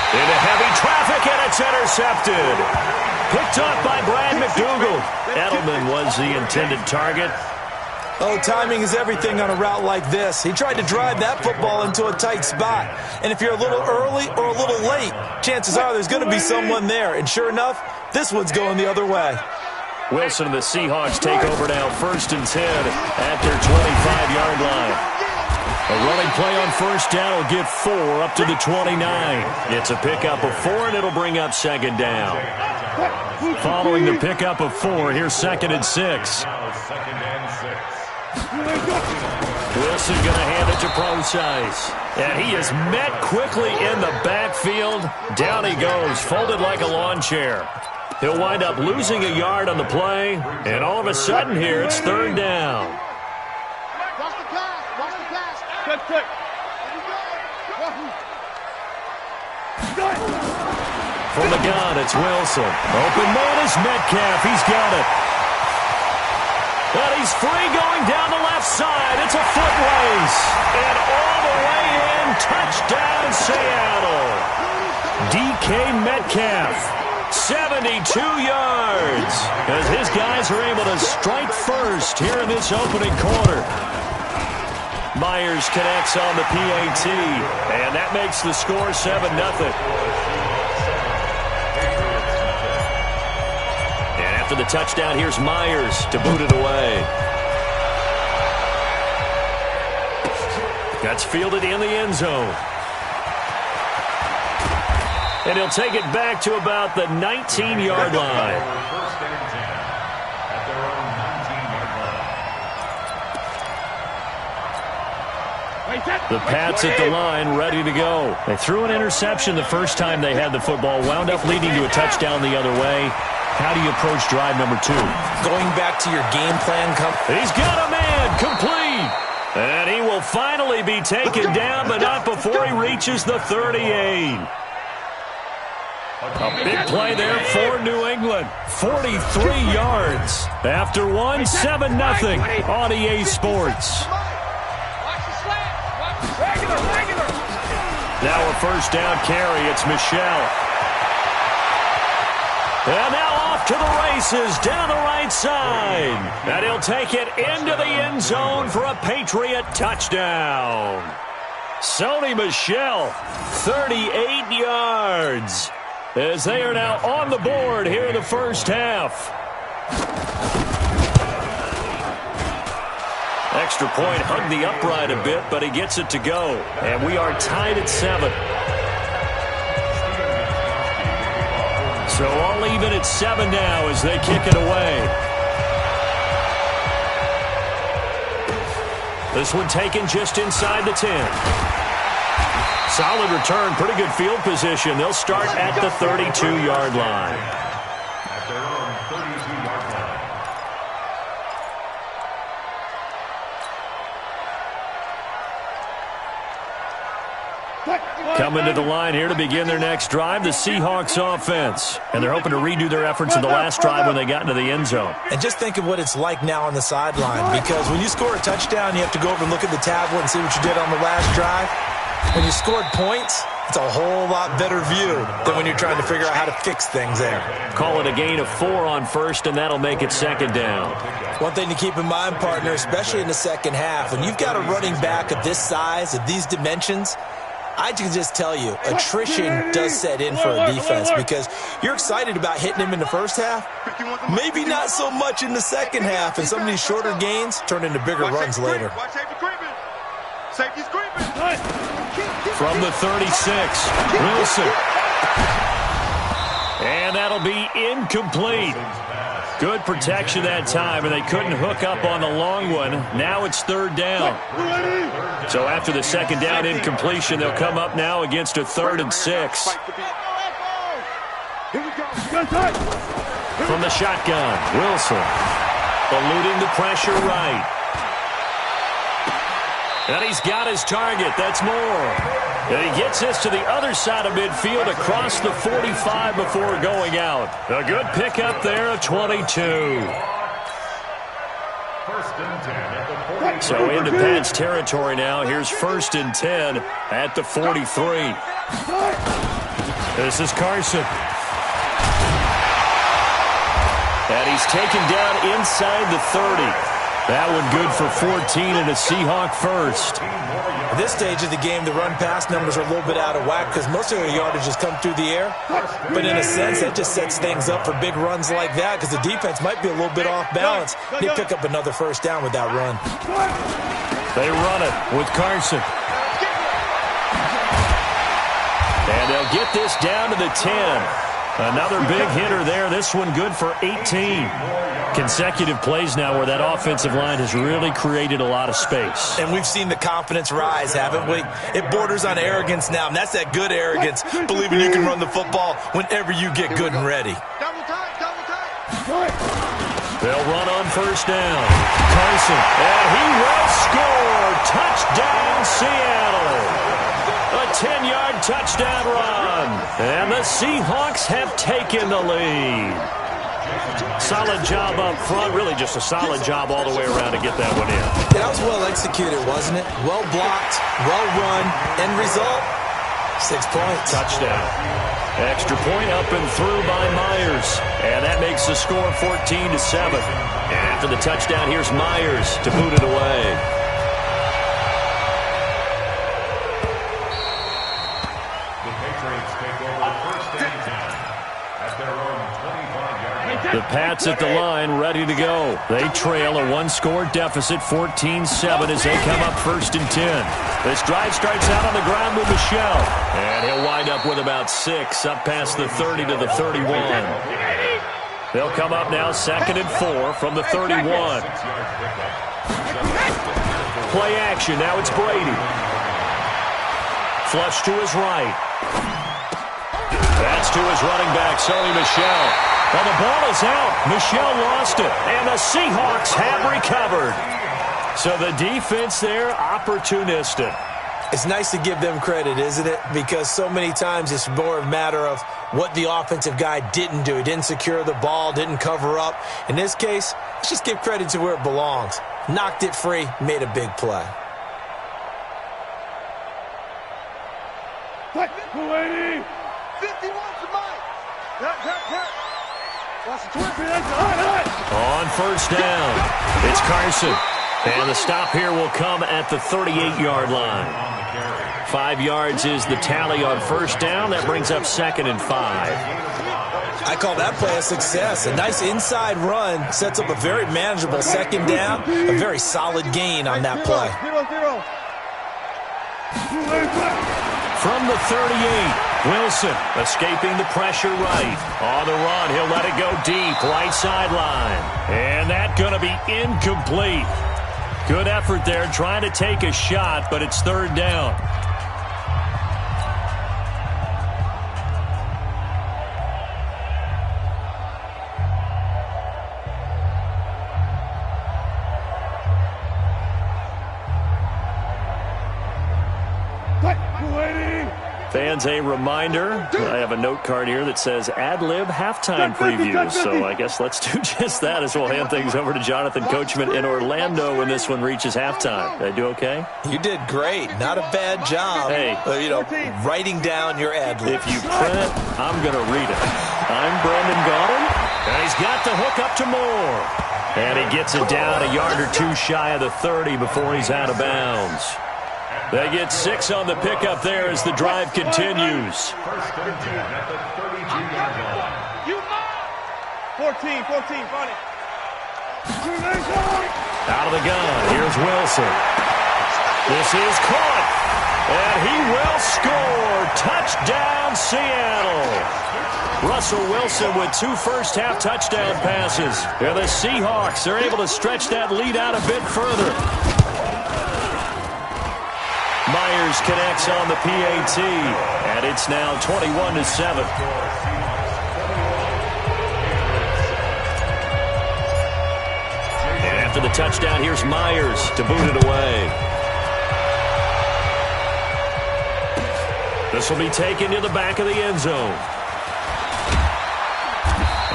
Into heavy traffic, and it's intercepted. Picked up by Brad McDougal. Edelman was the intended target. Oh, timing is everything on a route like this. He tried to drive that football into a tight spot. And if you're a little early or a little late, chances are there's going to be someone there. And sure enough, this one's going the other way. Wilson and the Seahawks take over now, 1st and 10 at their 25-yard line. A running play on 1st down will get 4 up to the 29. It's a pickup of 4, and it'll bring up 2nd down. Following the pickup of 4, here's 2nd and 6. Wilson going to hand it to Procise. And he is met quickly in the backfield. Down he goes, folded like a lawn chair. He'll wind up losing a yard on the play, and all of a sudden here, it's 3rd down. Watch the pass. Watch the pass. Good. From the gun, it's Wilson. Open man is Metcalf. He's got it. And he's free going down the left side. It's a foot race. And all the way in, touchdown Seattle. DK Metcalf. 72 yards as his guys are able to strike first here in this opening quarter. Myers connects on the PAT, and that makes the score 7-0. And after the touchdown, here's Myers to boot it away. That's fielded in the end zone. And he'll take it back to about the 19-yard line. First and 10 at their own 19-yard line. The Pats at the line, ready to go. They threw an interception the first time they had the football, wound up leading to a touchdown the other way. How do you approach drive number 2? Going back to your game plan. He's got a man, complete. And he will finally be taken down, but not before he reaches the 38. A big play there for New England. 43 yards. After one, 7-0 on EA Sports. Now a first down carry. It's Michelle. And now off to the races down the right side. And he'll take it into the end zone for a Patriot touchdown. Sony Michel, 38 yards, as they are now on the board here in the first half. Extra point hugged the upright a bit, but he gets it to go. And we are tied at 7. So all even at 7 now as they kick it away. This one taken just inside the 10. Solid return, pretty good field position. They'll start at the 32-yard line. At their own 32-yard line. Coming to the line here to begin their next drive, the Seahawks offense. And they're hoping to redo their efforts in the last drive when they got into the end zone. And just think of what it's like now on the sideline, because when you score a touchdown, you have to go over and look at the tablet and see what you did on the last drive. When you scored points, it's a whole lot better view than when you're trying to figure out how to fix things there. Call it a gain of 4 on first, and that'll make it second down. One thing to keep in mind, partner, especially in the second half, when you've got a running back of this size, of these dimensions, I can just tell you, attrition does set in for a defense because you're excited about hitting him in the first half, maybe not so much in the second half, and some of these shorter gains turn into bigger runs later. From the 36, Wilson. And that'll be incomplete. Good protection that time, and they couldn't hook up on the long one. Now it's third down. So after the second down incompletion, they'll come up now against a 3rd and 6. From the shotgun, Wilson. Eluding the pressure right. And he's got his target. That's Moore. And he gets this to the other side of midfield across the 45 before going out. A good pickup there of 22. First and 10 at the 43. So into Pat's territory now. Here's 1st and 10 at the 43. This is Carson. And he's taken down inside the 30. That one good for 14 and a Seahawk first. At this stage of the game, the run-pass numbers are a little bit out of whack because most of their yardage has come through the air. But in a sense, that just sets things up for big runs like that because the defense might be a little bit off balance. He'll pick up another first down with that run. They run it with Carson. And they'll get this down to the 10. Another big hitter there. This one good for 18. Consecutive plays now where that offensive line has really created a lot of space. And we've seen the confidence rise, haven't we? It borders on arrogance now, and that's that good arrogance, believing you can run the football whenever you get good and ready. They'll run on first down. Carson, and he will score. Touchdown, Seattle. A 10-yard touchdown run. And the Seahawks have taken the lead. Solid job up front. Really just a solid job all the way around to get that one in. That was well executed, wasn't it? Well blocked, well run. End result, 6 points. Touchdown. Extra point up and through by Myers. And that makes the score 14-7. And after the touchdown, here's Myers to boot it away. The Patriots take over 1st and 10 at their own 25-yard line. The Pats at the line, ready to go. They trail a one-score deficit, 14-7, as they come up 1st and 10. This drive starts out on the ground with Michel. And he'll wind up with about 6, up past the 30 to the 31. They'll come up now 2nd and 4 from the 31. Play action, now it's Brady. Flush to his right. That's to his running back, Sony Michel. Well, the ball is out. Michel lost it, and the Seahawks have recovered. So the defense there, opportunistic. It's nice to give them credit, isn't it? Because so many times it's more a matter of what the offensive guy didn't do. He didn't secure the ball, didn't cover up. In this case, let's just give credit to where it belongs. Knocked it free, made a big play. What? 280. 51's the mic. On first down, it's Carson. And the stop here will come at the 38-yard line. 5 yards is the tally on first down. That brings up 2nd and 5. I call that play a success. A nice inside run sets up a very manageable 2nd down. A very solid gain on that play. From the 38, Wilson escaping the pressure right. On the run, he'll let it go deep, right sideline. And that's going to be incomplete. Good effort there, trying to take a shot, but it's 3rd down. Fans, a reminder, I have a note card here that says ad-lib halftime preview, so I guess let's do just that as we'll hand things over to Jonathan Coachman in Orlando when this one reaches halftime. Did I do okay? You did great. Not a bad job. Hey. Writing down your ad-lib. If you print it, I'm going to read it. I'm Brandon Gaudin, and he's got the hook up to Moore. And he gets it down a yard or two shy of the 30 before he's out of bounds. They get 6 on the pickup there as the drive continues. 1st and 10 at the 32-yard line. 14, funny. Out of the gun, here's Wilson. This is caught, and he will score. Touchdown, Seattle. Russell Wilson with 2 first-half touchdown passes. And the Seahawks are able to stretch that lead out a bit further. Myers connects on the PAT, and it's now 21-7. And after the touchdown, here's Myers to boot it away. This will be taken to the back of the end zone.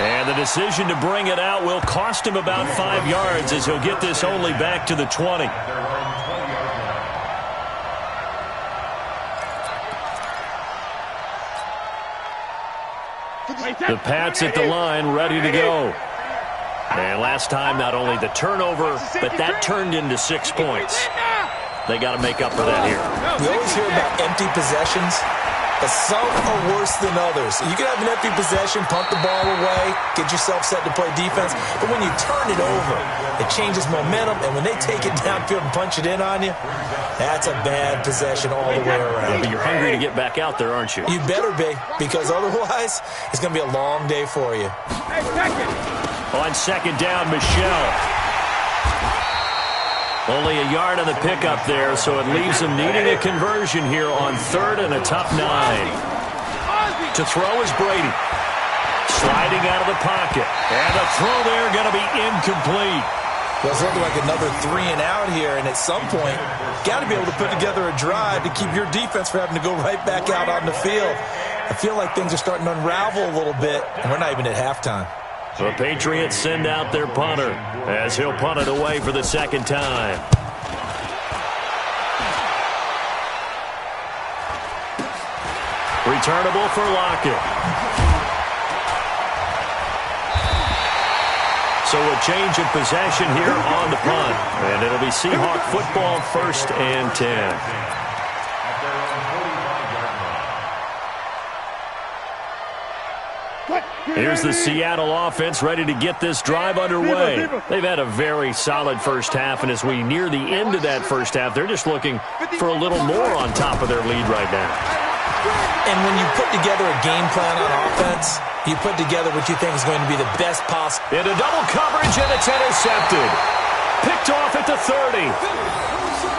And the decision to bring it out will cost him about 5 yards as he'll get this only back to the 20. The Pats at the line, ready to go. And last time, not only the turnover, but that turned into 6 points. They got to make up for that here. We always hear about empty possessions, but some are worse than others. You can have an empty possession, punt the ball away, get yourself set to play defense, but when you turn it over, it changes momentum, and when they take it downfield and punch it in on you, that's a bad possession all the way around. Yeah, but you're hungry to get back out there, aren't you? You better be, because otherwise, it's going to be a long day for you. On 2nd down, Michelle. Only a yard on the pickup there, so it leaves him needing a conversion here on 3rd and a tough 9. To throw is Brady. Sliding out of the pocket. And the throw there going to be incomplete. Well, it's looking like another 3 and out here, and at some point, got to be able to put together a drive to keep your defense from having to go right back out on the field. I feel like things are starting to unravel a little bit, and we're not even at halftime. The Patriots send out their punter as he'll punt it away for the 2nd time. Returnable for Lockett. So a change of possession here on the punt. And it'll be Seahawk football, 1st and 10. Here's the Seattle offense ready to get this drive underway. They've had a very solid first half, and as we near the end of that first half, they're just looking for a little more on top of their lead right now. And when you put together a game plan on offense, you put together what you think is going to be the best possible. Into double coverage, and it's intercepted. Picked off at the 30.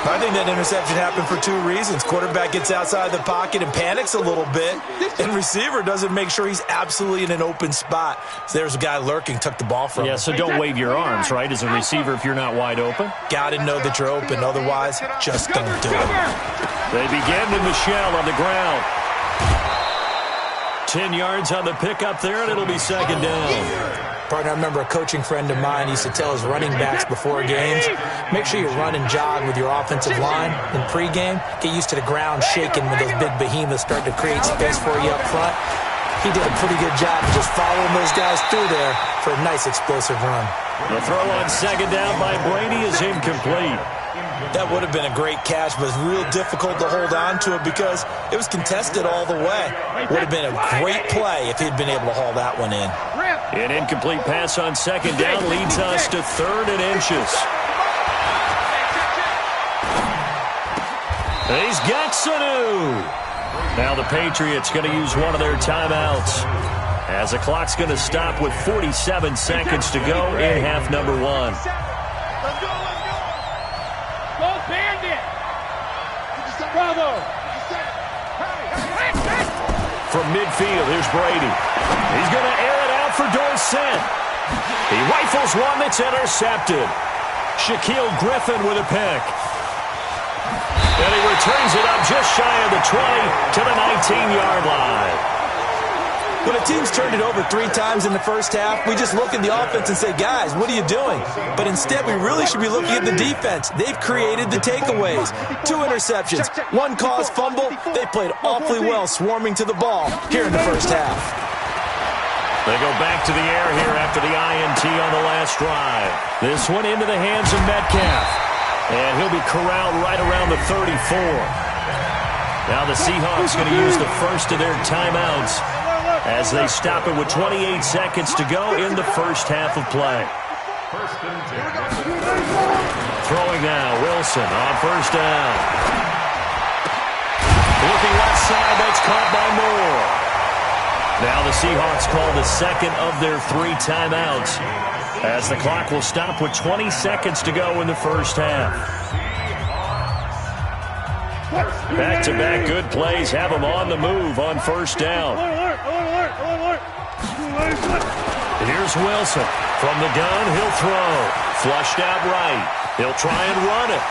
I think that interception happened for 2 reasons. Quarterback gets outside the pocket and panics a little bit, and receiver doesn't make sure he's absolutely in an open spot. So there's a guy lurking, took the ball from him. Yeah, so don't wave your arms, right, as a receiver if you're not wide open. Got to know that you're open. Otherwise, just don't do it. They begin with Michelle on the ground. 10 yards on the pickup there, and it'll be 2nd down. Partner, I remember a coaching friend of mine used to tell his running backs before games, make sure you run and jog with your offensive line in pregame. Get used to the ground shaking when those big behemoths start to create space for you up front. He did a pretty good job of just following those guys through there for a nice explosive run. The throw on second down by Brady is incomplete. That would have been a great catch, but it was real difficult to hold on to it because it was contested all the way. Would have been a great play if he'd been able to haul that one in. An incomplete pass on second down leads us to 3rd and inches. He's got Sanu. Now the Patriots going to use one of their timeouts as the clock's going to stop with 47 seconds to go in half number 1. Let's go. Go Bandit. Bravo. From midfield, here's Brady. He's going to air it out for Dorsett. He rifles one that's intercepted. Shaquille Griffin with a pick. And he returns it up just shy of the 20 to the 19-yard line. When a team's turned it over 3 times in the first half, we just look at the offense and say, guys, what are you doing? But instead, we really should be looking at the defense. They've created the takeaways. 2 interceptions, 1 caused fumble. They played awfully well swarming to the ball here in the first half. They go back to the air here after the INT on the last drive. This one into the hands of Metcalf. And he'll be corralled right around the 34. Now the Seahawks going to use the first of their timeouts as they stop it with 28 seconds to go in the first half of play. Throwing now, Wilson on first down. Looking left side, that's caught by Moore. Now the Seahawks call the second of their 3 timeouts as the clock will stop with 20 seconds to go in the first half. Back-to-back good plays have them on the move on first down. Here's Wilson. From the gun, he'll throw. Flushed out right. He'll try and run it.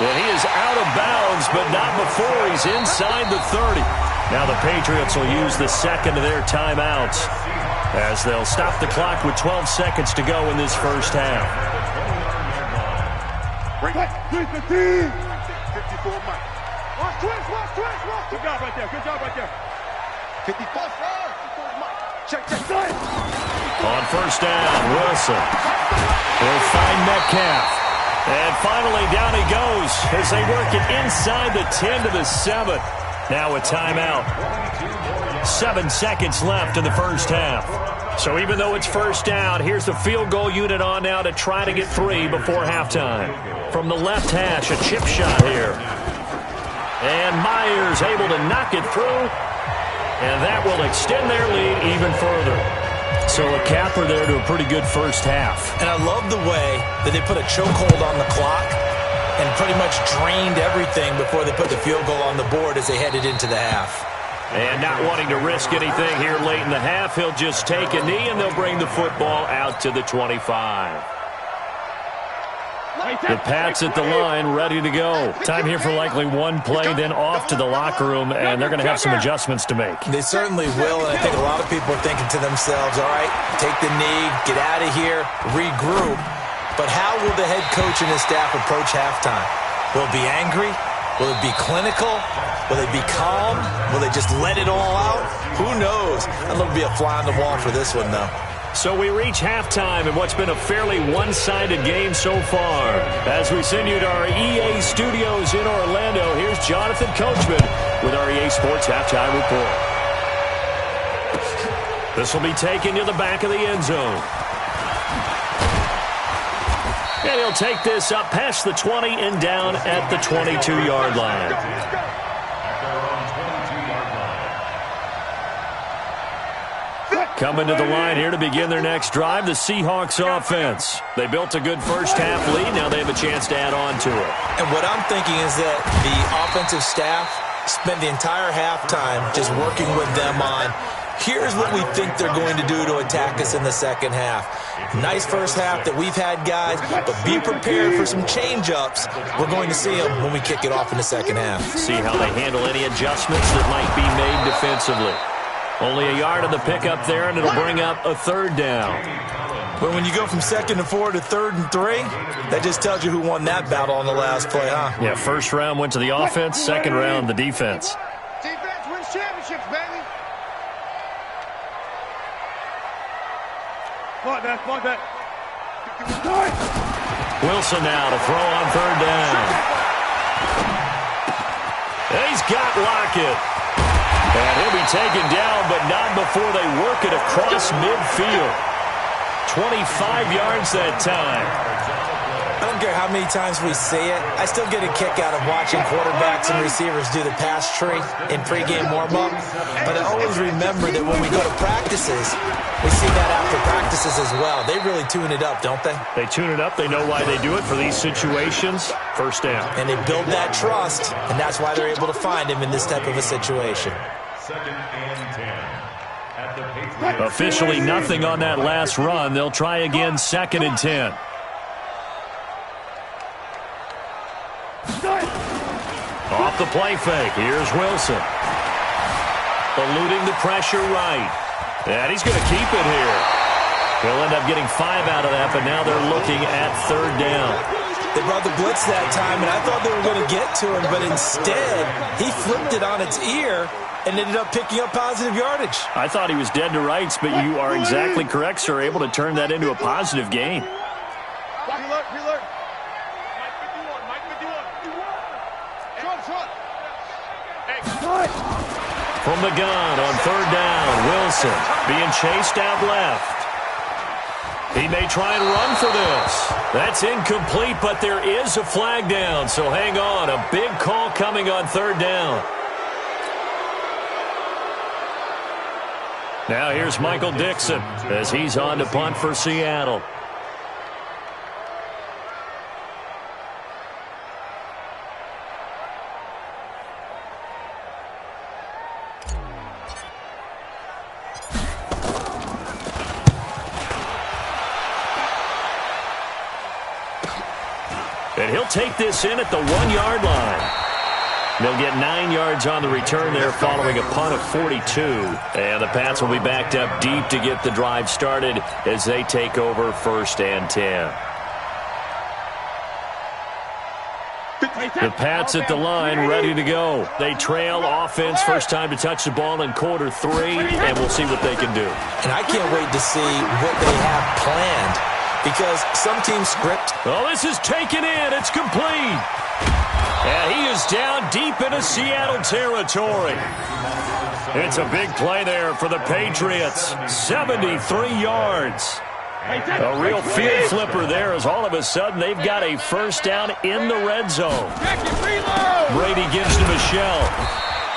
And he is out of bounds, but not before he's inside the 30. Now the Patriots will use the second of their timeouts as they'll stop the clock with 12 seconds to go in this first half. 54 Mike. Watch twist. Good job right there. 54 Mike. Check. On first down, Wilson. He'll find Metcalf. And finally, down he goes as they work it inside the 10 to the 7. Now a timeout. 7 seconds left in the first half. So even though it's first down, here's the field goal unit on now to try to get 3 before halftime. From the left hash, a chip shot here. And Myers able to knock it through. And that will extend their lead even further. So a capper there to a pretty good first half. And I love the way that they put a chokehold on the clock and pretty much drained everything before they put the field goal on the board as they headed into the half. And not wanting to risk anything here late in the half, he'll just take a knee and they'll bring the football out to the 25. The Pats at the line, ready to go. Time here for likely one play, then off to the locker room, and they're going to have some adjustments to make. They certainly will, and I think a lot of people are thinking to themselves, all right, take the knee, get out of here, regroup. But how will the head coach and his staff approach halftime? Will it be angry? Will it be clinical? Will they be calm? Will they just let it all out? Who knows? I'd love to be a fly on the wall for this one, though. So we reach halftime in what's been a fairly one-sided game so far. As we send you to our EA studios in Orlando, here's Jonathan Coachman with our EA Sports Halftime Report. This will be taken to the back of the end zone. And he'll take this up past the 20 and down at the 22-yard line. Coming to the line here to begin their next drive, the Seahawks offense. They built a good first-half lead. Now they have a chance to add on to it. And what I'm thinking is that the offensive staff spent the entire halftime just working with them on, here's what we think they're going to do to attack us in the second half. Nice first half that we've had, guys, but be prepared for some change-ups. We're going to see them when we kick it off in the second half. See how they handle any adjustments that might be made defensively. Only a yard of the pickup there, and it'll bring up a third down. But when you go from 2nd and 4 to 3rd and 3, that just tells you who won that battle on the last play, huh? Yeah, first round went to the offense, second round the defense. Defense wins championships, baby. Wilson now to throw on third down. He's got Lockett. And he'll be taken down, but not before they work it across midfield. 25 yards that time. I don't care how many times we see it. I still get a kick out of watching quarterbacks and receivers do the pass tree in pregame warm-up. But I always remember that when we go to practices, we see that after practices as well. They really tune it up, don't they? They tune it up. They know why they do it for these situations. First down. And they build that trust, and that's why they're able to find him in this type of a situation. 2nd and 10. At the Patriots. Officially nothing on that last run. They'll try again 2nd and 10. Off the play fake. Here's Wilson. Eluding the pressure right. And he's going to keep it here. He'll end up getting 5 out of that, but now they're looking at 3rd down. They brought the blitz that time, and I thought they were going to get to him, but instead, he flipped it on its ear and ended up picking up positive yardage. I thought he was dead to rights, but you are exactly correct, sir. Able to turn that into a positive gain. From the gun on 3rd down, Wilson being chased out left. He may try and run for this. That's incomplete, but there is a flag down, so hang on. A big call coming on 3rd down. Now here's Michael Dixon as he's on to punt for Seattle. And he'll take this in at the 1-yard line. They'll get 9 yards on the return there following a punt of 42. And the Pats will be backed up deep to get the drive started as they take over 1st and 10. The Pats at the line ready to go. They trail offense first time to touch the ball in quarter 3, and we'll see what they can do. And I can't wait to see what they have planned. Because some teams script. Oh, this is taken in. It's complete. And he is down deep into Seattle territory. It's a big play there for the Patriots. 73 yards. A real field flipper there as all of a sudden they've got a 1st down in the red zone. Brady gives to Michelle.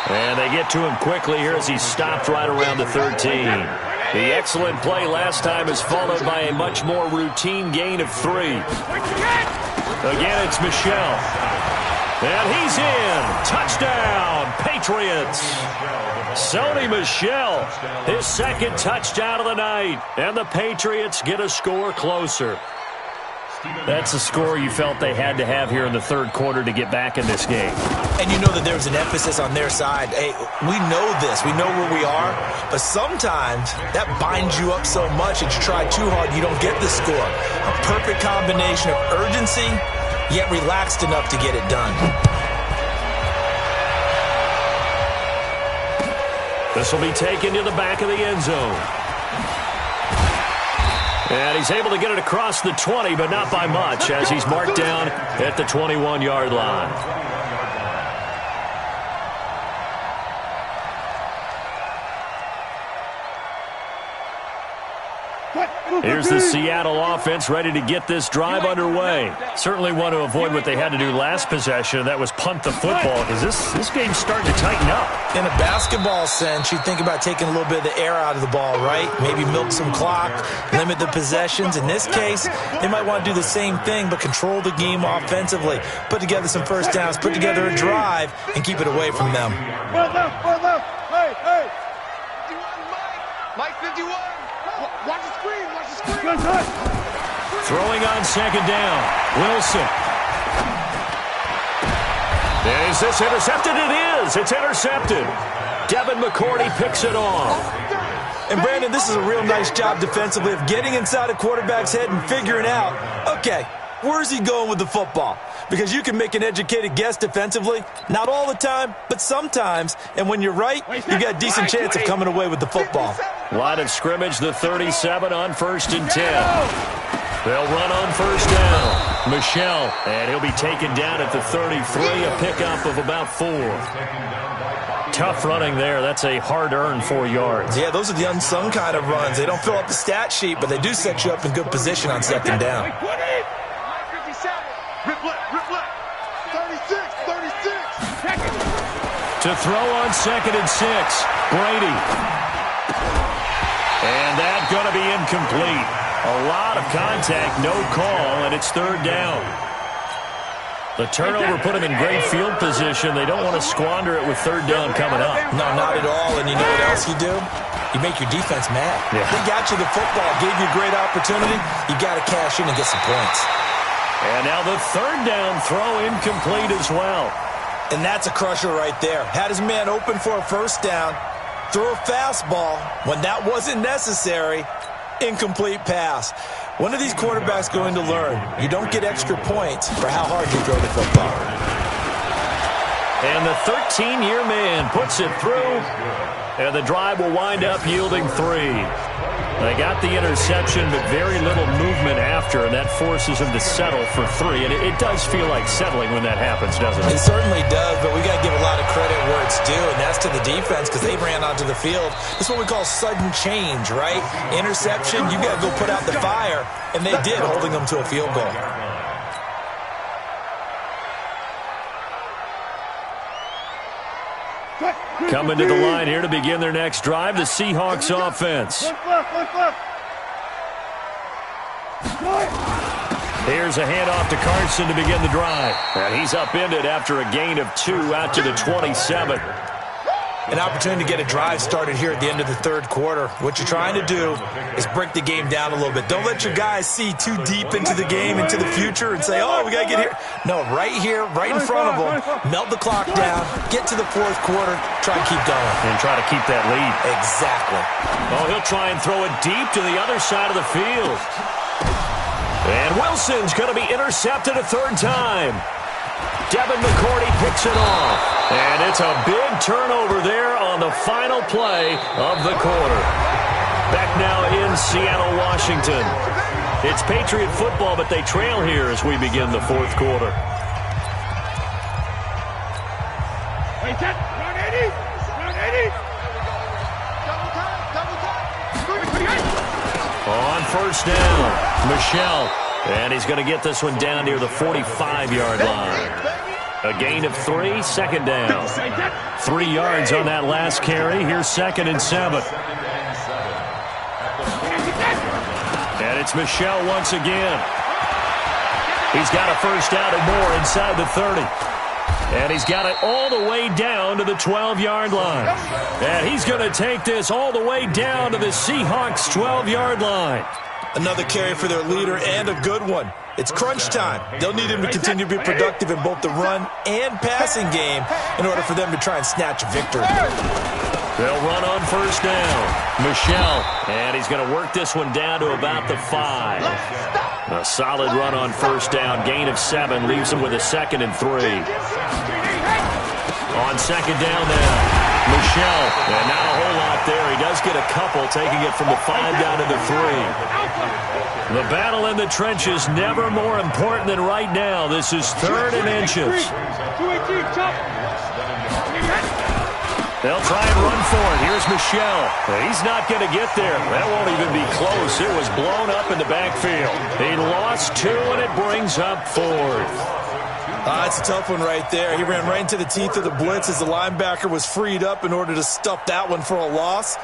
And they get to him quickly here as he's stopped right around the 13. The excellent play last time is followed by a much more routine gain of 3. Again, it's Michelle. And he's in. Touchdown, Patriots. Sony Michel, his 2nd touchdown of the night. And the Patriots get a score closer. That's a score you felt they had to have here in the 3rd quarter to get back in this game. And you know that there was an emphasis on their side. Hey, we know this. We know where we are. But sometimes that binds you up so much that you try too hard, you don't get the score. A perfect combination of urgency, yet relaxed enough to get it done. This will be taken to the back of the end zone. And he's able to get it across the 20, but not by much, as he's marked down at the 21-yard line. Here's the Seattle offense ready to get this drive underway. Certainly want to avoid what they had to do last possession. That was punt the football, because this game's starting to tighten up. In a basketball sense, you think about taking a little bit of the air out of the ball, right? Maybe milk some clock, limit the possessions. In this case, they might want to do the same thing, but control the game offensively. Put together some 1st downs, put together a drive, and keep it away from them. One left. Hey. Mike 51. Watch the screen. Throwing on 2nd down. Wilson. Is this intercepted? It is. It's intercepted. Devin McCourty picks it off. And Brandon, this is a real nice job defensively of getting inside a quarterback's head and figuring out, okay, Where's he going with the football? Because you can make an educated guess defensively, not all the time, but sometimes. And when you're right, you got a decent chance of coming away with the football. Line of scrimmage, the 37 on 1st and 10. They'll run on 1st down. Michelle, and he'll be taken down at the 33, a pickup of about 4. Tough running there. That's a hard-earned 4 yards. Yeah, those are the unsung kind of runs. They don't fill up the stat sheet, but they do set you up in good position on 2nd down. Rip left. 36. To throw on 2nd and 6. Brady. And that's going to be incomplete. A lot of contact, no call, and it's 3rd down. The turnover put them in great field position. They don't want to squander it with 3rd down coming up. No, not at all. And you know what else you do? You make your defense mad. Yeah. They got you the football, gave you a great opportunity. You got to cash in and get some points. And now the 3rd down throw incomplete as well. And that's a crusher right there. Had his man open for a 1st down, threw a fastball when that wasn't necessary, incomplete pass. When are these quarterbacks going to learn? You don't get extra points for how hard you throw the football. And the 13-year man puts it through, and the drive will wind up yielding 3. They got the interception, but very little movement after, and that forces them to settle for 3. And it does feel like settling when that happens, doesn't it? It certainly does, but we got to give a lot of credit where it's due, and that's to the defense because they ran onto the field. This is what we call sudden change, right? Interception, you got to go put out the fire, and they did, holding them to a field goal. Coming to the line here to begin their next drive, the Seahawks offense. Here's a handoff to Carson to begin the drive. And he's upended after a gain of 2 out to the 27. An opportunity to get a drive started here at the end of the 3rd quarter. What you're trying to do is break the game down a little bit. Don't let your guys see too deep into the game, into the future, and say, oh, we got to get here. No, right here, right in front of them, melt the clock down, get to the 4th quarter, try and keep going. And try to keep that lead. Exactly. Oh, he'll try and throw it deep to the other side of the field. And Wilson's going to be intercepted a 3rd time. Devin McCourty picks it off. And it's a big turnover there on the final play of the quarter. Back now in Seattle, Washington. It's Patriot football, but they trail here as we begin the 4th quarter. On 1st down, Michelle. And he's going to get this one down near the 45-yard line. A gain of 3, 2nd down. 3 yards on that last carry. Here's 2nd and 7. And it's Michelle once again. He's got a 1st down and more inside the 30. And he's got it all the way down to the 12-yard line. And he's going to take this all the way down to the Seahawks' 12-yard line. Another carry for their leader and a good one. It's crunch time. They'll need him to continue to be productive in both the run and passing game in order for them to try and snatch a victory. They'll run on 1st down. Michelle, and he's going to work this one down to about the 5. A solid run on 1st down. Gain of 7 leaves him with a 2nd and 3. On 2nd down now. Michelle, and not a whole lot there. He does get a couple, taking it from the 5 down to the 3. The battle in the trenches never more important than right now. This is 3rd and inches. They'll try and run for it. Here's Michelle. He's not going to get there. That won't even be close. It was blown up in the backfield. He lost 2, and it brings up 4th. It's a tough one right there. He ran right into the teeth of the blitz as the linebacker was freed up in order to stuff that one for a loss.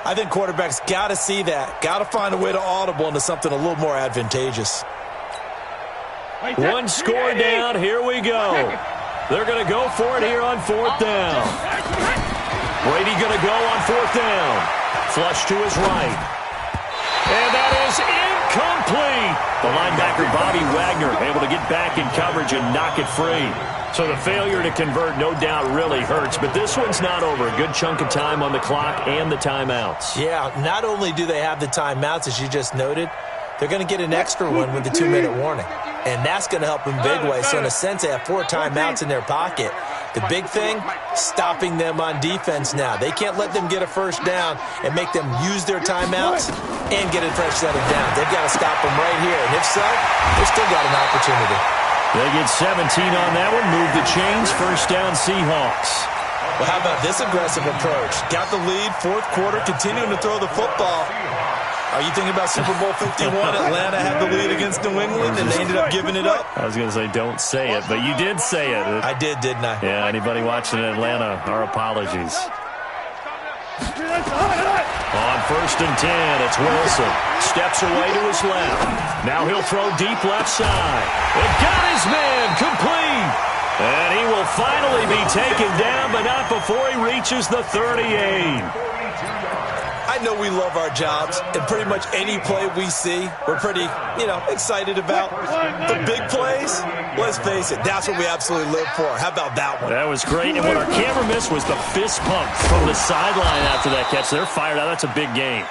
I think quarterbacks got to see that. Got to find a way to audible into something a little more advantageous. One score down. Here we go. They're going to go for it here on 4th down. Brady going to go on 4th down. Flush to his right. And that is incomplete. The linebacker, Bobby Wagner, able to get back in coverage and knock it free. So the failure to convert, no doubt, really hurts. But this one's not over. A good chunk of time on the clock and the timeouts. Yeah, not only do they have the timeouts, as you just noted, they're going to get an extra one with the 2-minute warning. and that's going to help in big ways. So in a sense, they have 4 timeouts in their pocket. The big thing, stopping them on defense now. They can't let them get a first down and make them use their timeouts and get a fresh set of downs. They've got to stop them right here. And if so, they've still got an opportunity. They get 17 on that one. Move the chains. First down, Seahawks. Well, how about this aggressive approach? Got the lead, fourth quarter, continuing to throw the football. Are you thinking about Super Bowl 51? Atlanta had the lead against New England, and they ended up giving it up? I was going to say don't say it, but you did say it. I did, didn't I? Yeah, anybody watching in Atlanta, our apologies. On first and 10, it's Wilson. Steps away to his left. Now he'll throw deep left side. It got his man complete. And he will finally be taken down, but not before he reaches the 38. I know we love our jobs, and pretty much any play we see, we're pretty, excited about. The big plays, let's face it, that's what we absolutely live for. How about that one? That was great, and what our camera missed was the fist pump from the sideline after that catch. They're fired out. That's a big gain.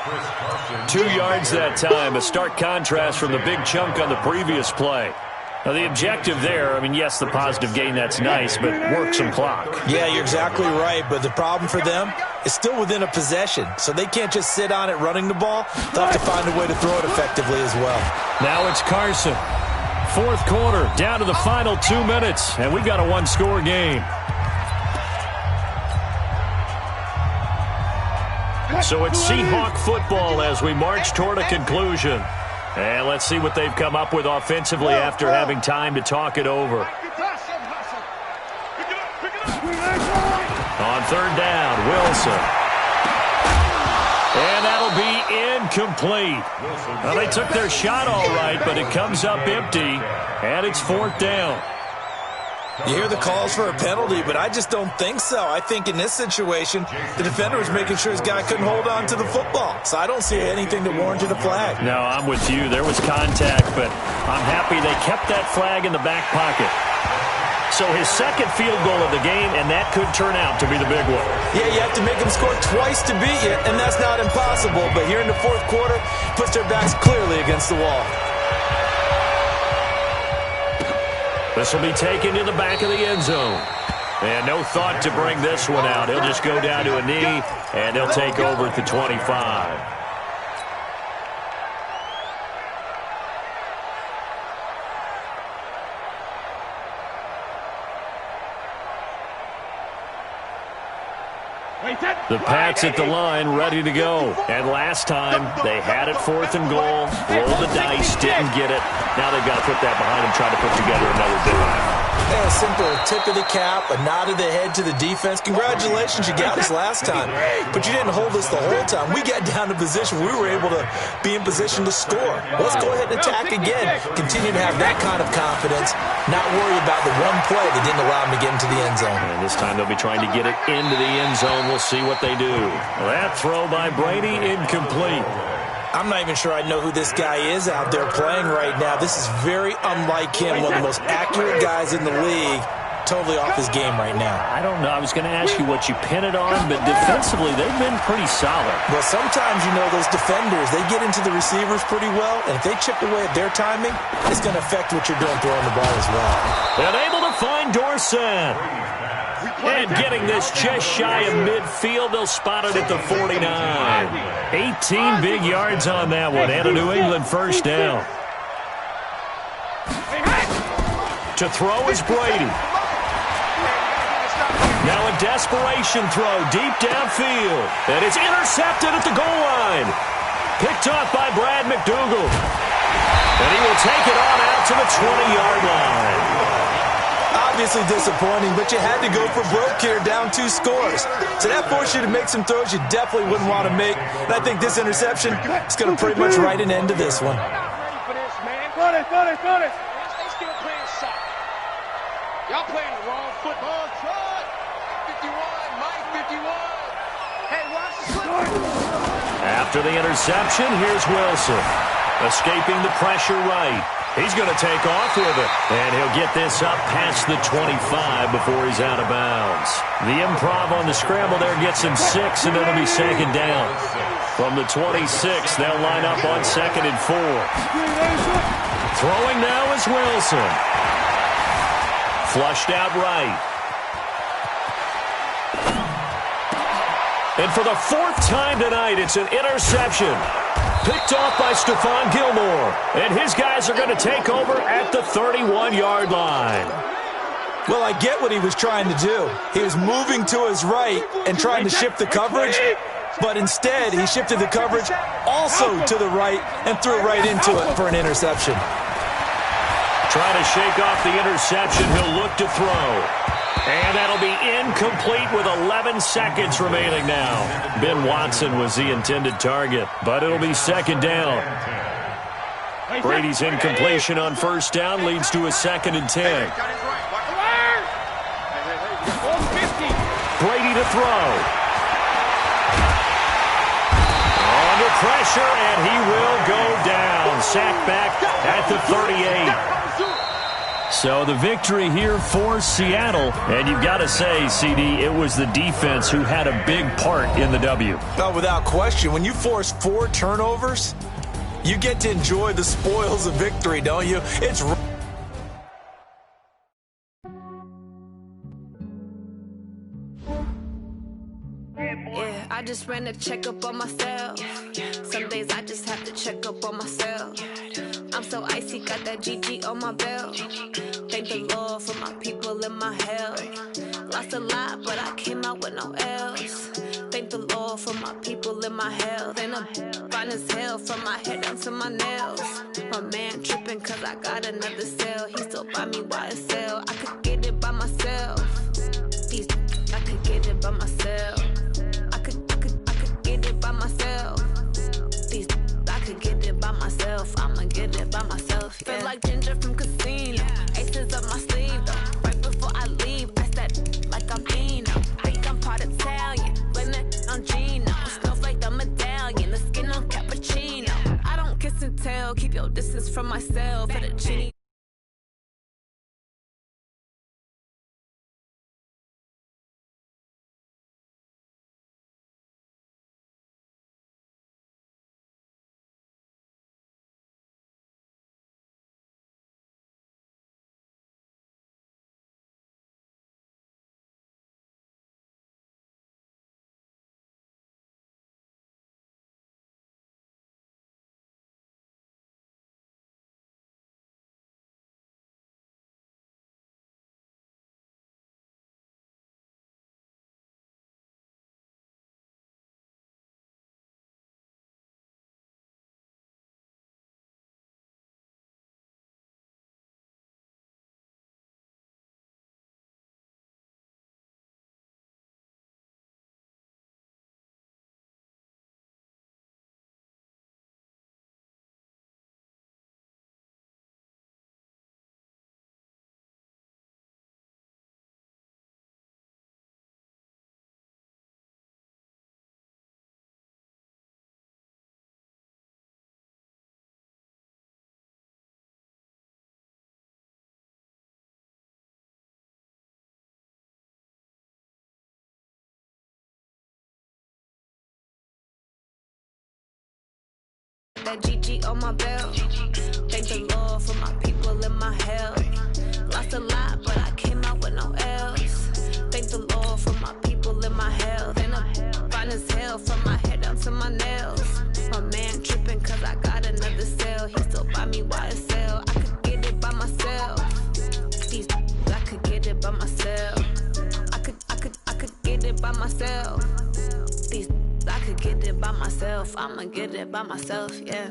2 yards that time, a stark contrast from the big chunk on the previous play. Now, the objective there, yes, the positive gain, that's nice, but work some clock. Yeah, you're exactly right, but the problem for them is still within a possession, so they can't just sit on it running the ball. They'll have to find a way to throw it effectively as well. Now it's Carson. Fourth quarter, down to the final 2 minutes, and we've got a one-score game. So it's Seahawk football as we march toward a conclusion. And let's see what they've come up with offensively after having time to talk it over. On third down, Wilson. And that'll be incomplete. Well, they took their shot all right, but it comes up empty, and it's fourth down. You hear the calls for a penalty, but I just don't think so. I think in this situation, the defender was making sure his guy couldn't hold on to the football. So I don't see anything that warranted a flag. No, I'm with you. There was contact, but I'm happy they kept that flag in the back pocket. So his second field goal of the game, and that could turn out to be the big one. Yeah, you have to make them score twice to beat you, and that's not impossible. But here in the fourth quarter, puts their backs clearly against the wall. This will be taken to the back of the end zone. And no thought to bring this one out. He'll just go down to a knee, and they'll take over at the 25. The Pats at the line, ready to go. And last time, they had it fourth and goal, rolled the dice, didn't get it. Now they've got to put that behind them, try to put together another drive. Yeah, simple tip of the cap, a nod of the head to the defense. Congratulations, you got us last time. But you didn't hold us the whole time. We got down to position. We were able to be in position to score. Let's go ahead and attack again. Continue to have that kind of confidence, not worry about the one play that didn't allow them to get into the end zone. And this time they'll be trying to get it into the end zone. We'll see what they do. That throw by Brady, incomplete. I'm not even sure I know who this guy is out there playing right now. This is very unlike him, one of the most accurate guys in the league. Totally off his game right now. I don't know. I was going to ask you what you pin it on, but defensively they've been pretty solid. Well, sometimes, those defenders, they get into the receivers pretty well, and if they chip away at their timing, it's going to affect what you're doing throwing the ball as well. And able to find Dorsett. And getting this just shy of midfield, they'll spot it at the 49. 18 big yards on that one, and a New England first down. To throw is Brady. Now a desperation throw deep downfield. And it's intercepted at the goal line. Picked off by Brad McDougal. And he will take it on out to the 20-yard line. Obviously disappointing, but you had to go for broke here, down 2 scores. So that forced you to make some throws you definitely wouldn't want to make. And I think this interception is going to pretty much write an end to this one. They still playing soccer. Y'all playing the wrong football. Try 51, Mike 51. Hey, watch the football. After the interception, here's Wilson. Escaping the pressure right. He's going to take off with it. And he'll get this up past the 25 before he's out of bounds. The improv on the scramble there gets him 6, and it'll be second down. From the 26, they'll line up on 2nd and 4. Throwing now is Wilson. Flushed out right. And for the fourth time tonight, it's an interception. Picked off by Stephon Gilmore. And his guys are going to take over at the 31-yard line. Well, I get what he was trying to do. He was moving to his right and trying to shift the coverage, but instead he shifted the coverage also to the right and threw right into it for an interception. Trying to shake off the interception. He'll look to throw. And that'll be incomplete with 11 seconds remaining now. Ben Watson was the intended target, but it'll be second down. Brady's incompletion on first down leads to a 2nd and 10. Brady to throw. Under pressure, and he will go down. Sacked back at the 38. So the victory here for Seattle. And you've got to say, CD, it was the defense who had a big part in the W. Oh, without question. When you force 4 turnovers, you get to enjoy the spoils of victory, don't you? It's I just ran a checkup on myself. Some days I just have to check up on myself. I'm so icy, got that GG on my belt. Thank the Lord for my people in my health. Lost a lot, but I came out with no else. Thank the Lord for my people in my health. And I'm fine as hell from my head down to my nails. My man tripping cause I got another cell. He still buy me YSL. I could get it by myself. I could get it by myself. I could get it by myself. I could get it by myself. I'ma get it by myself. Yeah. Feel like Ginger from Casino. Aces up my sleeve though. Right before I leave, I said like I'm Eno. Think I'm part Italian. Blame it on Gino. Snowflake the medallion. The skin on cappuccino. I don't kiss and tell. Keep your distance from myself. For the genie. That GG on my belt. Thank the Lord for my people in my health. Lost a lot, but I came out with no else. Thank the Lord for my people in my health. And I'm fine as hell from my head down to my nails. My man tripping cause I got another cell. He still buy me YSL. I could get it by myself. I could get it by myself. I could get it by myself. I could get it by myself. I'ma get it by myself, yeah.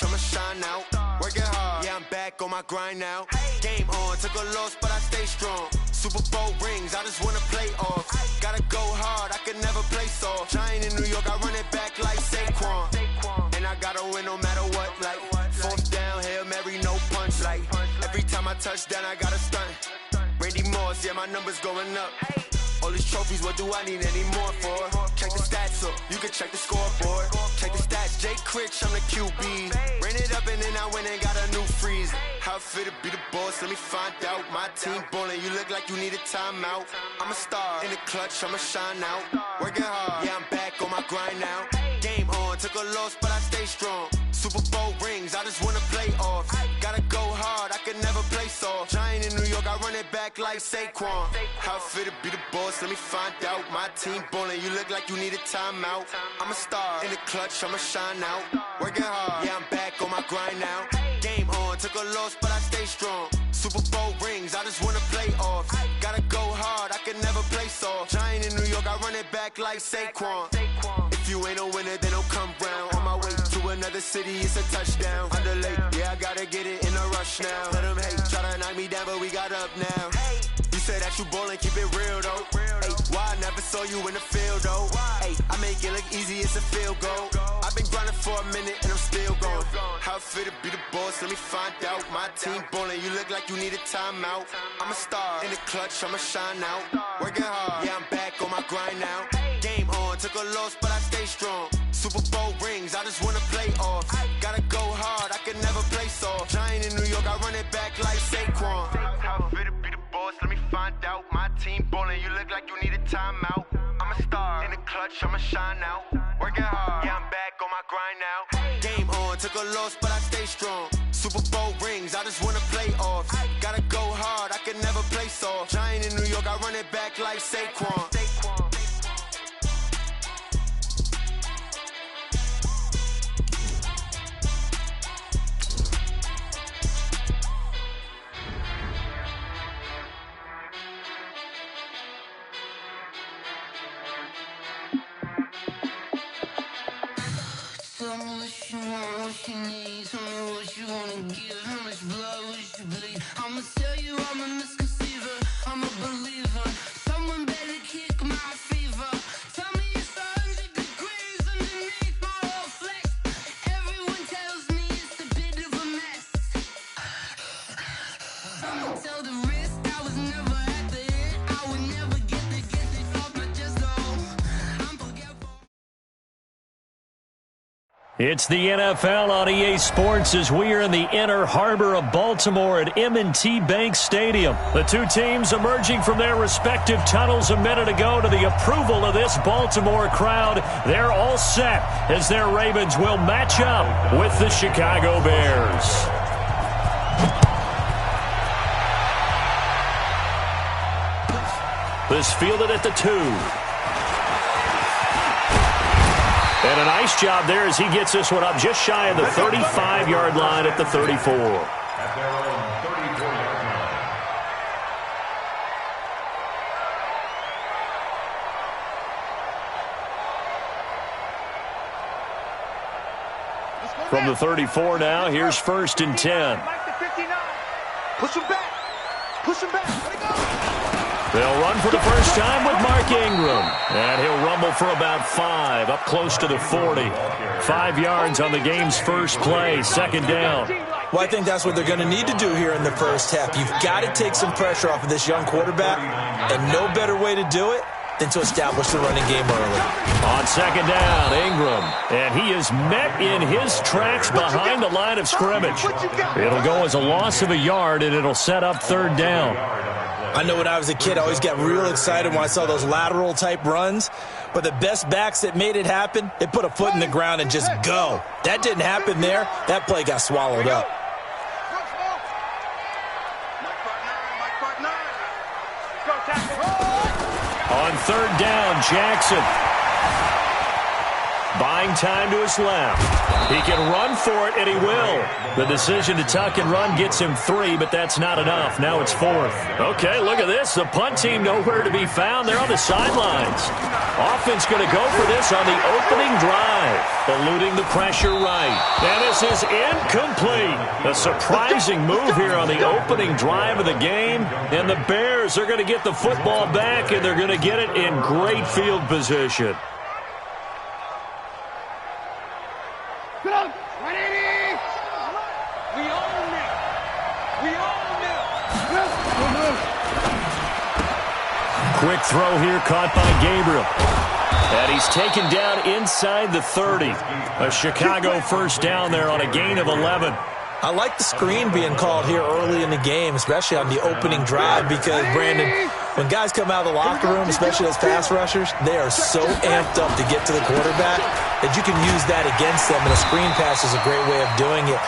I'ma shine out, working hard, yeah I'm back on my grind now. Game on, took a loss but I stay strong. Super Bowl rings, I just wanna play off. Gotta go hard, I can never play soft. Giant in New York, I run it back like Saquon. And I gotta win no matter what, like 4th down, Hail Mary, no punch. got my touchdown, I got a stunt. Randy Moss, yeah, my numbers going up. All these trophies, what do I need any more for? Check the stats up, you can check the scoreboard. Check the stats, Jake Critch, I'm the QB. Ran it up and then I went and got a new freeze. How it feel to be the boss, let me find out. My team ballin', you look like you need a timeout. I'm a star, in the clutch, I'ma shine out. Working hard, yeah, I'm back on my grind now. Game on, took a loss, but I stay strong. Super Bowl rings, I just wanna play off. Gotta go hard, I can never play soft. Giant in New York, I run it back like Saquon. How it feel to be the boss, let me find out. My team ballin', you look like you need a timeout. I'm a star, in the clutch, I'ma shine out. Working hard, yeah, I'm back on my grind now. Game on, took a loss, but I stay strong. Super Bowl rings, I just wanna play off. Gotta go hard, I can never play soft. Giant in New York, I run it back like Saquon. If you ain't a winner, then don't come round. On my way to another city, it's a touchdown. Underlay, yeah, I gotta get it in a rush now. Let them hate, try to knock me down, but we got up now. You say that you ballin', keep it real though. Hey, why I never saw you in the field though? Hey, I make it look easy, it's a field goal. I've been grinding for a minute and I'm still going. How it feel to be the boss, let me find out. My team ballin', you look like you need a timeout. I'm a star, in the clutch, I'ma shine out. Working hard, yeah, I'm back on my grind now. Game on, took a loss, but I stay strong. Super Bowl rings, I just wanna play off. Gotta go hard, I can never play soft. Giant in New York, I run it back like Saquon. How it feel to be the boss, let me find out. My team ballin', you look like you need a timeout. I'm a star, in the clutch, I'ma shine out. Working hard, yeah, I'm back on my grind now. Game on, took a loss, but I stay strong. Super Bowl rings, I just wanna play off. Gotta go hard, I can never play soft. Giant in New York, I run it back like Saquon. Tell me what you want, what you need. Tell me what you wanna give. How much blood would you bleed? I'ma tell you I'm a misconceiver. I'm a believer. Someone better kick my fever. Tell me it's 100 degrees underneath my whole flesh. Everyone tells me it's a bit of a mess. Someone tell the risk I was never at the end. I would never get it off my chest though. I'm forgetful. It's the NFL on EA Sports as we are in the inner harbor of Baltimore at M&T Bank Stadium. The two teams emerging from their respective tunnels a minute ago to the approval of this Baltimore crowd. They're all set as their Ravens will match up with the Chicago Bears. This fielded at the 2. And a nice job there as he gets this one up just shy of the 35-yard line at the 34. At their own 34-yard line. From the 34 now, here's 1st and 10. Push him back. Push him back. Let it go. They'll run for the first time with Mark Ingram. And he'll rumble for about 5, up close to the 40. 5 yards on the game's first play, 2nd down. Well, I think that's what they're going to need to do here in the first half. You've got to take some pressure off of this young quarterback, and no better way to do it than to establish the running game early. On 2nd down, Ingram. And he is met in his tracks behind the line of scrimmage. It'll go as a loss of a yard, and it'll set up 3rd down. I know when I was a kid, I always got real excited when I saw those lateral-type runs. But the best backs that made it happen, they put a foot in the ground and just go. That didn't happen there. That play got swallowed up. On 3rd down, Jackson. Buying time to his left. He can run for it, and he will. The decision to tuck and run gets him 3, but that's not enough. Now it's 4th. Okay, look at this. The punt team nowhere to be found. They're on the sidelines. Offense going to go for this on the opening drive. Eluding the pressure right. And this is incomplete. A surprising move here on the opening drive of the game. And the Bears are going to get the football back, and they're going to get it in great field position. We own it. We own it. quick throw here caught by Gabriel. And he's taken down inside the 30. A Chicago first down there on a gain of 11. I like the screen being called here early in the game, especially on the opening drive, because, Brandon, when guys come out of the locker room, especially as pass rushers, they are so amped up to get to the quarterback that you can use that against them, and a screen pass is a great way of doing it.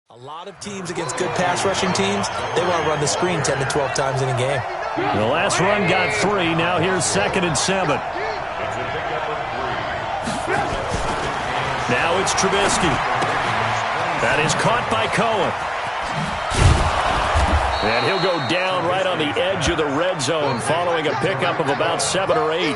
A lot of teams against good pass rushing teams, they want to run the screen 10 to 12 times in a game. The last run got 3. Now here's 2nd and 7. Now it's Trubisky. That is caught by Cohen. And he'll go down right on the edge of the red zone following a pickup of about 7 or 8.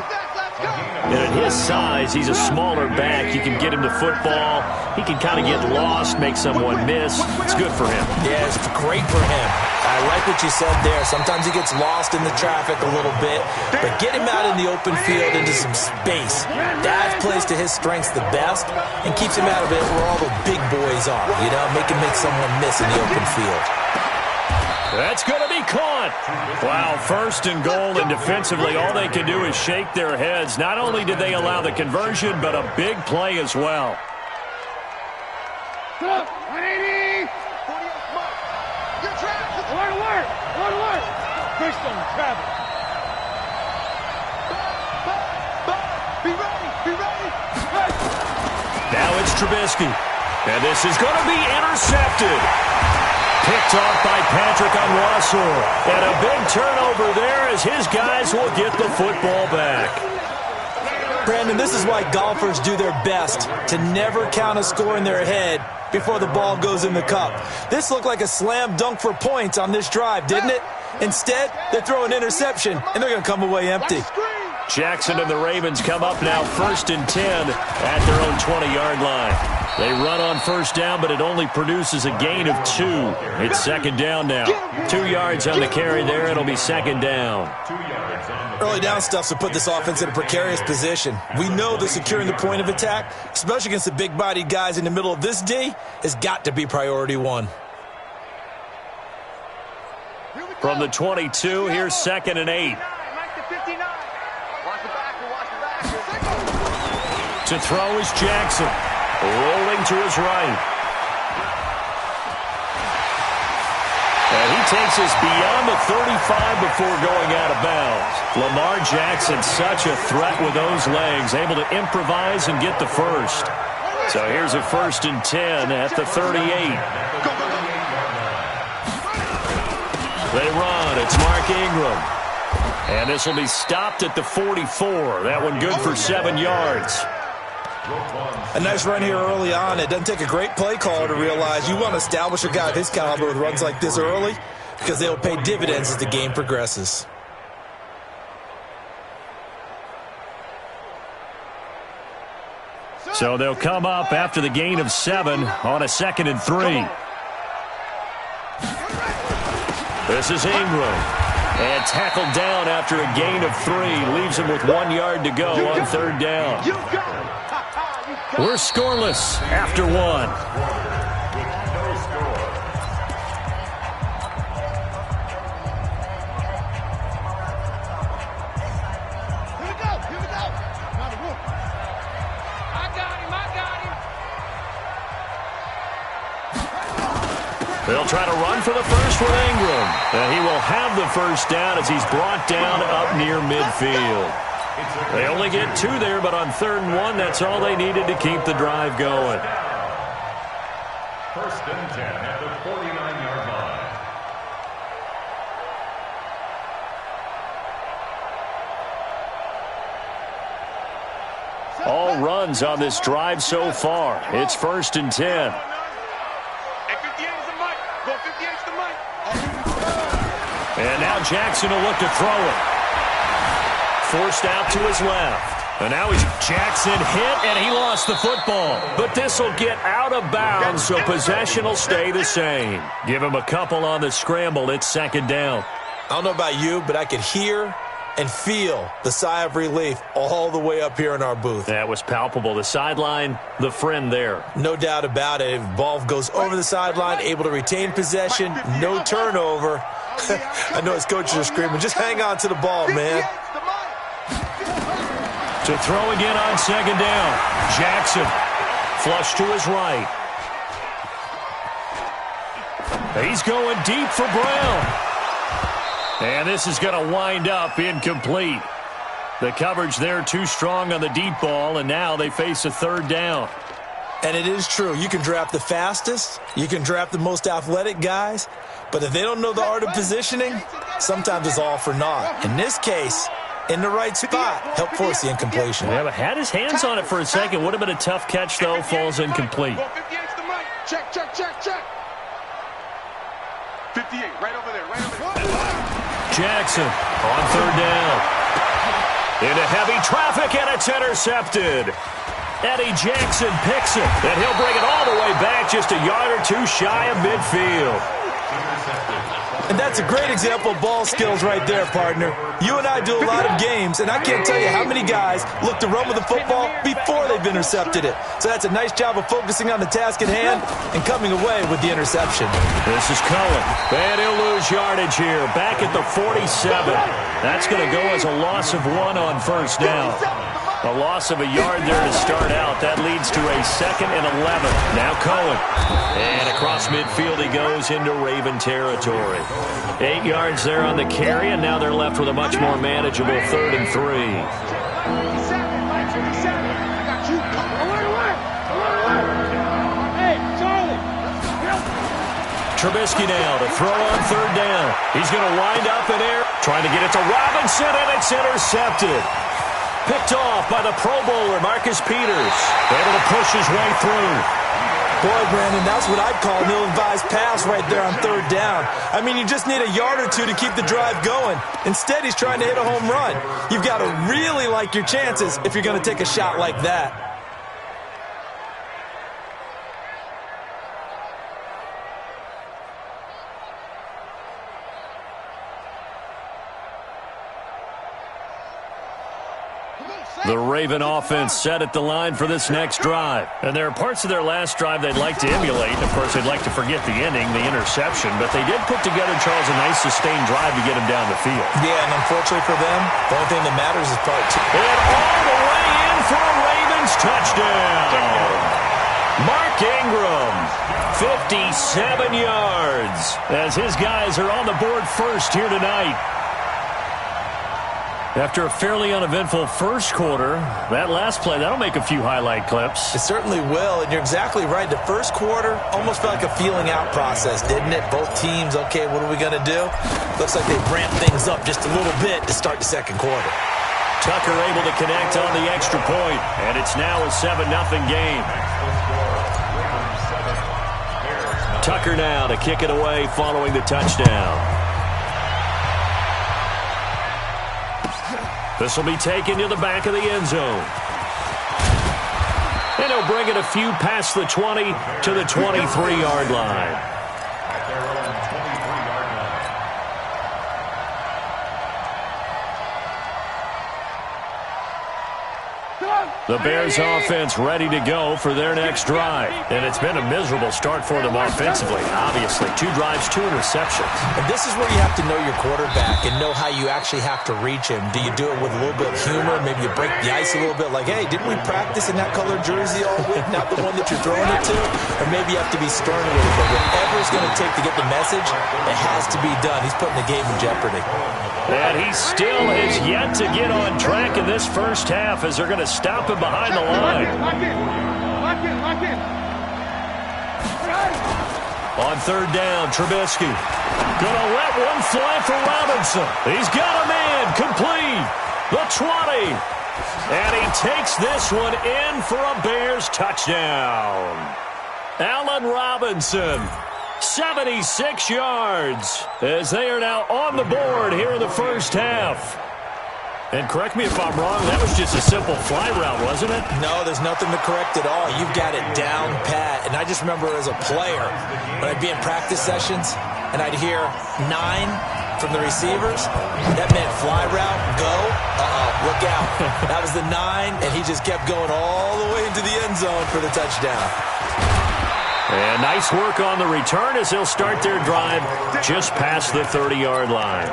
And at his size, he's a smaller back. You can get him to football. He can kind of get lost, make someone miss. It's good for him. Yeah, it's great for him. I like what you said there. Sometimes he gets lost in the traffic a little bit, but get him out in the open field into some space. That plays to his strengths the best and keeps him out of it where all the big boys are. You know, make him make someone miss in the open field. That's going to be caught. Wow, 1st and goal, and defensively all they can do is shake their heads. Not only did they allow the conversion, but a big play as well. 180. Good trap. Alert. Fish on travel. Be ready. Now it's Trubisky. And this is going to be intercepted. Picked off by Patrick Onwuasor. And a big turnover there as his guys will get the football back. Brandon, this is why golfers do their best to never count a score in their head before the ball goes in the cup. This looked like a slam dunk for points on this drive, didn't it? Instead, they throw an interception, and they're going to come away empty. Jackson and the Ravens come up now 1st and 10 at their own 20-yard line. They run on 1st down, but it only produces a gain of 2. It's 2nd down now. 2 yards on the carry there. It'll be 2nd down. Early down stuff to put this offense in a precarious position. We know that securing the point of attack, especially against the big-bodied guys in the middle of this D, has got to be priority 1. From the 22, here's 2nd and 8. To throw is Jackson. Rolling to his right. And he takes us beyond the 35 before going out of bounds. Lamar Jackson, such a threat with those legs, able to improvise and get the first. So here's a 1st and 10 at the 38. They run. It's Mark Ingram. And this will be stopped at the 44. That one good for 7 yards. A nice run here early on. It doesn't take a great play caller to realize you want to establish a guy of his caliber with runs like this early because they'll pay dividends as the game progresses. So they'll come up after the gain of 7 on a 2nd and 3. This is Ingram. And tackled down after a gain of 3. Leaves him with 1 yard to go on 3rd down. We're scoreless after 1. They'll try to run for the first with Ingram. And he will have the first down as he's brought down up near midfield. They only get 2 there, but on 3rd and 1, that's all they needed to keep the drive going. 1st and 10 at the 49-yard line. All runs on this drive so far. It's 1st and 10. And now Jackson will look to throw it. Forced out to his left. And now he's Jackson hit, and he lost the football. But this will get out of bounds, so possession will stay the same. Give him a couple on the scramble. It's 2nd down. I don't know about you, but I could hear and feel the sigh of relief all the way up here in our booth. That was palpable. The sideline, the friend there. No doubt about it. Ball goes over the sideline, able to retain possession, no turnover. I know his coaches are screaming, just hang on to the ball, man. To throw again on second down. Jackson, flush to his right. He's going deep for Brown. And this is going to wind up incomplete. The coverage there too strong on the deep ball, and now they face a third down. And it is true. You can draft the fastest. You can draft the most athletic guys. But if they don't know the art of positioning, sometimes it's all for naught. In this case, in the right spot, help force the incompletion. Yeah, but had his hands on it for a second. Would have been a tough catch, though. Falls incomplete. Check, check, check, check. 58, right over there, right over there. Jackson on third down. Into heavy traffic, and it's intercepted. Eddie Jackson picks it, and he'll bring it all the way back just a yard or two shy of midfield. And that's a great example of ball skills right there, partner. You and I do a lot of games, and I can't tell you how many guys look to run with the football before they've intercepted it. So that's a nice job of focusing on the task at hand and coming away with the interception. This is Cohen, and he'll lose yardage here. Back at the 47. That's going to go as a loss of 1 on first down. A loss of a yard there to start out. That leads to a 2nd and 11. Now Cohen. And across midfield he goes into Raven territory. 8 yards there on the carry, and now they're left with a much more manageable 3rd and 3. Trubisky now to throw on third down. He's going to wind up in air, trying to get it to Robinson, and it's intercepted. Picked off by the Pro Bowler, Marcus Peters. Able to push his way through. Boy, Brandon, that's what I'd call an ill-advised pass right there on third down. I mean, you just need a yard or two to keep the drive going. Instead, he's trying to hit a home run. You've got to really like your chances if you're going to take a shot like that. The Raven offense set at the line for this next drive. And there are parts of their last drive they'd like to emulate. Of course, they'd like to forget the ending, the interception. But they did put together, Charles, a nice sustained drive to get him down the field. Yeah, and unfortunately for them, the only thing that matters is part 2. And all the way in for a Ravens touchdown. Mark Ingram, 57 yards, as his guys are on the board first here tonight. After a fairly uneventful first quarter, that last play, that'll make a few highlight clips. It certainly will, and you're exactly right. The first quarter almost felt like a feeling out process, didn't it? Both teams, okay, what are we going to do? Looks like they ramped things up just a little bit to start the second quarter. Tucker able to connect on the extra point, and it's now a 7-0 game. Tucker now to kick it away following the touchdown. This will be taken to the back of the end zone. And he'll bring it a few past the 20 to the 23-yard line. The Bears offense ready to go for their next drive. And it's been a miserable start for them offensively, obviously. 2 drives, 2 interceptions. And this is where you have to know your quarterback and know how you actually have to reach him. Do you do it with a little bit of humor? Maybe you break the ice a little bit like, hey, didn't we practice in that colored jersey all week, not the one that you're throwing it to? Or maybe you have to be stern with it. But whatever it's going to take to get the message, it has to be done. He's putting the game in jeopardy. And he still has yet to get on track in this first half as they're going to stop him behind the line. Lock in. On third down, Trubisky. Gonna let one fly for Robinson. He's got a man, complete. The 20. And he takes this one in for a Bears touchdown. Allen Robinson, 76 yards, as they are now on the board here in the first half. And correct me if I'm wrong, that was just a simple fly route, wasn't it? No, there's nothing to correct at all. You've got it down pat. And I just remember as a player, when I'd be in practice sessions, and I'd hear 9, from the receivers. That meant fly route, go. Look out. That was the 9, and he just kept going all the way into the end zone for the touchdown. And nice work on the return as they'll start their drive just past the 30-yard line.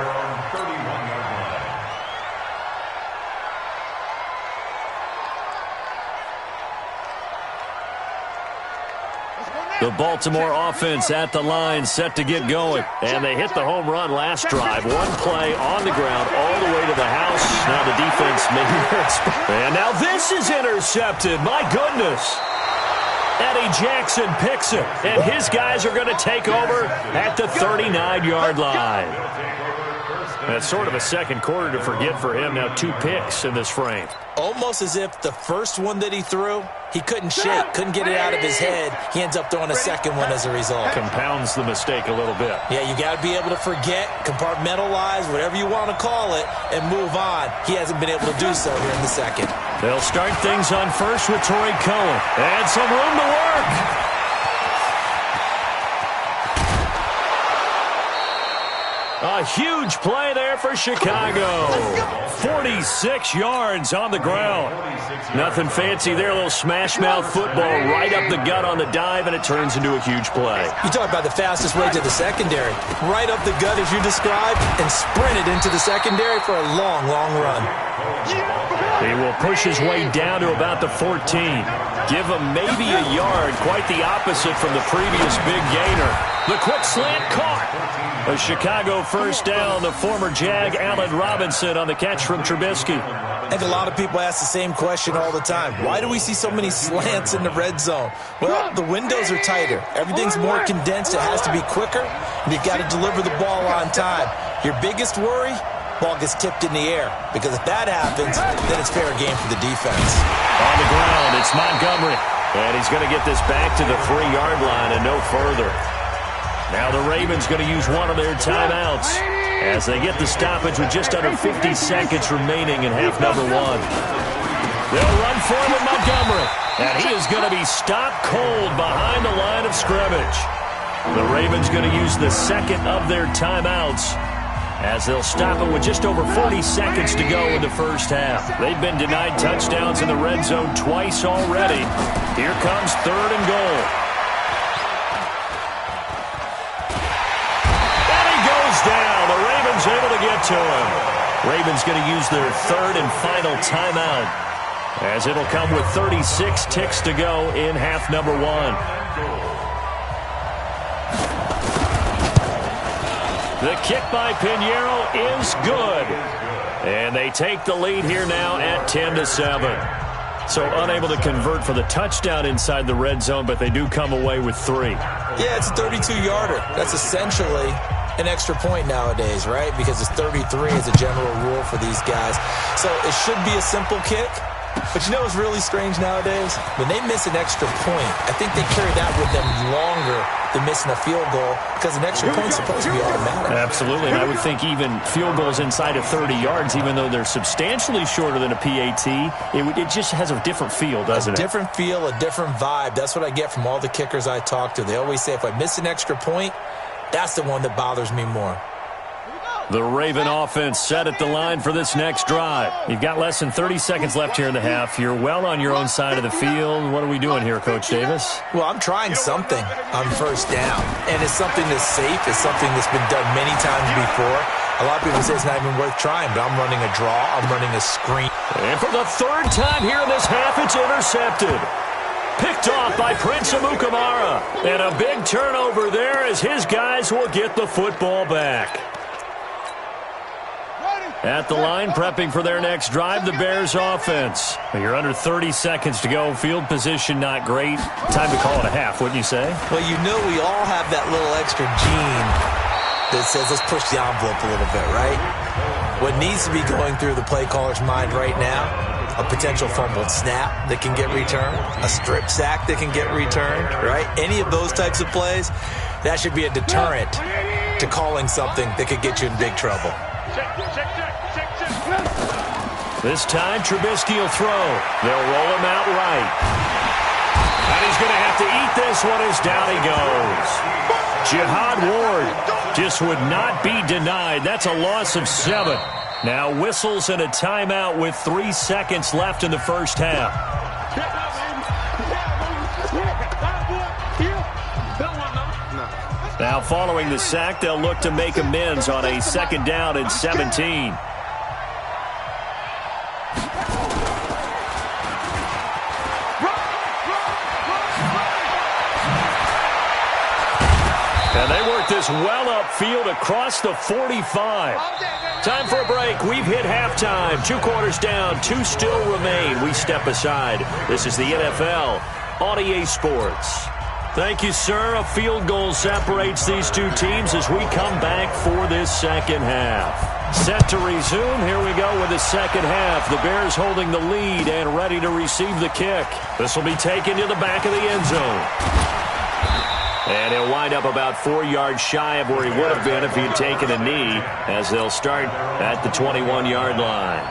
The Baltimore offense at the line, set to get going. And they hit the home run last drive. One play on the ground all the way to the house. Now the defense making their spot. And now this is intercepted. My goodness. Eddie Jackson picks it. And his guys are going to take over at the 39-yard line. That's sort of a second quarter to forget for him. Now 2 picks in this frame. Almost as if the first one that he threw, he couldn't shake, couldn't get it out of his head. He ends up throwing a second one as a result. Compounds the mistake a little bit. Yeah, you got to be able to forget, compartmentalize, whatever you want to call it, and move on. He hasn't been able to do so here in the second. They'll start things on first with Torrey Cohen. And some room to work. A huge play there for Chicago. 46 yards on the ground. Nothing fancy there. A little smash mouth football right up the gut on the dive, and it turns into a huge play. You talk about the fastest way to the secondary. Right up the gut as you described, and sprinted into the secondary for a long, long run. He will push his way down to about the 14. Give him maybe a yard. Quite the opposite from the previous big gainer. The quick slant caught. A Chicago first down. The former Jag, Allen Robinson, on the catch from Trubisky. I think a lot of people ask the same question all the time. Why do we see so many slants in the red zone? Well, the windows are tighter. Everything's more condensed. It has to be quicker, and you've got to deliver the ball on time. Your biggest worry? Ball gets tipped in the air, because if that happens, then it's fair game for the defense. On the ground, it's Montgomery. And he's going to get this back to the 3-yard line and no further. Now the Ravens going to use one of their timeouts as they get the stoppage with just under 50 seconds remaining in half number 1. They'll run for him with Montgomery. And he is going to be stopped cold behind the line of scrimmage. The Ravens going to use the second of their timeouts as they'll stop it with just over 40 seconds to go in the first half. They've been denied touchdowns in the red zone twice already. Here comes 3rd and goal. And he goes down. The Ravens able to get to him. Ravens going to use their 3rd and final timeout as it'll come with 36 ticks to go in half number 1. The kick by Pinheiro is good. And they take the lead here now at 10-7. So unable to convert for the touchdown inside the red zone, but they do come away with 3. Yeah, it's a 32-yarder. That's essentially an extra point nowadays, right? Because it's 33 as a general rule for these guys. So it should be a simple kick. But you know what's really strange nowadays? When they miss an extra point, I think they carry that with them longer than missing a field goal because an extra point's supposed to be automatic. Absolutely, and I would think even field goals inside of 30 yards, even though they're substantially shorter than a PAT, it just has a different feel, doesn't it? A different feel, a different vibe. That's what I get from all the kickers I talk to. They always say if I miss an extra point, that's the one that bothers me more. The Raven offense set at the line for this next drive. You've got less than 30 seconds left here in the half. You're well on your own side of the field. What are we doing here, Coach Davis? Well, I'm trying something on first down, and it's something that's safe. It's something that's been done many times before. A lot of people say it's not even worth trying, but I'm running a draw. I'm running a screen. And for the 3rd time here in this half, it's intercepted. Picked off by Prince Amukamara. And a big turnover there as his guys will get the football back. At the line, prepping for their next drive, the Bears offense. You're under 30 seconds to go. Field position not great. Time to call it a half, wouldn't you say? Well, you know we all have that little extra gene that says let's push the envelope a little bit, right? What needs to be going through the play caller's mind right now, a potential fumbled snap that can get returned, a strip sack that can get returned, right? Any of those types of plays, that should be a deterrent to calling something that could get you in big trouble. This time, Trubisky will throw. They'll roll him out right. And he's going to have to eat this one as down he goes. Jihad Ward just would not be denied. That's a loss of 7. Now whistles and a timeout with 3 seconds left in the first half. Now following the sack, they'll look to make amends on a 2nd down and 17. And they work this well upfield across the 45. Time for a break. We've hit halftime. 2 quarters down, 2 still remain. We step aside. This is the NFL on EA Sports. Thank you, sir. A field goal separates these two teams as we come back for this second half. Set to resume. Here we go with the second half. The Bears holding the lead and ready to receive the kick. This will be taken to the back of the end zone. And he'll wind up about 4 yards shy of where he would have been if he had taken a knee, as they'll start at the 21-yard line.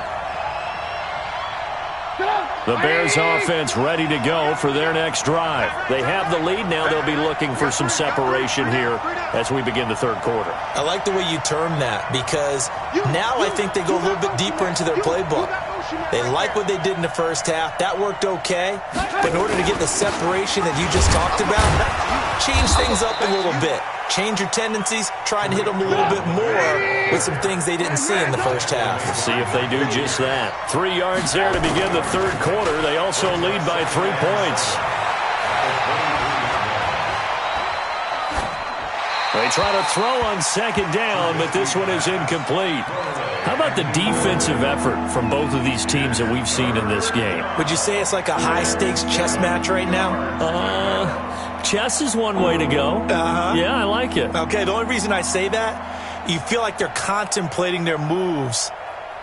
The Bears offense ready to go for their next drive. They have the lead. Now they'll be looking for some separation here as we begin the third quarter. I like the way you term that, because now I think they go a little bit deeper into their playbook. They like what they did in the first half. That worked okay. But in order to get the separation that you just talked about, change things up a little bit. Change your tendencies. Try and hit them a little bit more with some things they didn't see in the first half. We'll see if they do just that. 3 yards there to begin the third quarter. They also lead by 3 points. They try to throw on 2nd down, but this one is incomplete. How about the defensive effort from both of these teams that we've seen in this game? Would you say it's like a high-stakes chess match right now? Chess is one way to go. Yeah, I like it. Okay, the only reason I say that, you feel like they're contemplating their moves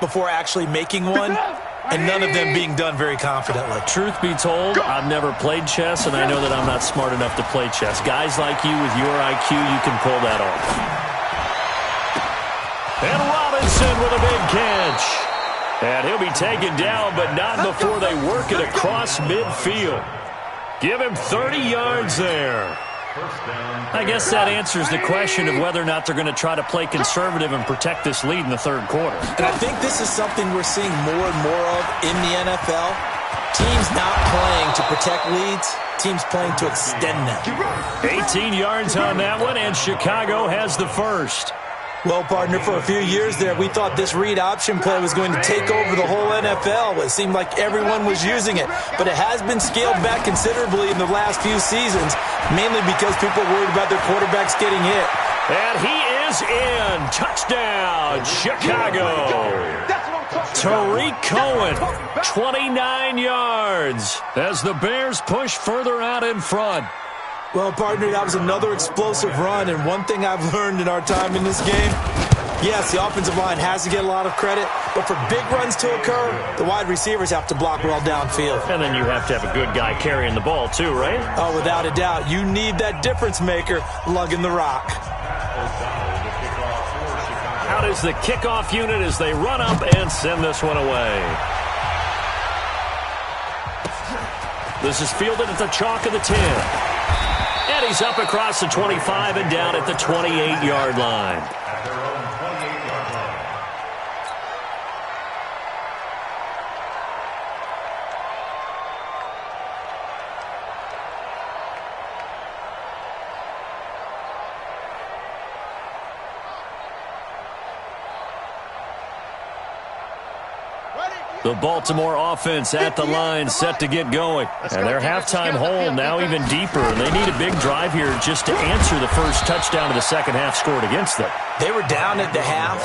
before actually making one, and none of them being done very confidently. Truth be told, I've never played chess, and I know that I'm not smart enough to play chess. Guys like you with your IQ, you can pull that off. And Robinson with a big catch. And he'll be taken down, but not before they work it across midfield. Give him 30 yards there. I guess that answers the question of whether or not they're going to try to play conservative and protect this lead in the third quarter. And I think this is something we're seeing more and more of in the NFL. Teams not playing to protect leads, teams playing to extend them. 18 yards on that one, and Chicago has the first. Well, partner, for a few years there, we thought this read option play was going to take over the whole NFL. It seemed like everyone was using it. But it has been scaled back considerably in the last few seasons, mainly because people are worried about their quarterbacks getting hit. And he is in. Touchdown, Chicago. Tariq Cohen, 29 yards, as the Bears push further out in front. Well, partner, that was another explosive run, and one thing I've learned in our time in this game, yes, the offensive line has to get a lot of credit, but for big runs to occur, the wide receivers have to block well downfield. And then you have to have a good guy carrying the ball too, right? Oh, without a doubt. You need that difference maker lugging the rock. Out is the kickoff unit as they run up and send this one away. This is fielded at the chalk of the 10. And he's up across the 25 and down at the 28-yard line. The Baltimore offense at the line, set to get going. And their halftime hole now even deeper. And they need a big drive here just to answer the first touchdown of the second half scored against them. They were down at the half.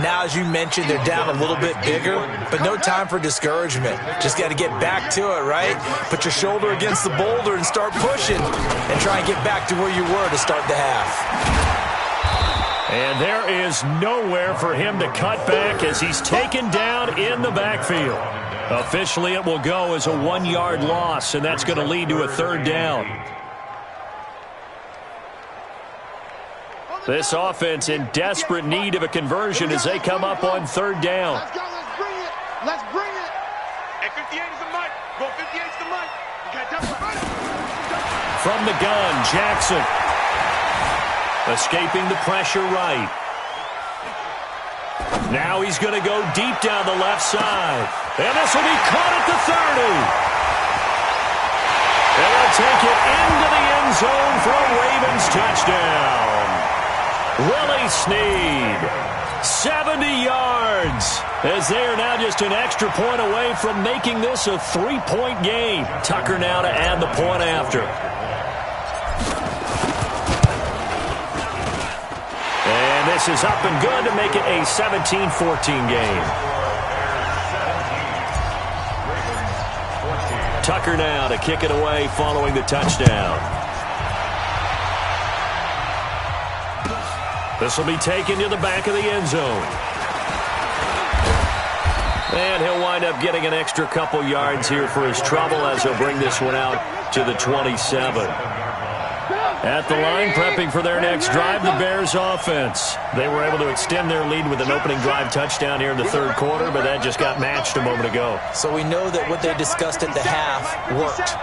Now, as you mentioned, they're down a little bit bigger, but no time for discouragement. Just got to get back to it, right? Put your shoulder against the boulder and start pushing and try and get back to where you were to start the half. And there is nowhere for him to cut back as he's taken down in the backfield. Officially, it will go as a 1-yard loss, and that's going to lead to a third down. This offense in desperate need of a conversion as they come up on third down. Let's go, let's bring it. Let's bring it. Hey, 58 is the mic. Go 58 is the mic. You got to run. From the gun, Jackson. Escaping the pressure right. Now he's going to go deep down the left side. And this will be caught at the 30. They'll take it into the end zone for a Ravens touchdown. Willie Snead, 70 yards, as they are now just an extra point away from making this a 3-point game. Tucker now to add the point after. And this is up and good to make it a 17-14 game. Tucker now to kick it away following the touchdown. This will be taken to the back of the end zone. And he'll wind up getting an extra couple yards here for his trouble as he'll bring this one out to the 27. At the line, prepping for their next drive, the Bears offense. They were able to extend their lead with an opening drive touchdown here in the third quarter, but that just got matched a moment ago. So we know that what they discussed at the half worked.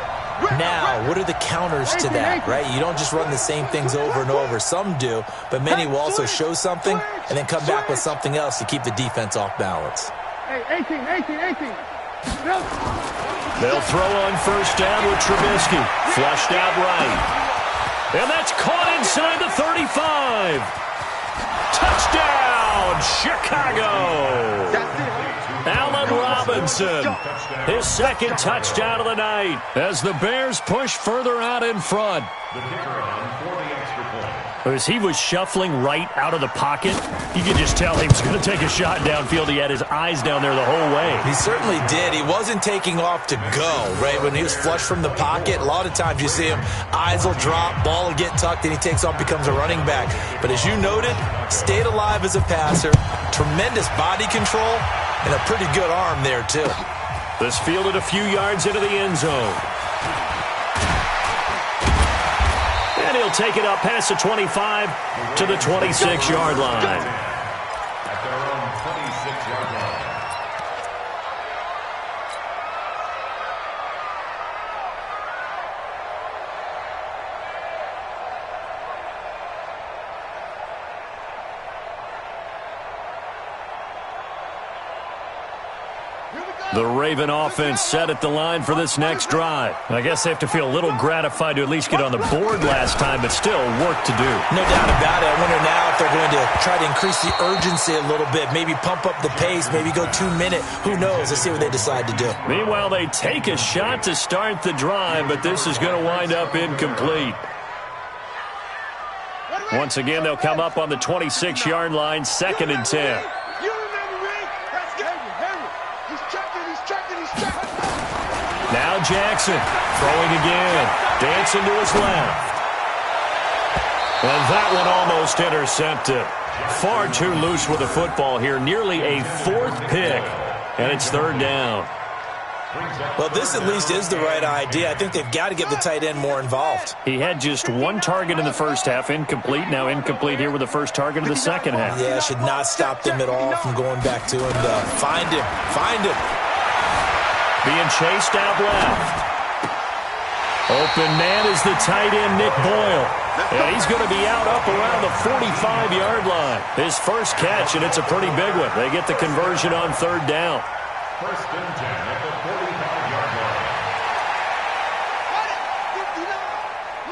Now, what are the counters to that, right? You don't just run the same things over and over. Some do, but many will also show something and then come back with something else to keep the defense off balance. Hey, 18. They'll throw on first down with Trubisky. Flushed out right. And that's caught inside the 35. Touchdown, Chicago. Allen Robinson, his second touchdown of the night as the Bears push further out in front. As he was shuffling right out of the pocket, you could just tell he was going to take a shot downfield. He had his eyes down there the whole way. He certainly did. He wasn't taking off to go, right? When he was flushed from the pocket, a lot of times you see him, eyes will drop, ball will get tucked, and he takes off, becomes a running back. But as you noted, stayed alive as a passer, tremendous body control, and a pretty good arm there, too. This fielded a few yards into the end zone. And he'll take it up past the 25 to the 26-yard line. At their own 26-yard line. The Raven offense set at the line for this next drive. I guess they have to feel a little gratified to at least get on the board last time, but still work to do. No doubt about it. I wonder now if they're going to try to increase the urgency a little bit, maybe pump up the pace, maybe go 2-minute. Who knows? Let's see what they decide to do. Meanwhile, they take a shot to start the drive, but this is going to wind up incomplete. Once again, they'll come up on the 26-yard line, 2nd and 10. Now Jackson throwing again, dancing to his left. And that one almost intercepted. Far too loose with the football here, nearly a 4th pick, and it's 3rd down. Well, this at least is the right idea. I think they've got to get the tight end more involved. He had just 1 target in the first half, incomplete. Now incomplete here with the first target of the second half. Yeah, should not stop them at all from going back to him. Find him. Being chased out left. Open man is the tight end, Nick Boyle. And he's going to be out up around the 45-yard line. His first catch, and it's a pretty big one. They get the conversion on 3rd down. 1st and 10 at the 45-yard line.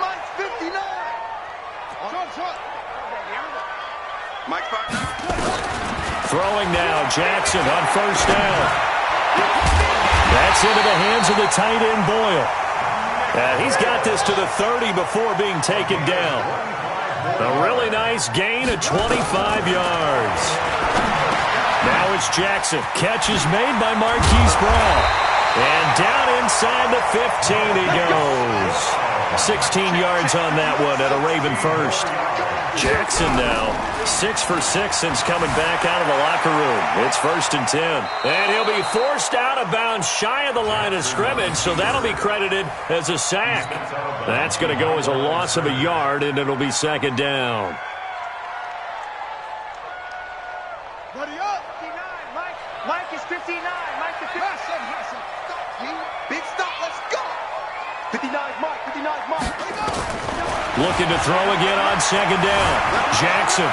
Mike's 59. Mike's back. Throwing now, Jackson on first down. That's into the hands of the tight end, Boyle. And he's got this to the 30 before being taken down. A really nice gain of 25 yards. Now it's Jackson. Catch is made by Marquise Brown. And down inside the 15 he goes. 16 yards on that one at a Raven first. Jackson now 6 for 6 since coming back out of the locker room. It's 1st and 10. And he'll be forced out of bounds shy of the line of scrimmage, so that'll be credited as a sack. That's going to go as a loss of a yard, and it'll be 2nd down. Buddy up. 59. Mike is 59. Mike is 59. Big stop. Let's go. 59's Mike. 59's Mike. Looking to throw again on second down. Jackson.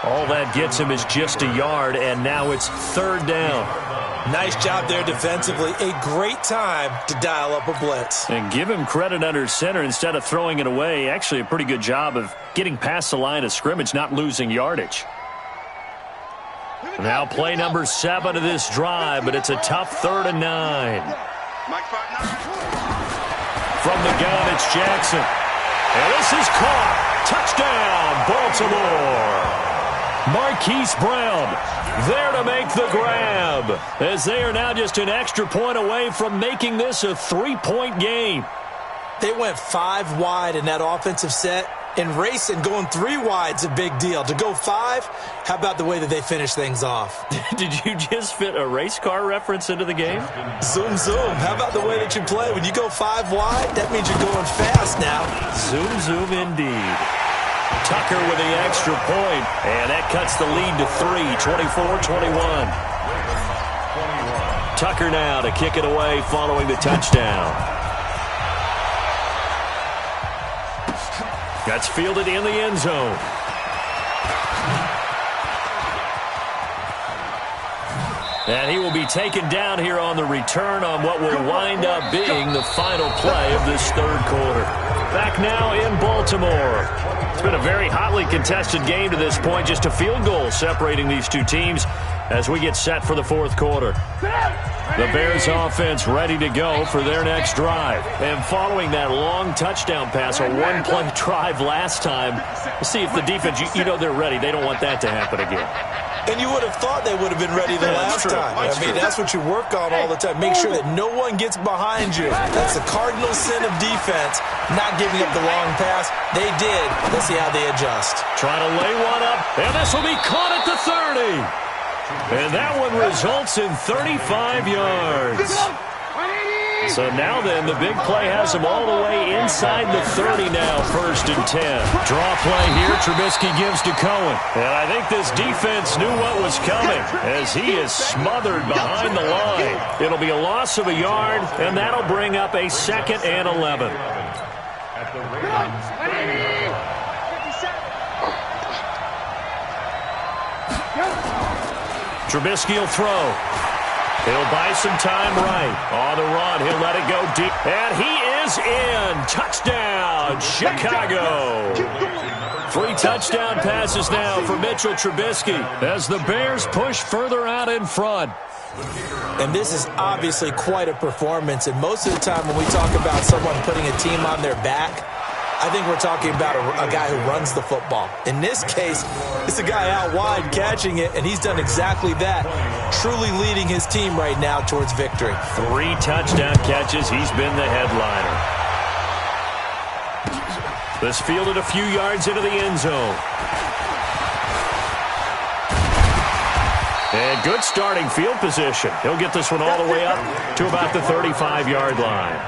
All that gets him is just a yard, and now it's third down. Nice job there defensively. A great time to dial up a blitz. And give him credit under center instead of throwing it away. Actually, a pretty good job of getting past the line of scrimmage, not losing yardage. Now play number 7 of this drive, but it's a tough 3rd and 9. From the gun, it's Jackson. And this is caught. Touchdown, Baltimore. Marquise Brown there to make the grab, as they are now just an extra point away from making this a 3-point game. They went 5 wide in that offensive set, and racing going 3 wide's a big deal. To go 5, how about the way that they finish things off? Did you just fit a race car reference into the game? Zoom, zoom. How about the way that you play? When you go 5 wide, that means you're going fast now. Zoom, zoom indeed. Tucker with the extra point, and that cuts the lead to 3, 24-21. Tucker now to kick it away following the touchdown. That's fielded in the end zone. And he will be taken down here on the return on what will wind up being the final play of this third quarter. Back now in Baltimore. It's been a very hotly contested game to this point. Just a field goal separating these two teams as we get set for the fourth quarter. The Bears offense ready to go for their next drive. And following that long touchdown pass, a one-play drive last time, we'll see if the defense, you know they're ready. They don't want that to happen again. And you would have thought they would have been ready the last time. I mean, that's what you work on all the time. Make sure that no one gets behind you. That's the cardinal sin of defense, not giving up the long pass. They did. Let's see how they adjust. Trying to lay one up, and this will be caught at the 30. And that one results in 35 yards. So now then, the big play has them all the way inside the 30 now, 1st and 10. Draw play here, Trubisky gives to Cohen. And I think this defense knew what was coming as he is smothered behind the line. It'll be a loss of a yard, and that'll bring up a 2nd and 11. At the Ravens 30 yard line. Trubisky will throw. He'll buy some time right. On the run, he'll let it go deep. And he is in. Touchdown, Chicago. 3 touchdown passes now for Mitchell Trubisky as the Bears push further out in front. And this is obviously quite a performance. And most of the time when we talk about someone putting a team on their back, I think we're talking about a guy who runs the football. In this case, it's a guy out wide catching it, and he's done exactly that, truly leading his team right now towards victory. 3 touchdown catches. He's been the headliner. This fielded a few yards into the end zone. And good starting field position. He'll get this one all the way up to about the 35-yard line.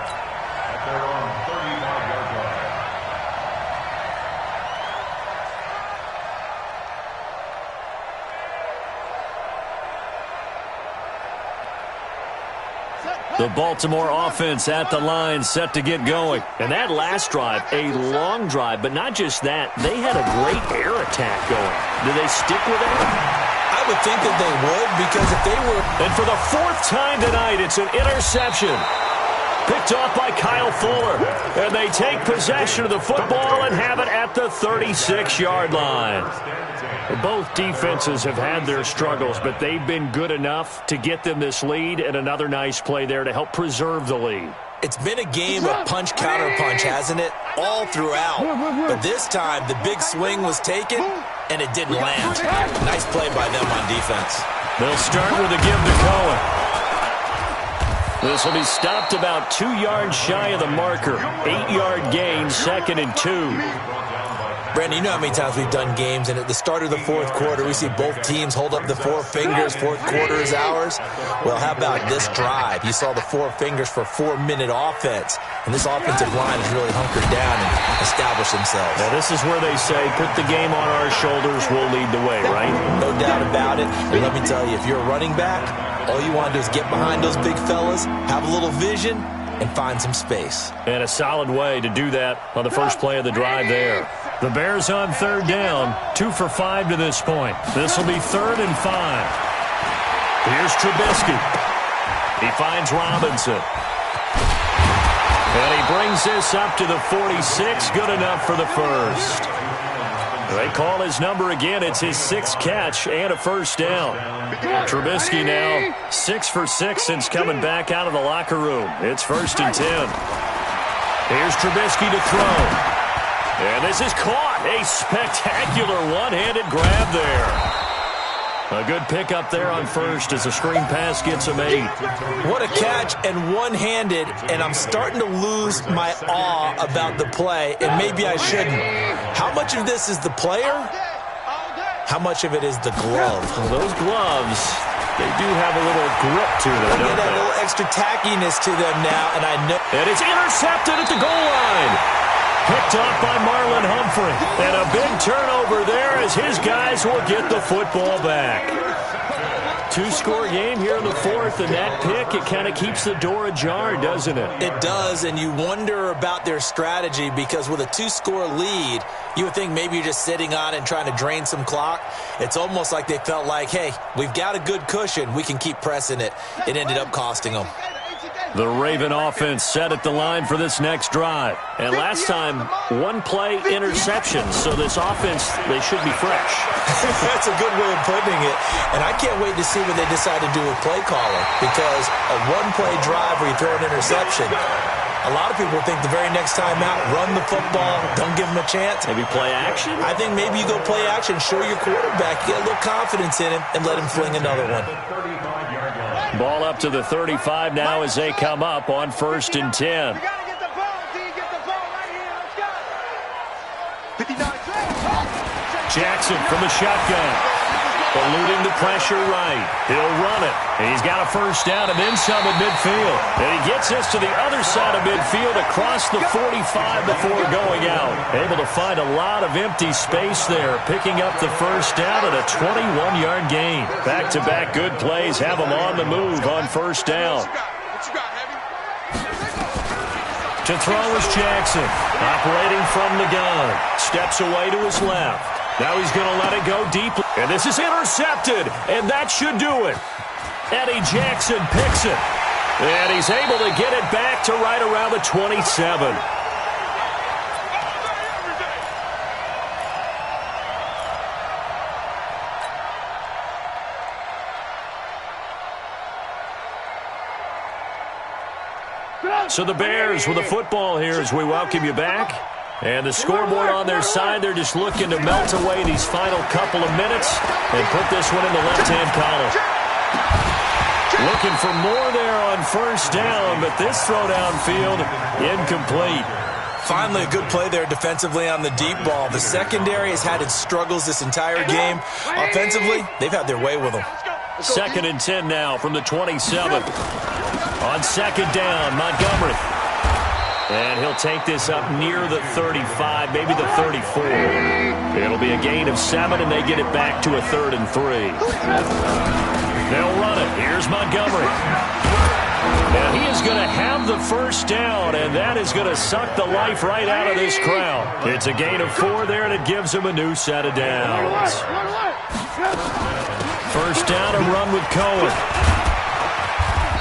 The Baltimore offense at the line, set to get going. And that last drive, a long drive, but not just that. They had a great air attack going. Do they stick with it? I would think that they would, because if they were... And for the 4th time tonight, it's an interception. Picked off by Kyle Fuller. And they take possession of the football and have it at the 36-yard line. Both defenses have had their struggles, but they've been good enough to get them this lead, and another nice play there to help preserve the lead. It's been a game of punch-counter-punch, hasn't it? All throughout. But this time, the big swing was taken, and it didn't land. Nice play by them on defense. They'll start with a give to Cohen. This will be stopped about 2 yards shy of the marker. 8-yard gain, 2nd and 2. Brandon, you know how many times we've done games, and at the start of the fourth quarter, we see both teams hold up the four fingers, fourth quarter is ours. Well, how about this drive? You saw the four fingers for 4-minute offense, and this offensive line has really hunkered down and established themselves. Now, this is where they say, put the game on our shoulders, we'll lead the way, right? No doubt about it. And let me tell you, if you're a running back, all you want to do is get behind those big fellas, have a little vision, and find some space. And a solid way to do that on the first play of the drive there. The Bears on third down, 2 for 5 to this point. This will be 3rd and 5. Here's Trubisky. He finds Robinson. And he brings this up to the 46. Good enough for the first. They call his number again. It's his 6th catch and a first down. Trubisky now 6 for 6 since coming back out of the locker room. It's 1st and 10. Here's Trubisky to throw. And this is caught. A spectacular one-handed grab there. A good pickup there on first as a screen pass gets him 8. What a catch and one-handed, and I'm starting to lose my awe about the play, and maybe I shouldn't. How much of this is the player? How much of it is the glove? Well, those gloves, they do have a little grip to them, they don't have they? a little extra tackiness to them now, and I know. And it's intercepted at the goal line. Picked off by Marlon Humphrey. And a big turnover there as his guys will get the football back. 2-score game here in the 4th, and that pick, it kind of keeps the door ajar, doesn't it? It does, and you wonder about their strategy because with a 2-score lead, you would think maybe you're just sitting on it and trying to drain some clock. It's almost like they felt like, hey, we've got a good cushion. We can keep pressing it. It ended up costing them. The Raven offense set at the line for this next drive. And last time, 1-play interception. So this offense, they should be fresh. That's a good way of putting it. And I can't wait to see what they decide to do with play calling. Because a 1-play drive where you throw an interception, a lot of people think the very next time out, run the football, don't give them a chance. Maybe play action? I think maybe you go play action, show your quarterback, get a little confidence in him, and let him fling another one. Ball up to the 35 now as they come up on 1st and 10. You gotta get the ball, T. Get the ball right here. Let's go. Jackson from the shotgun. Eluding the pressure right. He'll run it. And he's got a first down and then some at midfield. And he gets this to the other side of midfield across the 45 before going out. Able to find a lot of empty space there, picking up the first down at a 21-yard gain. Back-to-back good plays have him on the move on first down. To throw is Jackson, operating from the gun. Steps away to his left. Now he's going to let it go deeply. And this is intercepted, and that should do it. Eddie Jackson picks it. And he's able to get it back to right around the 27. So the Bears with the football here as we welcome you back. And the scoreboard on their side, they're just looking to melt away these final couple of minutes and put this one in the left-hand column. Looking for more there on first down, but this throw downfield, incomplete. Finally, a good play there defensively on the deep ball. The secondary has had its struggles this entire game. Offensively, they've had their way with them. 2nd and 10 now from the 27. On 2nd down, Montgomery. And he'll take this up near the 35, maybe the 34. It'll be a gain of 7, and they get it back to a 3rd and 3. They'll run it. Here's Montgomery. And he is going to have the first down, and that is going to suck the life right out of this crowd. It's a gain of 4 there, and it gives him a new set of downs. First down, a run with Cohen.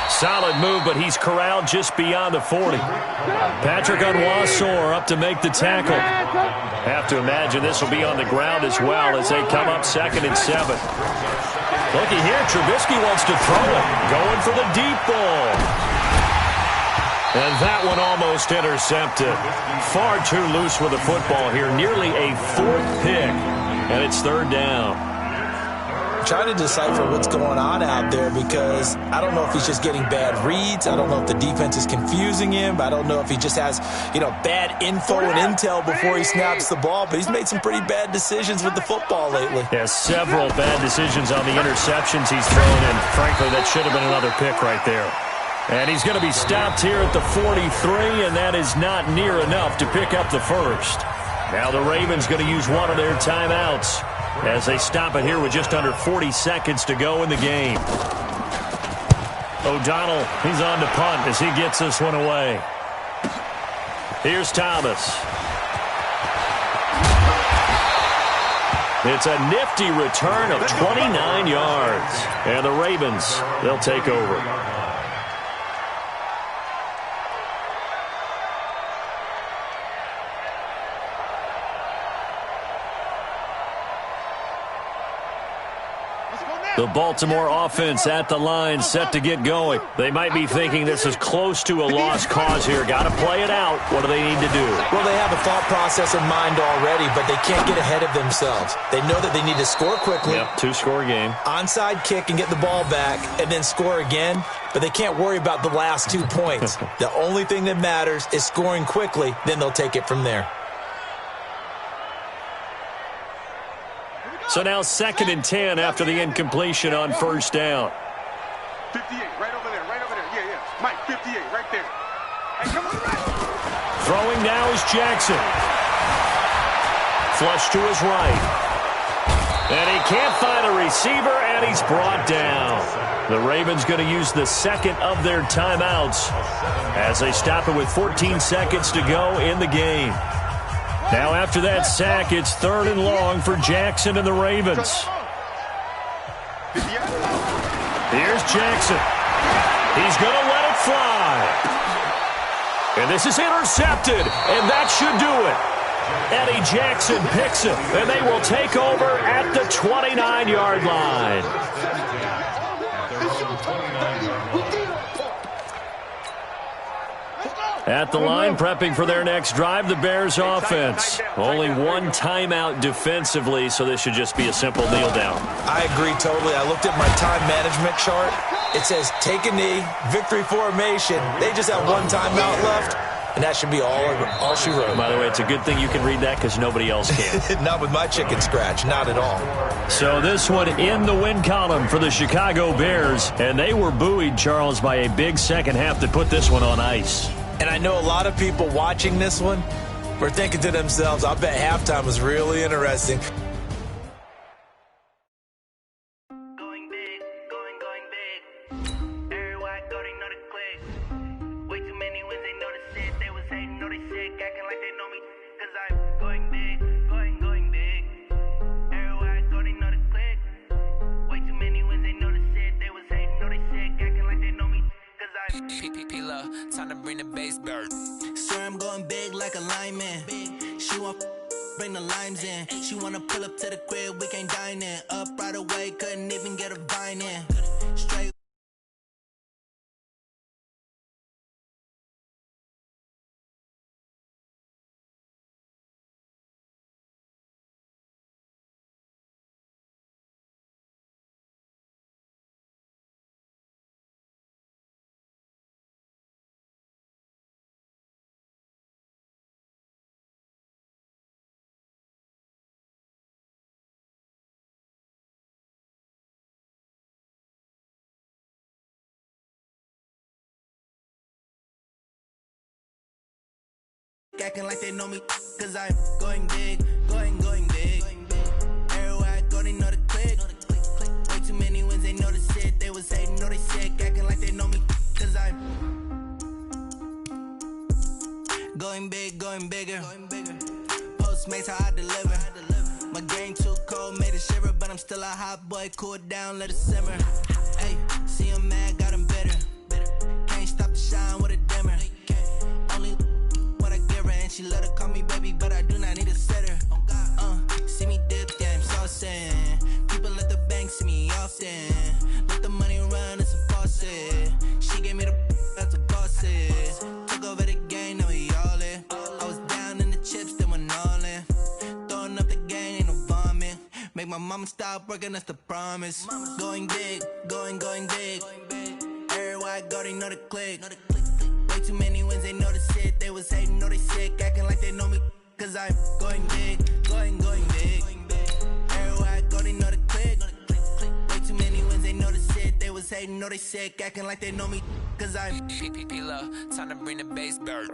Solid move, but he's corralled just beyond the 40. Patrick Onwuasor up to make the tackle. Have to imagine this will be on the ground as well as they come up 2nd and 7. Looky here, Trubisky wants to throw it. Going for the deep ball. And that one almost intercepted. Far too loose with the football here. Nearly a 4th pick. And it's 3rd down. trying to decipher what's going on out there because I don't know if he's just getting bad reads. I don't know if the defense is confusing him. I don't know if he just has, bad info and intel before he snaps the ball. But he's made some pretty bad decisions with the football lately. Yeah, several bad decisions on the interceptions he's thrown, and frankly, that should have been another pick right there. And he's going to be stopped here at the 43, and that is not near enough to pick up the first. Now the Ravens going to use one of their timeouts as they stop it here with just under 40 seconds to go in the game. O'Donnell, he's on to punt as he gets this one away. Here's Thomas. It's a nifty return of 29 yards. And the Ravens, they'll take over. The Baltimore offense at the line, set to get going. They might be thinking this is close to a lost cause here. Got to play it out. What do they need to do? Well, they have a thought process in mind already, but they can't get ahead of themselves. They know that they need to score quickly. Yep, two-score game. Onside kick and get the ball back and then score again, but they can't worry about the last 2 points. The only thing that matters is scoring quickly, then they'll take it from there. So now 2nd and 10 after the incompletion on first down. 58, right over there. Yeah. Mike, 58, right there. Hey, come on. Throwing now is Jackson. Flush to his right. And he can't find a receiver, and he's brought down. The Ravens going to use the second of their timeouts as they stop it with 14 seconds to go in the game. Now after that sack, it's 3rd and long for Jackson and the Ravens. Here's Jackson. He's going to let it fly. And this is intercepted, and that should do it. Eddie Jackson picks it, and they will take over at the 29-yard line. At the line, prepping for their next drive, the Bears offense. Only one timeout defensively, so this should just be a simple kneel down. I agree totally. I looked at my time management chart. It says take a knee, victory formation. They just have one timeout left, and that should be all she wrote. By the way, it's a good thing you can read that because nobody else can. Not with my chicken scratch, not at all. So this one in the win column for the Chicago Bears, and they were buoyed, Charles, by a big second half that put this one on ice. And I know a lot of people watching this one were thinking to themselves, I bet halftime was really interesting. Going big, going big. Everywhere I go, they know the click. Way too many wins, they know the shit. They was hating, know they sick, acting like they know me. Cause I'm going big, going big. Everywhere I go, they know the click. Way too many wins, they know the shit. They was hating, know they sick, acting like they know me. Cause I'm time to bring the bass bird. Swear I'm going big like a lineman. She want bring the limes in. She wanna pull up to the crib, we can't dine in. Up right away, couldn't even get a vine in. Straight. Acting like they know me, cause I'm going big, going big. Everywhere I go, they know the click. Way too many wins, they know the shit. They was hating, know they sick, acting like they know me, cause I'm going big, going bigger. Postmates how I deliver. My game too cold, made it shiver, but I'm still a hot boy. Cool down, let it simmer. Hey, see him mad, got him bitter. Can't stop the shine with a dimmer. Only and she let her call me baby, but I do not need a setter. See me dip, yeah, I'm saucing. People at the bank see me often. Let the money run, it's a faucet. She gave me the that's a faucet. Took over the game, now we all in. I was down in the chips, then went all in. Throwing up the game, ain't no vomit. Make my mama stop. stop working, that's the promise. Going big, going big. Everywhere I go, they know the click. Way too many wins, they know the shit. They was hating, know they sick, acting like they know me. Cause I'm going big, going big. Everywhere I go, they know the click. Way too many wins, they know the shit. They was hating, know they sick, acting like they know me. Cause I'm P-P-P-Love, time to bring the bass back.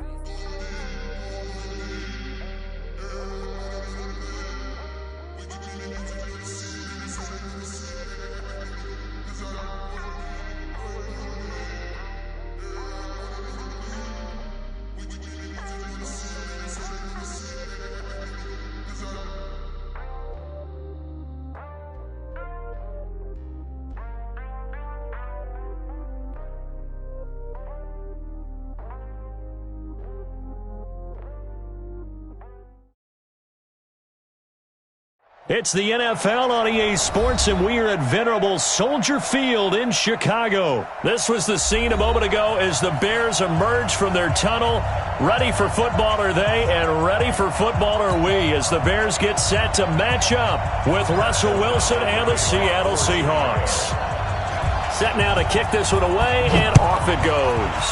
It's the NFL on EA Sports, and we are at venerable Soldier Field in Chicago. This was the scene a moment ago as the Bears emerged from their tunnel. Ready for football are they, and ready for football are we, as the Bears get set to match up with Russell Wilson and the Seattle Seahawks. Set now to kick this one away, and off it goes.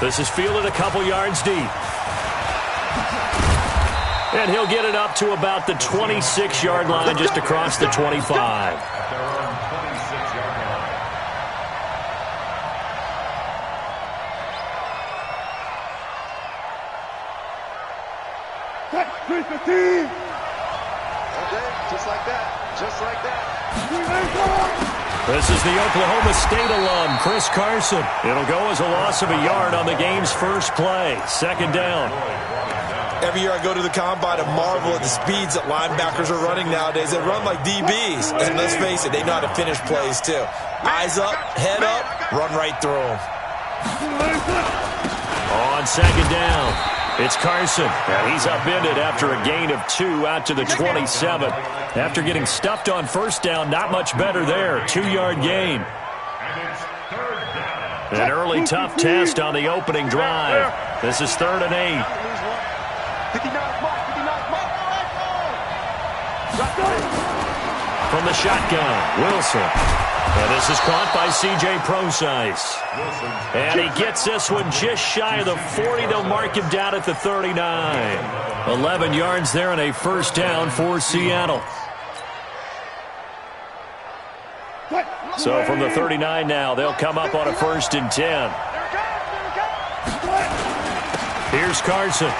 This is fielded a couple yards deep. And he'll get it up to about the 26-yard line, just across the 25. At their own 26-yard line. Set, 315. Okay, just like that. Just like that. This is the Oklahoma State alum, Chris Carson. It'll go as a loss of a yard on the game's first play. Second down. Every year I go to the combine and marvel at the speeds that linebackers are running nowadays. They run like DBs. And let's face it, they know how to finish plays too. Eyes up, head up, run right through them. On second down, it's Carson. And he's upended after a gain of 2 out to the 27. After getting stuffed on first down, not much better there. 2-yard gain. An early tough test on the opening drive. This is 3rd and 8. From the shotgun, Wilson. And this is caught by C.J. Procise. And he gets this one just shy of the 40. They'll mark him down at the 39. 11 yards there and a first down for Seattle. So from the 39 now, they'll come up on a 1st and 10. Here's Carson.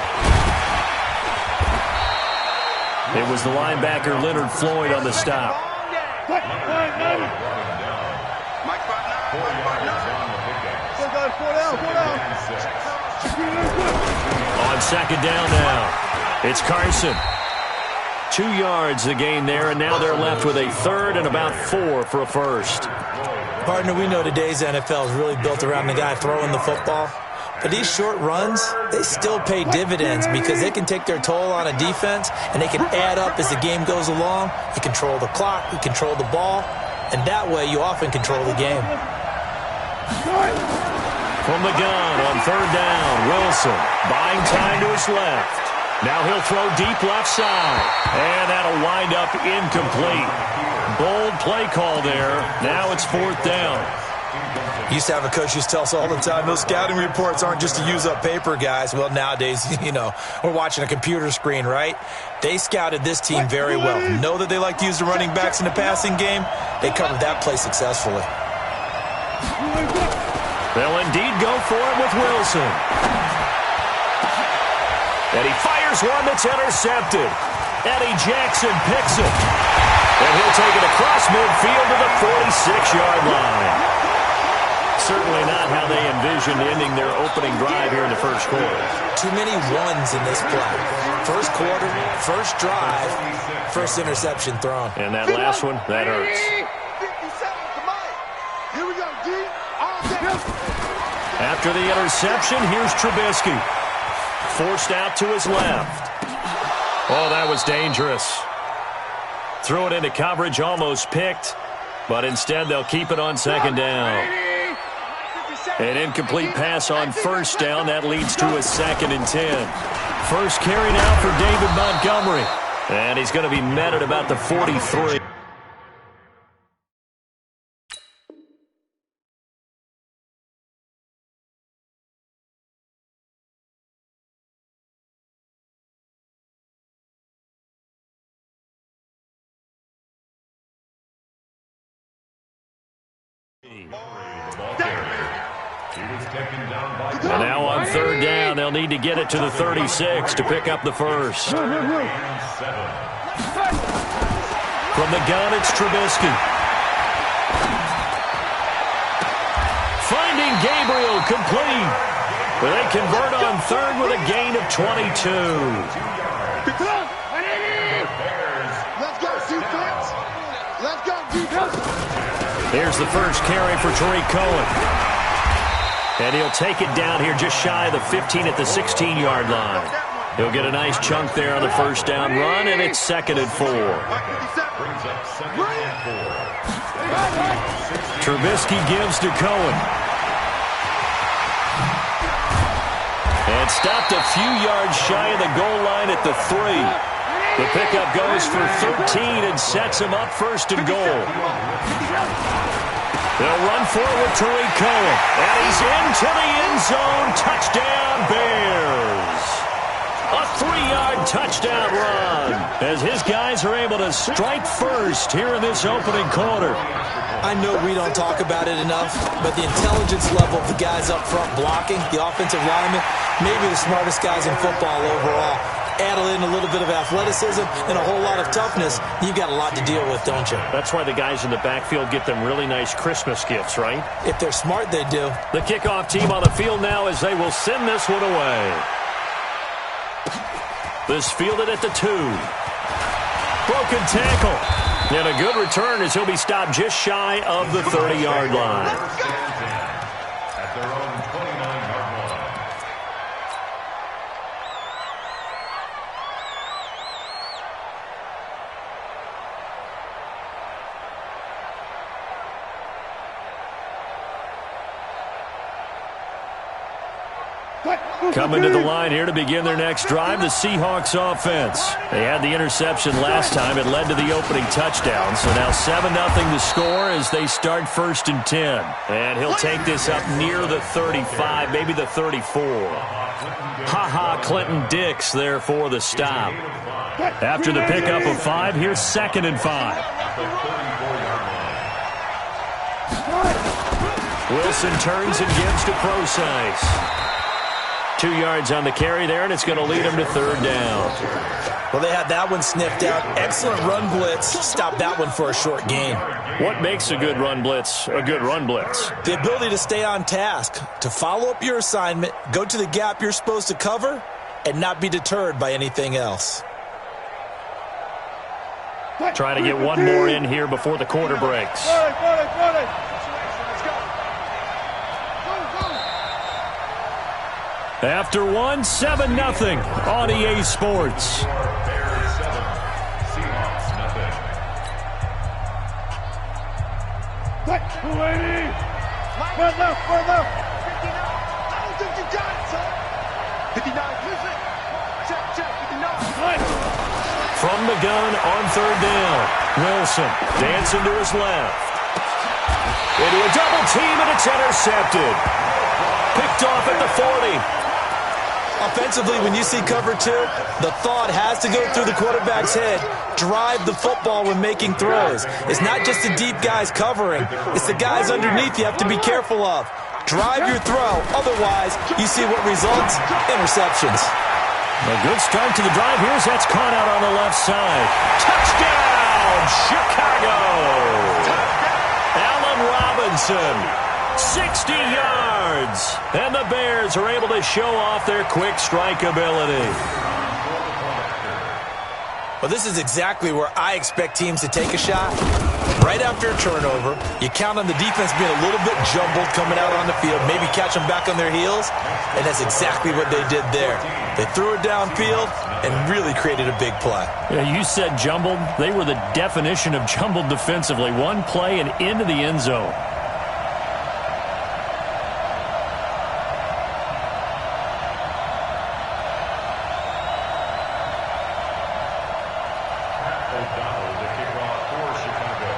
It was the linebacker Leonard Floyd on the stop. On second down now, it's Carson. 2 yards the gain there, and now they're left with a 3rd and about 4 for a first. Partner, we know today's NFL is really built around the guy throwing the football. But these short runs, they still pay dividends because they can take their toll on a defense, and they can add up as the game goes along. You control the clock, you control the ball, and that way you often control the game. From the gun on 3rd down, Wilson buying time to his left. Now he'll throw deep left side, and that'll wind up incomplete. Bold play call there. Now it's 4th down. Used to have a coach used to tell us all the time, those scouting reports aren't just to use up paper, guys. Well, nowadays, we're watching a computer screen, right? They scouted this team very well. Know that they like to use the running backs in the passing game. They covered that play successfully. They'll indeed go for it with Wilson. And he fires one that's intercepted. Eddie Jackson picks it. And he'll take it across midfield to the 46-yard line. Certainly not how they envisioned ending their opening drive here in the first quarter. Too many ones in this play. First quarter, first drive, first interception thrown. And that last one, that hurts. Here we go, D. All day. After the interception, here's Trubisky. Forced out to his left. Oh, that was dangerous. Threw it into coverage, almost picked. But instead, they'll keep it on second down. An incomplete pass on first down. That leads to a 2nd and 10. First carry now for David Montgomery. And he's going to be met at about the 43. And now on third down, they'll need to get it to the 36 to pick up the first. From the gun, it's Trubisky. Finding Gabriel, complete. They convert on third with a gain of 22. Let's go, defense. Let's go, defense. Here's the first carry for Tariq Cohen. And he'll take it down here just shy of the 15 at the 16-yard line. He'll get a nice chunk there on the first down run, and it's 2nd and 4. Trubisky gives to Cohen. And stopped a few yards shy of the goal line at the 3. The pickup goes for 13 and sets him up 1st and goal. They'll run forward Tariq Cohen. And he's into the end zone. Touchdown, Bears. A 3-yard touchdown run as his guys are able to strike first here in this opening quarter. I know we don't talk about it enough, but the intelligence level of the guys up front blocking, the offensive linemen, maybe the smartest guys in football overall. Add in a little bit of athleticism and a whole lot of toughness, you've got a lot to deal with, don't you? That's why the guys in the backfield get them really nice Christmas gifts, right? If they're smart, they do. The kickoff team on the field now as they will send this one away. This fielded at the 2. Broken tackle. And a good return as he'll be stopped just shy of the 30-yard line. At their own 29-yard line. Coming to the line here to begin their next drive, the Seahawks offense. They had the interception last time. It led to the opening touchdown. So now 7-0 the score as they start 1st and 10. And he'll take this up near the 35, maybe the 34. Ha-ha, Clinton Dix there for the stop. After the pickup of 5, here's 2nd and 5. Wilson turns and gives to Procise. 2 yards on the carry there, and it's going to lead them to 3rd down. Well, they had that one sniffed out. Excellent run blitz. Stop that one for a short gain. What makes a good run blitz a good run blitz? The ability to stay on task, to follow up your assignment, go to the gap you're supposed to cover, and not be deterred by anything else. Try to get one more in here before the quarter breaks. After 1, 7-0 on EA Sports. Bears 7, Seahawks nothing. 280. Further left. 59. I don't think you got it, son. 59. Use it. Check. 59. From the gun on 3rd down. Wilson dancing to his left. Into a double team, and it's intercepted. Picked off at the 40. Offensively, when you see cover 2, the thought has to go through the quarterback's head. Drive the football when making throws. It's not just the deep guys covering. It's the guys underneath you have to be careful of. Drive your throw. Otherwise, you see what results? Interceptions. A good start to the drive. Here's that's caught out on the left side. Touchdown, Chicago! Allen Robinson. 60 yards, and the Bears are able to show off their quick strike ability. Well, this is exactly where I expect teams to take a shot. Right after a turnover, you count on the defense being a little bit jumbled coming out on the field, maybe catch them back on their heels, and that's exactly what they did there. They threw it downfield and really created a big play. Yeah, you said jumbled. They were the definition of jumbled defensively. One play and into the end zone. O'Donnell to kick off for Chicago.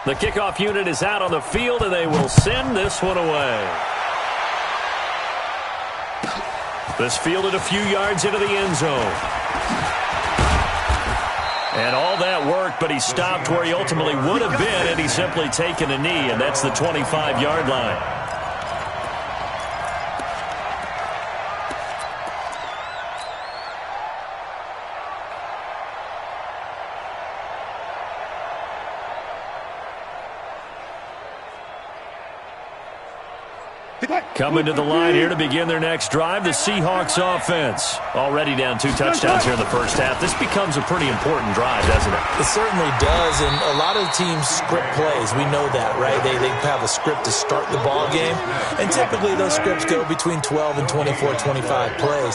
The kickoff unit is out on the field, and they will send this one away. This fielded a few yards into the end zone. And all that worked, but he stopped where he ultimately would have been had he simply taken a knee, and that's the 25-yard line. Coming to the line here to begin their next drive, the Seahawks offense. Already down 2 touchdowns here in the first half. This becomes a pretty important drive, doesn't it? It certainly does, and a lot of teams script plays. We know that, right? They have a script to start the ball game, and typically those scripts go between 12 and 24, 25 plays.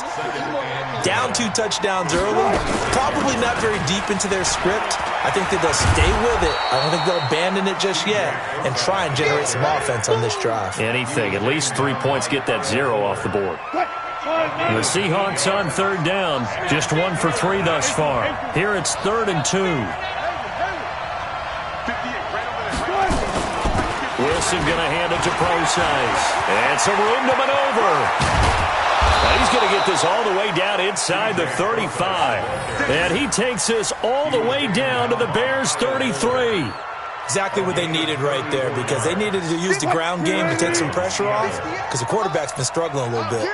Down 2 touchdowns early, probably not very deep into their script. I think that they'll stay with it. I don't think they'll abandon it just yet and try and generate some offense on this drive. Anything. At least 3 points, get that 0 off the board. The Seahawks on third down, just 1 for 3 thus far. Here it's 3rd and 2. Wilson going to hand it to Procise. And some room to maneuver. He's going to get this all the way down inside the 35. And he takes this all the way down to the Bears' 33. Exactly what they needed right there, because they needed to use the ground game to take some pressure off, because the quarterback's been struggling a little bit.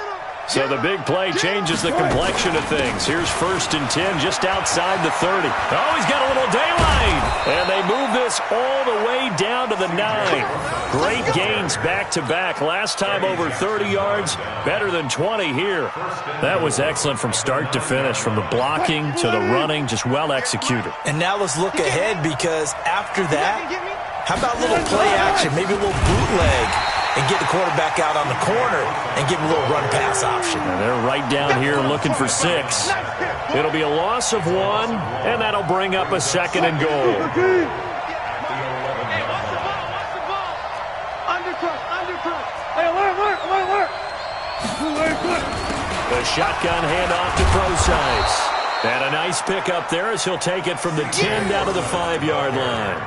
So the big play changes the complexion of things. Here's 1st and 10 just outside the 30. Oh, he's got a little daylight. And they move this all the way down to the 9. Great gains back-to-back. Last time over 30 yards, better than 20 here. That was excellent from start to finish, from the blocking to the running, just well executed. And now let's look ahead, because after that, how about a little play action, maybe a little bootleg, and get the quarterback out on the corner and give him a little run-pass option. And they're right down here looking for 6. It'll be a loss of 1, and that'll bring up a 2nd and goal. The shotgun handoff to Procise. And a nice pickup there as he'll take it from the 10 down to the 5-yard line.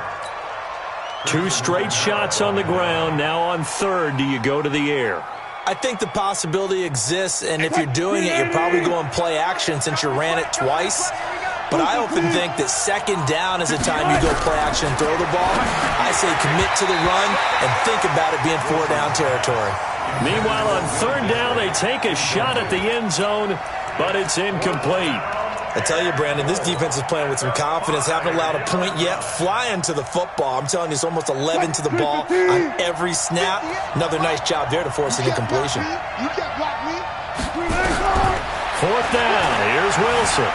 2 straight shots on the ground. Now on 3rd, do you go to the air? I think the possibility exists, and if you're doing it, you're probably going play action since you ran it twice. But I often think that 2nd down is the time you go play action and throw the ball. I say commit to the run and think about it being 4-down territory. Meanwhile, on 3rd down, they take a shot at the end zone, but it's incomplete. I tell you, Brandon, this defense is playing with some confidence. Haven't allowed a point yet. Flying to the football. I'm telling you, it's almost 11 to the ball on every snap. Another nice job there to force an incompletion. 4th down. Here's Wilson.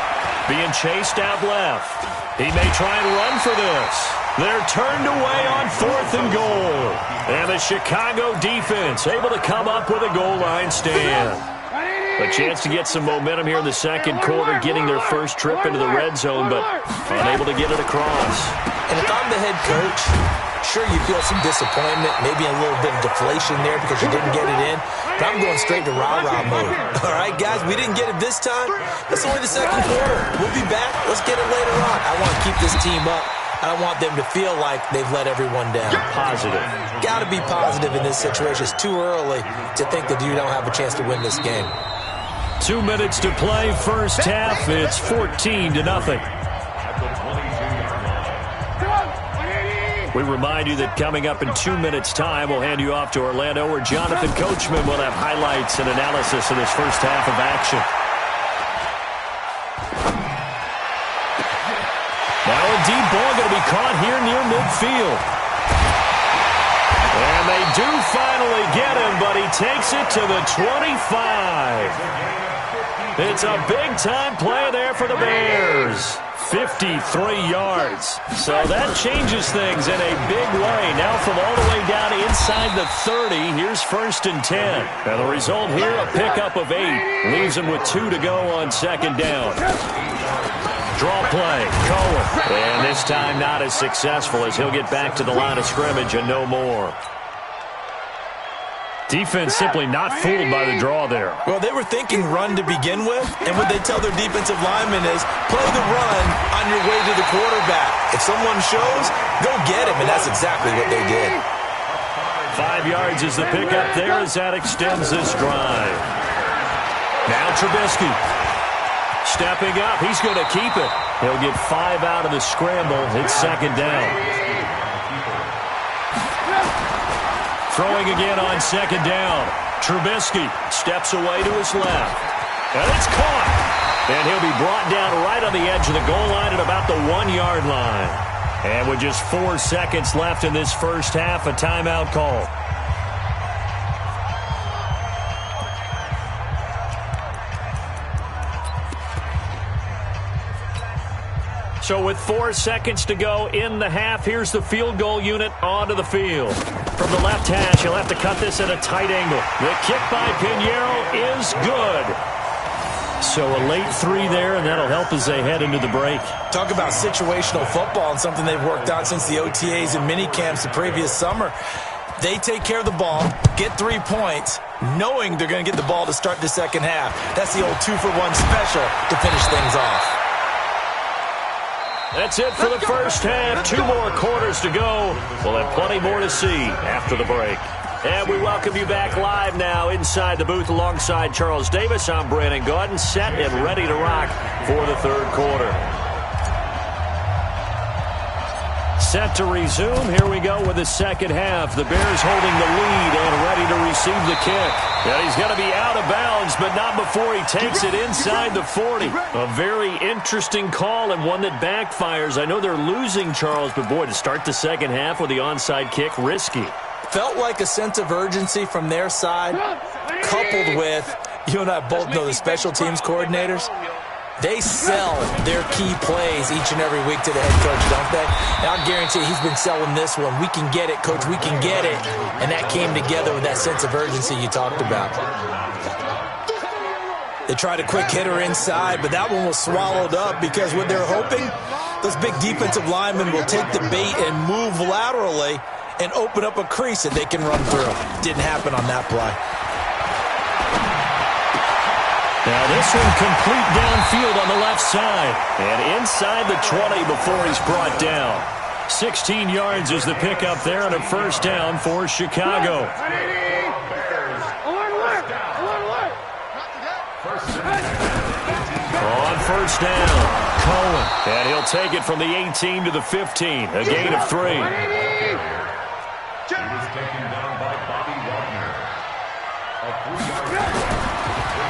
Being chased out left. He may try and run for this. They're turned away on 4th and goal. And the Chicago defense able to come up with a goal line stand. A chance to get some momentum here in the 2nd quarter, getting their first trip into the red zone, but unable to get it across. And if I'm the head coach, sure, you feel some disappointment, maybe a little bit of deflation there because you didn't get it in, but I'm going straight to rah-rah mode. All right, guys, we didn't get it this time. It's only the 2nd quarter. We'll be back. Let's get it later on. I want to keep this team up. I don't want them to feel like they've let everyone down. Positive. Got to be positive in this situation. It's too early to think that you don't have a chance to win this game. 2 minutes to play, first half. It's 14-0. We remind you that coming up in 2 minutes' time, we'll hand you off to Orlando, where Jonathan Coachman will have highlights and analysis of this first half of action. Now a deep ball going to be caught here near midfield. And they do finally get him, but he takes it to the 25. It's a big-time play there for the Bears. 53 yards. So that changes things in a big way. Now from all the way down inside the 30, here's 1st and 10. And the result here, a pickup of 8. Leaves him with 2 to go on 2nd down. Draw play, Cohen. And this time not as successful as he'll get back to the line of scrimmage and no more. Defense simply not fooled by the draw there. Well, they were thinking run to begin with, and what they tell their defensive linemen is play the run on your way to the quarterback. If someone shows, go get him, and that's exactly what they did. 5 yards is the pickup there as that extends this drive. Now Trubisky stepping up. He's going to keep it. He'll get 5 out of the scramble. It's second down. Throwing again on second down. Trubisky steps away to his left. And it's caught. And he'll be brought down right on the edge of the goal line at about the 1-yard line. And with just 4 seconds left in this first half, a timeout call. So with 4 seconds to go in the half, here's the field goal unit onto the field. From the left hash, he'll have to cut this at a tight angle. The kick by Pinheiro is good. So a late 3 there, and that'll help as they head into the break. Talk about situational football and something they've worked on since the OTAs and mini camps the previous summer. They take care of the ball, get 3 points, knowing they're going to get the ball to start the second half. That's the old 2-for-1 special to finish things off. That's it for the first half. 2 more quarters to go. We'll have plenty more to see after the break. And we welcome you back live now inside the booth alongside Charles Davis. I'm Brandon Gaudin, set and ready to rock for the third quarter. Set to resume. Here we go with the second half. The Bears holding the lead and ready to receive the kick. And he's going to be out of bounds, but not before he takes it inside the 40. A very interesting call and one that backfires. I know they're losing, Charles, but boy, to start the second half with the onside kick, risky. Felt like a sense of urgency from their side, coupled with, you and I both know the special teams coordinators. They sell their key plays each and every week to the head coach, don't they? And I'll guarantee he's been selling this one. We can get it, coach. We can get it. And that came together with that sense of urgency you talked about. They tried a quick hitter inside, but that one was swallowed up because what they're hoping, those big defensive linemen will take the bait and move laterally and open up a crease that they can run through. Didn't happen on that play. Now this one complete downfield on the left side. And inside the 20 before he's brought down. 16 yards is the pickup there and a first down for Chicago. On first down, Cohen. And he'll take it from the 18 to the 15. A gain of 3. He was taken down by Bobby Wagner.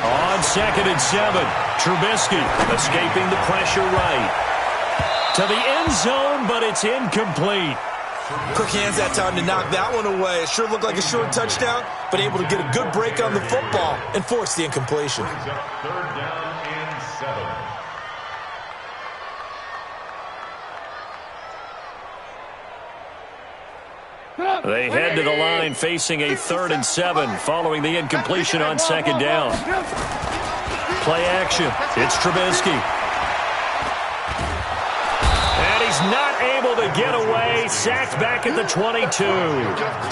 On second and 7, Trubisky escaping the pressure right. To the end zone, but it's incomplete. Quick hands that time to knock that one away. It sure looked like a short touchdown, but able to get a good break on the football and force the incompletion. Third down and 7. They head to the line facing a 3rd and 7 following the incompletion on second down. Play action. It's Trubisky. And he's not able to get away. Sacked back at the 22.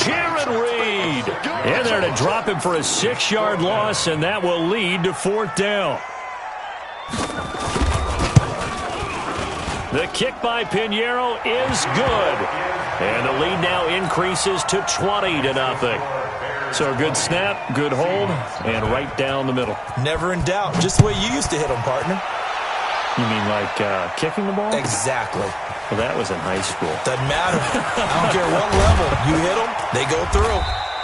Jaron Reed in there to drop him for a 6-yard loss, and that will lead to 4th down. The kick by Pinheiro is good. And the lead now increases to 20-0. So a good snap, good hold, and right down the middle. Never in doubt. Just the way you used to hit them, partner. You mean like kicking the ball? Exactly. Well, that was in high school. Doesn't matter. I don't care what level. You hit them, they go through.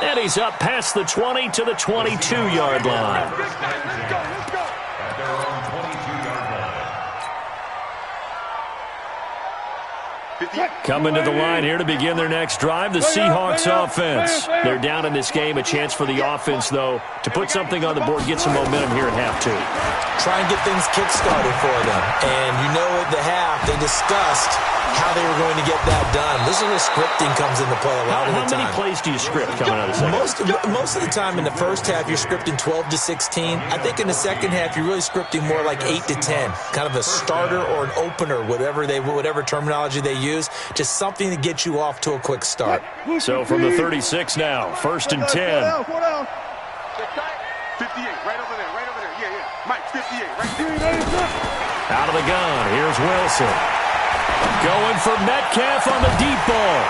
And he's up past the 20 to the 22-yard line. At their own 22-yard line. Coming to the line here to begin their next drive, the Seahawks offense. They're down in this game. A chance for the offense, though, to put something on the board, get some momentum here at half 2. Try and get things kick-started for them. And you know at the half, they discussed how they were going to get that done. This is where scripting comes into play a lot of the time. How many plays do you script coming out of the second? Most of the time in the first half, you're scripting 12 to 16. I think in the second half, you're really scripting more like 8 to 10. Kind of a starter or an opener, whatever terminology they use. use, just something to get you off to a quick start. So from the 36 now, 1st and 10. 58, right over there, yeah. Mike, 58, right there. Out of the gun, here's Wilson. Going for Metcalf on the deep ball.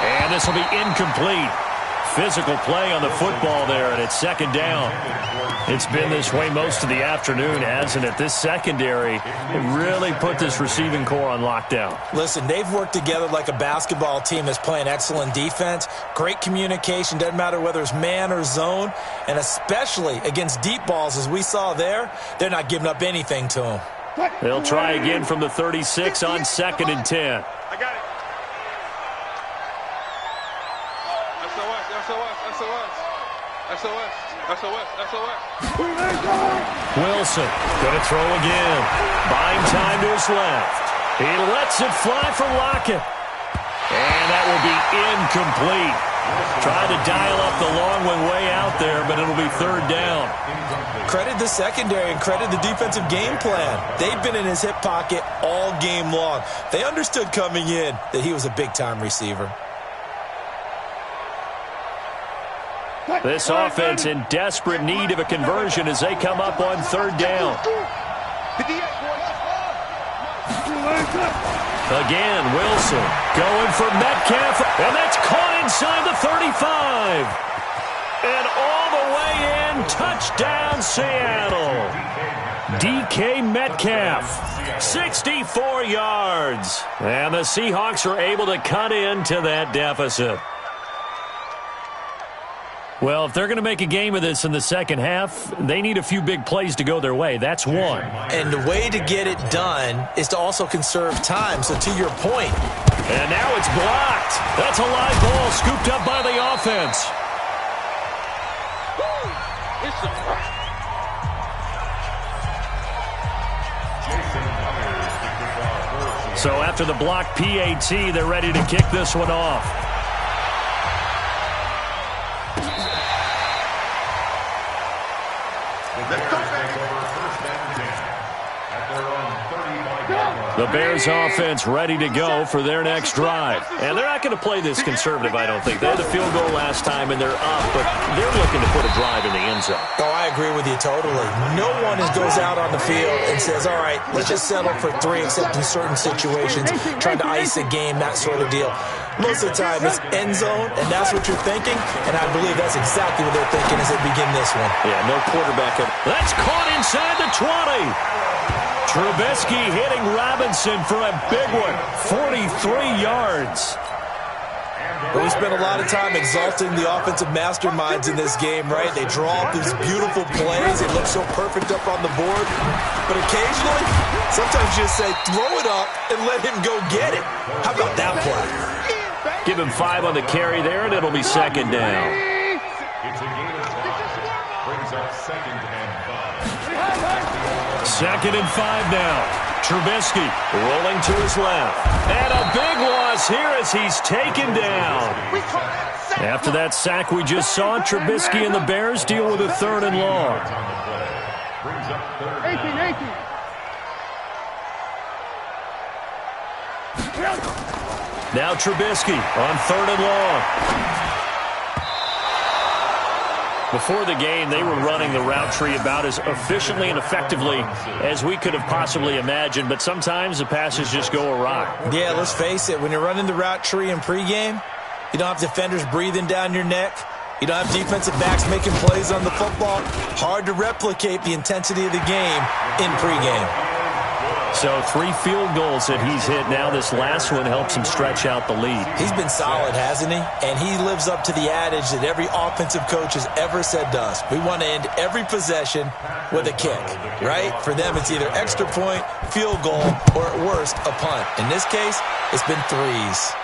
And this will be incomplete. Physical play on the football there, and it's 2nd down. It's been this way most of the afternoon, hasn't it? This secondary really put this receiving core on lockdown. Listen, they've worked together like a basketball team that's playing excellent defense. Great communication, doesn't matter whether it's man or zone, and especially against deep balls, as we saw there, they're not giving up anything to them. They'll try again from the 36 on 2nd and 10. I got it. SOS. Wilson going to throw again. Buying time to his left. He lets it fly for Lockett. And that will be incomplete. Tried to dial up the long one way out there, but it'll be 3rd down. Credit the secondary and credit the defensive game plan. They've been in his hip pocket all game long. They understood coming in that he was a big-time receiver. This offense in desperate need of a conversion as they come up on 3rd down. Again, Wilson going for Metcalf, and that's caught inside the 35. And all the way in, touchdown Seattle. DK Metcalf, 64 yards. And the Seahawks are able to cut into that deficit. Well, if they're going to make a game of this in the second half, they need a few big plays to go their way. That's one. And the way to get it done is to also conserve time. So to your point. And now it's blocked. That's a live ball scooped up by the offense. So after the blocked PAT, they're ready to kick this one off. The Bears offense ready to go for their next drive. And they're not going to play this conservative, I don't think. They had the field goal last time, and they're up, but they're looking to put a drive in the end zone. Oh, I agree with you totally. No one goes out on the field and says, all right, let's just settle for 3, except in certain situations, trying to ice a game, that sort of deal. Most of the time, it's end zone, and that's what you're thinking, and I believe that's exactly what they're thinking as they begin this one. Yeah, no quarterback. That's caught inside the 20. Trubisky hitting Robinson for a big one, 43 yards. Well, we spent a lot of time exalting the offensive masterminds in this game, right? They draw up these beautiful plays. It looks so perfect up on the board. But occasionally, sometimes you just say, throw it up and let him go get it. How about that play? Give him 5 on the carry there, and it'll be 2nd down. It's a gain of 5. Brings up 2nd and 5. 2nd and 5 now. Trubisky rolling to his left. And a big loss here as he's taken down. After that sack we just saw, Trubisky and the Bears deal with a 3rd and long. Brings up 3rd. 18. Now Trubisky on 3rd and long. Before the game, they were running the route tree about as efficiently and effectively as we could have possibly imagined, but sometimes the passes just go awry. Yeah, let's face it. When you're running the route tree in pregame, you don't have defenders breathing down your neck. You don't have defensive backs making plays on the football. Hard to replicate the intensity of the game in pregame. So 3 field goals that he's hit now. This last one helps him stretch out the lead. He's been solid, hasn't he? And he lives up to the adage that every offensive coach has ever said to us. We want to end every possession with a kick, right? For them, it's either extra point, field goal, or at worst, a punt. In this case, it's been 3s.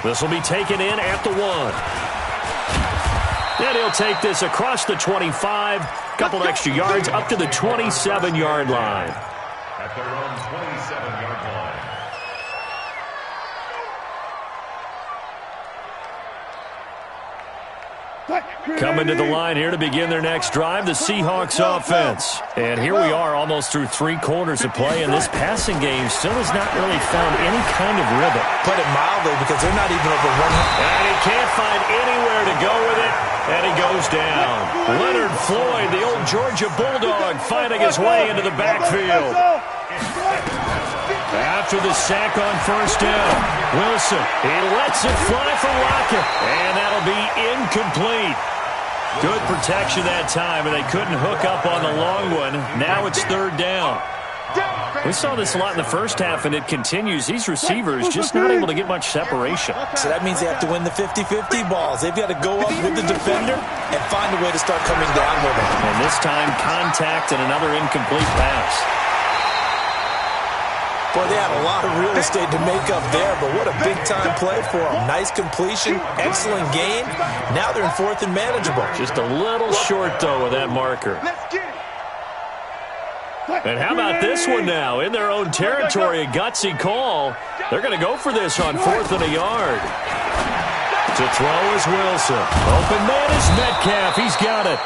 This will be taken in at the 1. And he'll take this across the 25, couple extra yards up to the 27-yard line. At their own 27-yard line. Coming to the line here to begin their next drive, the Seahawks offense. And here we are almost through 3 quarters of play, and this passing game still has not really found any kind of rhythm. Put it mildly, because they're not even over 100. And he can't find anywhere to go with it, and he goes down. Leonard Floyd, the old Georgia Bulldog, finding his way into the backfield. After the sack on first down, Wilson, he lets it fly for Lockett, and that'll be incomplete. Good protection that time, and they couldn't hook up on the long one. Now it's 3rd down. We saw this a lot in the first half, and it continues. These receivers just not able to get much separation. So that means they have to win the 50-50 balls. They've got to go up with the defender and find a way to start coming down with him. And this time, contact and another incomplete pass. Boy, they had a lot of real estate to make up there, but what a big-time play for them. Nice completion, excellent game. Now they're in 4th and manageable. Just a little short, though, with that marker. And how about this one now? In their own territory, a gutsy call. They're going to go for this on 4th and a yard. To throw is Wilson. Open man is Metcalf. He's got it.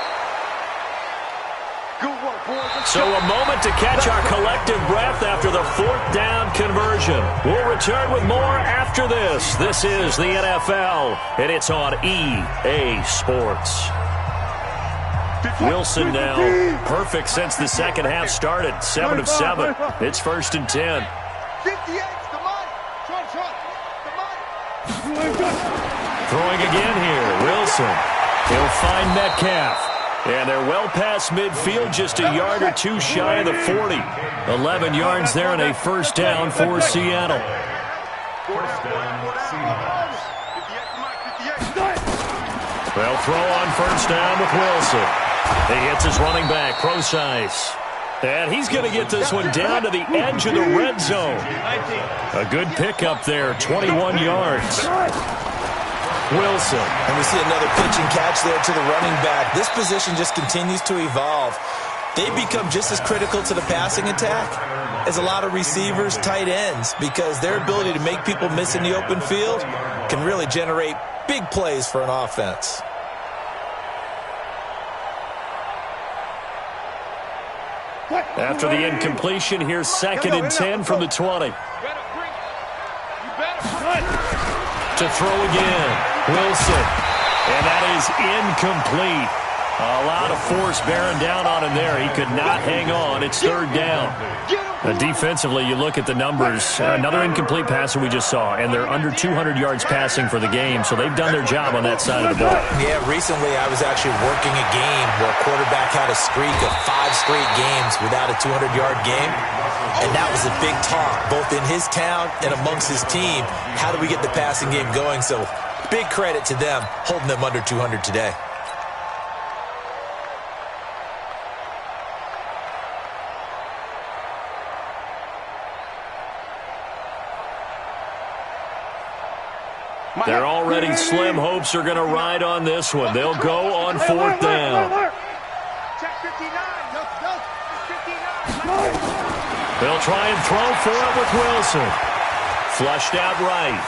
So a moment to catch our collective breath after the 4th down conversion. We'll return with more after this. This is the NFL, and it's on EA Sports. Wilson now perfect since the second half started. 7 of 7. It's 1st and 10. Throwing again here. Wilson. He'll find Metcalf. And they're well past midfield, just a yard or 2 shy of the 40. 11 yards there and a 1st down for Seattle. They'll throw on 1st down with Wilson. He hits his running back, Procise. And he's going to get this one down to the edge of the red zone. A good pickup there, 21 yards. Wilson. And we see another pitch and catch there to the running back. This position just continues to evolve. They become just as critical to the passing attack as a lot of receivers, tight ends, because their ability to make people miss in the open field can really generate big plays for an offense. After the incompletion, here's 2nd and 10 from the 20. To throw again, Wilson. And that is incomplete. A lot of force bearing down on him there. He could not hang on. It's 3rd down. Defensively, you look at the numbers. Another incomplete passer we just saw, and they're under 200 yards passing for the game, so they've done their job on that side of the ball. Yeah, recently I was actually working a game where a quarterback had a streak of 5 straight games without a 200-yard game, and that was a big talk, both in his town and amongst his team. How do we get the passing game going? So big credit to them holding them under 200 today. They're already slim hopes are going to ride on this one. They'll go on 4th down. They'll try and throw for it with Wilson. Flushed out right.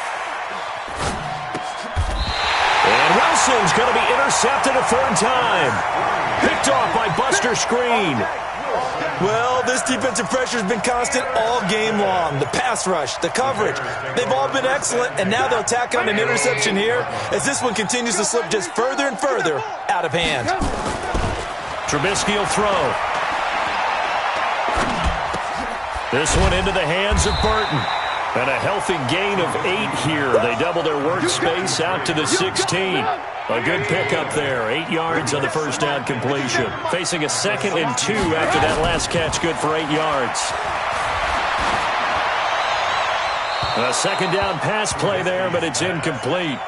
And Wilson's going to be intercepted a 3rd time. Picked off by Buster Screen. Well, this defensive pressure has been constant all game long. The pass rush, the coverage, they've all been excellent, and now they'll tack on an interception here as this one continues to slip just further and further out of hand. Trubisky will throw. This one into the hands of Burton. And a healthy gain of 8 here. They double their workspace out to the 16. A good pickup there. 8 yards on the 1st down completion. Facing a 2nd and 2 after that last catch. Good for 8 yards. A 2nd down pass play there, but it's incomplete.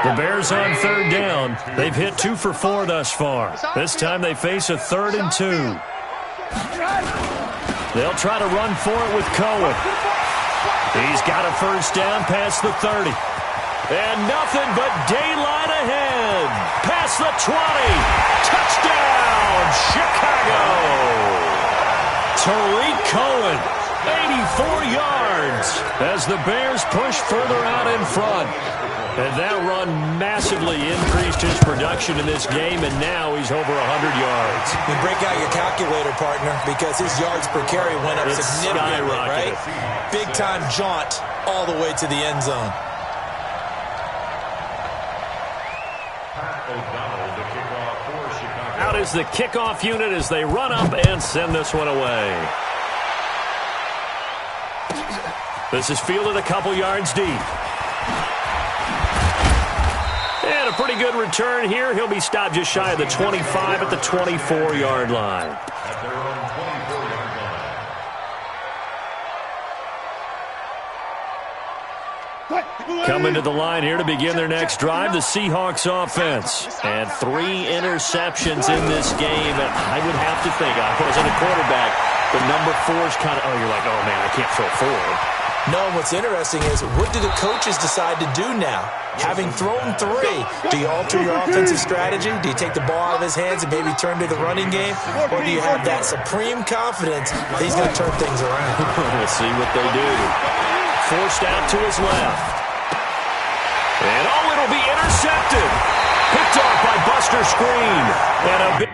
The Bears on 3rd down. They've hit 2 for 4 thus far. This time they face a 3rd and 2. They'll try to run for it with Cohen. He's got a 1st down past the 30. And nothing but daylight ahead. Past the 20. Touchdown, Chicago. Tariq Cohen 84 yards as the Bears push further out in front. And that run massively increased his production in this game, and now he's over 100 yards. You break out your calculator, partner, because his yards per carry went up significantly, right? Big-time jaunt all the way to the end zone. Out is the kickoff unit as they run up and send this one away. This is fielded a couple yards deep. And a pretty good return here. He'll be stopped just shy of the 25 at the 24-yard line. At their own 24-yard line. Coming to the line here to begin their next drive, the Seahawks offense. And 3 interceptions in this game. And I would have to think, I wasn't a quarterback, but number 4 is kind of, you're like, oh, man, I can't throw 4. No, what's interesting is, what do the coaches decide to do now? Having thrown 3, do you alter your offensive strategy? Do you take the ball out of his hands and maybe turn to the running game? Or do you have that supreme confidence that he's going to turn things around? We'll see what they do. Forced out to his left. And it'll be intercepted. Picked off by Buster Screen. And a big